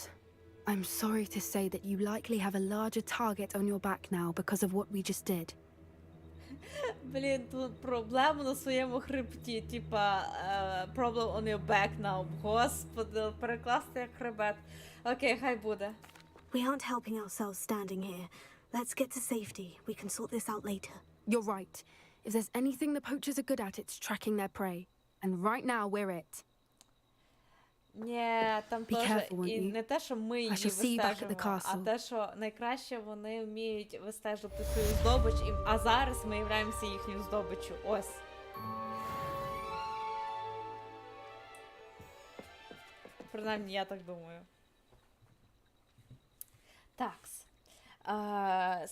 Speaker 13: I'm sorry to say that you likely have a larger target on your back now because of what we just did.
Speaker 1: Блін, тут проблема на своєму хребті, типа, problem on your back now. Господи, перекласти як хребет. Окей, хай буде.
Speaker 2: We aren't helping ourselves standing here. Let's get to safety. We can sort this out later.
Speaker 13: You're right. If there's anything the poachers are good at, it's tracking their prey. And right now, we're it.
Speaker 1: Ні, там теж і не те, що ми її вистежуємо, а те, що найкраще вони вміють вистежувати свою здобич, а зараз ми являємося їхньою здобиччю. Ось. Принаймні, я так думаю. Такс.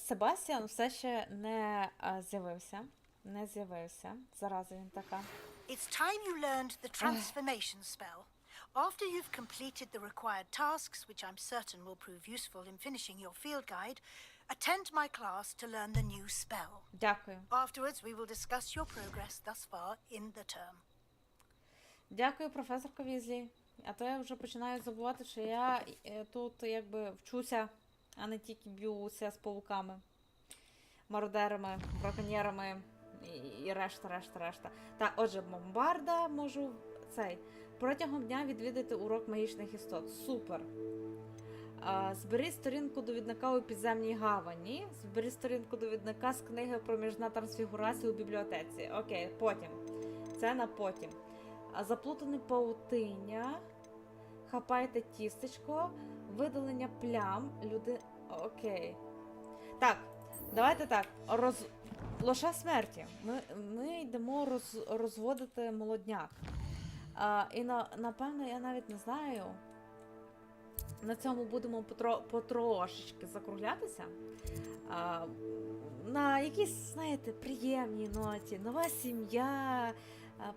Speaker 1: Себастьян все ще не з'явився. Не з'явився. Зараза він така.
Speaker 20: It's time you learned the transformation spell. After you've completed the required tasks, which I'm certain will prove useful in finishing your field guide, attend my class to learn the new spell.
Speaker 1: Дякую.
Speaker 20: Afterwards, we will discuss your progress thus far in the term.
Speaker 1: Дякую, професорка Візлі. А то я вже починаю забувати, що я тут якби вчуся, а не тільки б'юся з павуками, мародерами, браконьєрами і решта. Так, отже, бомбарда можу цей. Протягом дня відвідати урок магічних істот. Супер. Зберіть сторінку довідника у підземній гавані. Зберіть сторінку довідника з книги про міжна трансфігурацію у бібліотеці. Окей, потім. Це на потім. Заплутане паутиння. Хапайте тістечко. Видалення плям. Окей. Так, давайте так. Лоша смерті. Ми йдемо розводити молодняк. І напевно, я навіть не знаю, на цьому будемо потрошечки закруглятися. На якісь, знаєте, приємній ноті, нова сім'я,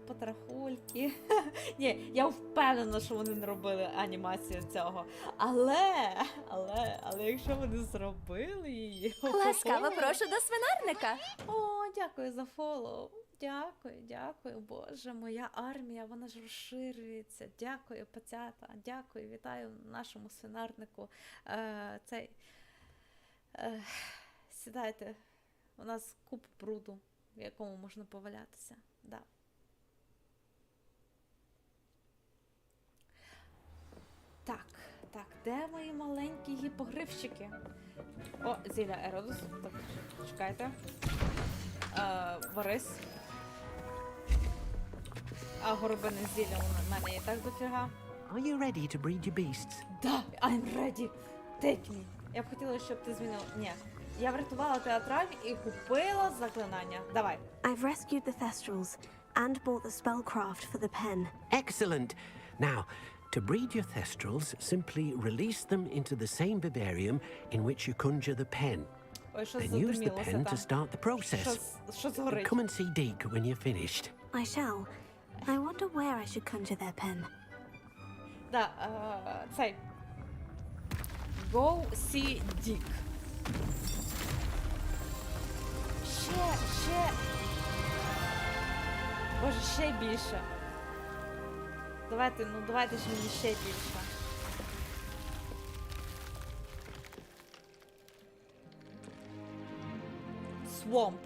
Speaker 1: потрахульки. Ні, я впевнена, що вони не робили анімацію цього. Але якщо вони зробили її...
Speaker 7: Ласкаво прошу до свинарника.
Speaker 1: О, дякую за фоллоу. Дякую, Боже, моя армія, вона ж розширюється. Дякую, пацята, дякую, вітаю в нашому свинарнику. Сідайте, у нас купа бруду, в якому можна повалятися. Да. Так, де мої маленькі гіпогрифщики? О, зілля Еродус, так, чекайте. Борис. А горобине зілля у мене і так дофіга.
Speaker 19: Are you ready to breed your beasts?
Speaker 1: Да, I'm ready. Take me. Я б хотіла, щоб ти змінив... Ні. Я врятувала театраль і купила заклинання. Давай.
Speaker 11: I've rescued the Thestrals and bought the spellcraft for the pen.
Speaker 8: Excellent. Now, to breed your Thestrals, simply release them into the same vivarium in which you conjure the pen.
Speaker 1: Ой, що
Speaker 8: Then use the
Speaker 1: задимілося
Speaker 8: pen to
Speaker 1: там.
Speaker 8: start the process.
Speaker 1: Що згорить?
Speaker 8: Come and see Deke when you're finished.
Speaker 11: I shall. I wonder where I should conjure their pen.
Speaker 1: Да, цей. Go see Dick. Ще. Боже, ще більше. Давайте ж мені ще більше. Swamp.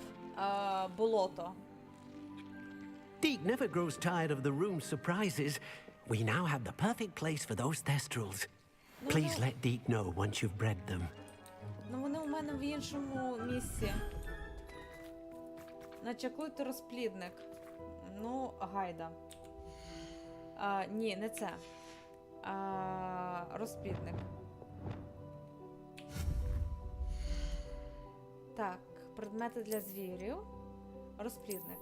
Speaker 1: Болото.
Speaker 8: Deke never grows tired of the room's surprises. We now have the perfect place for those Thestrals. Please let Deke know once you've bred them.
Speaker 1: Ну вони у мене в іншому місці. Начаклуйте розплідник. Ну, гайда. Ні, не це. Розплідник. Так, предмети для звірів. Розплідник.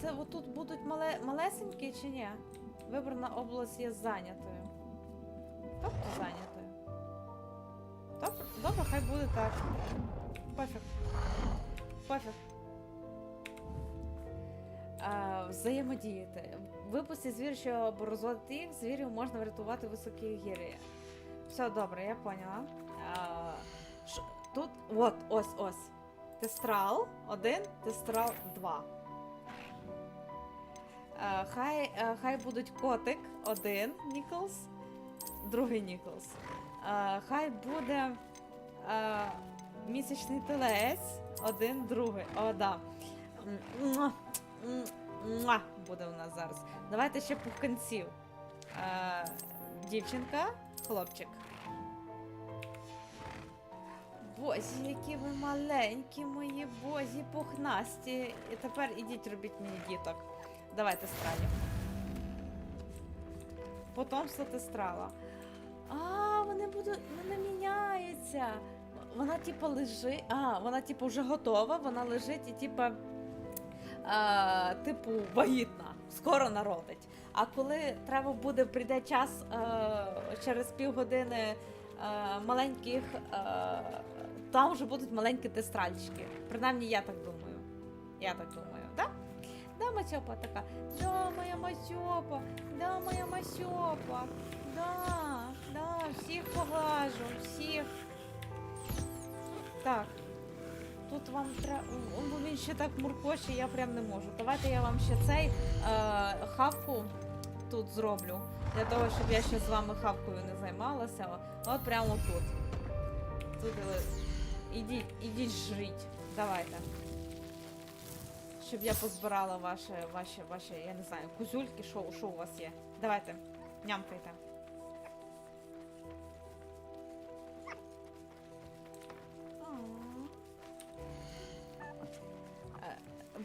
Speaker 1: Це отут будуть малесенькі чи ні? Вибрана область є зайнятою. Тобто зайнятою. Добре, хай буде так. Пофіг. Взаємодіяти. Випустіть звір, щоб розводити їх, звірів можна врятувати високі гір'ї. Все добре, я поняла. Тут, ось. Тестрал 1, тестрал 2. Хай будуть котик 1 Ніколс, другий Ніколс. Хай буде місячний телець 1, другий. О, да. Буде у нас зараз. Давайте ще пухканців. Дівчинка, хлопчик. Бозі, які ви маленькі мої, бозі, пухнасті. І тепер ідіть, робіть мені діток. Давайте стралів. Потомство тестрала. Вони міняються. Вона типу лежить. Вона типу вже готова, вона лежить і типу вагітна. Скоро народить. А коли прийде час через півгодини маленьких, там вже будуть маленькі тестральчики. Принаймні, я так думаю. Да? Да, Масьопа така. Да, моя Масьопа. Да, всіх поглажу, всіх. Так. Тут вам треба... Він ще так муркоче, я прям не можу. Давайте я вам ще цей хавку тут зроблю. Для того, щоб я ще з вами хавкою не займалася. От прямо тут. Тут ідіть жріть. Давайте. Щоб я позбирала ваші, я не знаю, кузюльки, що у вас є. Давайте, нямкайте.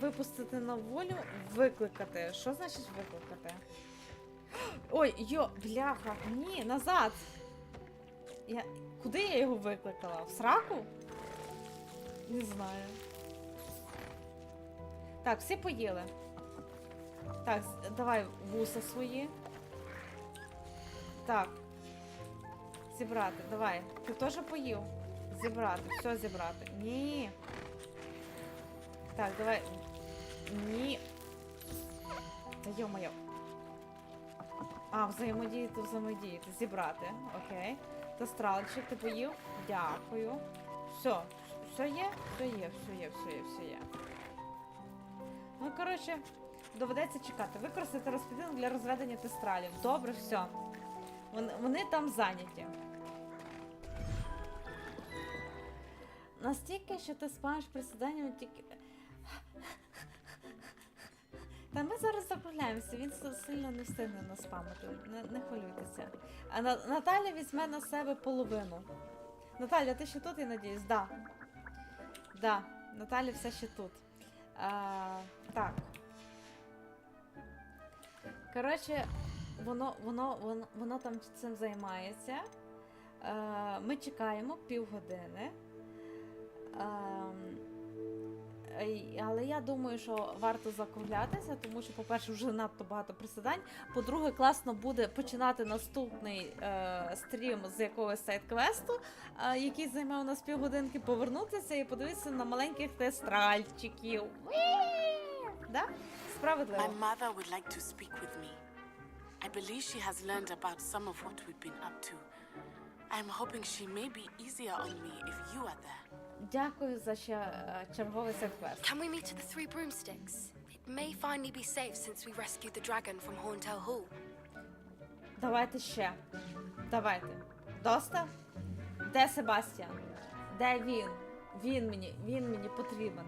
Speaker 1: Випустити на волю, викликати. Що значить викликати? Ой, бляха, ні, назад. Куди я його викликала? В сраку? Не знаю. Так, всі поїли. Так, давай вуса свої. Так. Зібрати, давай. Ти теж поїв? Зібрати, все зібрати. Ні. Так, давай. Ні. Та йо-моє. Взаємодіяти. Зібрати. Окей. Тестралчик, ти поїв? Дякую. Все. Все є? Все є. Ну, коротше, доведеться чекати. Використати розподілення для розведення тестралів. Добре, все. Вони там зайняті. Настільки, що ти спаєш присіданням тільки... Та ми зараз закругляємося, він сильно не встигне нас спамити, не хвилюйтеся. А Наталя візьме на себе половину. Наталя, ти ще тут, я надіюсь? Да, Наталя все ще тут. Так. Коротше, воно там цим займається. Ми чекаємо півгодини. Але я думаю, що варто закруглятися, тому що, по-перше, вже надто багато присідань. По-друге, класно буде починати наступний стрім з якогось сайт-квесту, який займе у нас півгодинки, повернутися і подивитися на маленьких тестральчиків. Да? Справедливо.
Speaker 21: My mother would like to speak with me. I believe she has learned about some of what we've been up to. I'm hoping she may be easier on me if you are there.
Speaker 1: Дякую за черговий сайт-квест.
Speaker 13: Can we meet at the Three Broomsticks? It may finally be safe since we rescued the dragon from Horntail Hall.
Speaker 1: Давайте ще. Давайте. Доста? Де Себастьян? Де він? Він мені потрібен.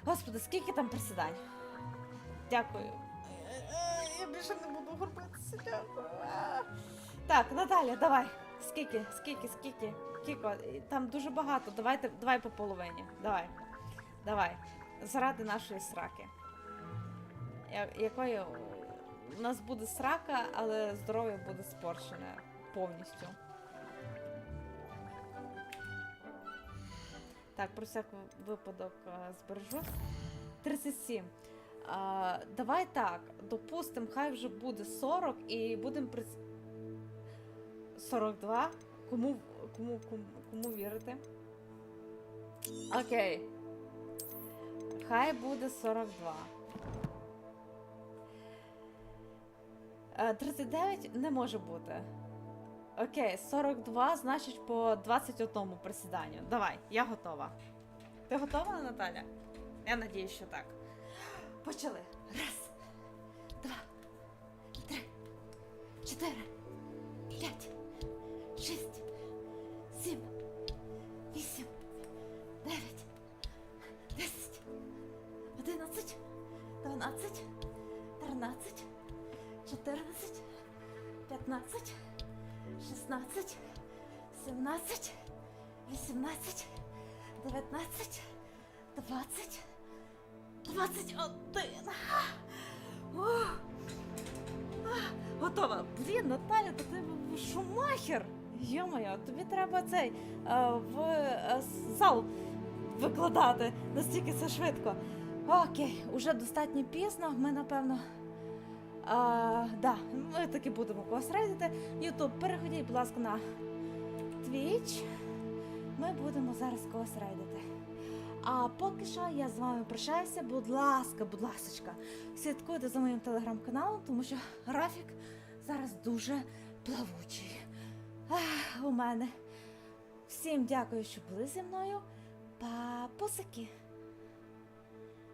Speaker 1: Господи, скільки там присідань? Дякую. Я більше не буду горбитися, дякую. Так, Наталя, давай. Скільки? Кіко, там дуже багато. Давай по половині. Давай. Заради нашої сраки. Якої у нас буде срака, але здоров'я буде спорчене повністю. Так, про всяк випадок збережу. 37. Давай так, допустим, хай вже буде 40 і будемо 42. Кому вірити? Окей. Хай буде 42. 39 не може бути. Окей, 42, значить по 21 присіданню. Давай, я готова. Ти готова, Наталя? Я надіюсь, що так. Почали. 1, 2, 3, 4, 5, 6, 7, 8, 9, 10, 11, 12, 13, 14, 15, 16, 17, 18, 19, 20, 21. Готова. Блін, Наталя, то ти шумахер. Йо-моє, тобі треба цей в зал викладати. Настільки це швидко. Окей, уже достатньо пізно. Ми, напевно... ми таки будемо когось рейдити. Ютуб, переходіть, будь ласка, на Твіч. Ми будемо зараз когось рейдити. А поки що я з вами прощаюся. Будь ласочка, слідкуйте за моїм телеграм-каналом, тому що графік зараз дуже плавучий. У мене. Всім дякую, що були зі мною. Папусики.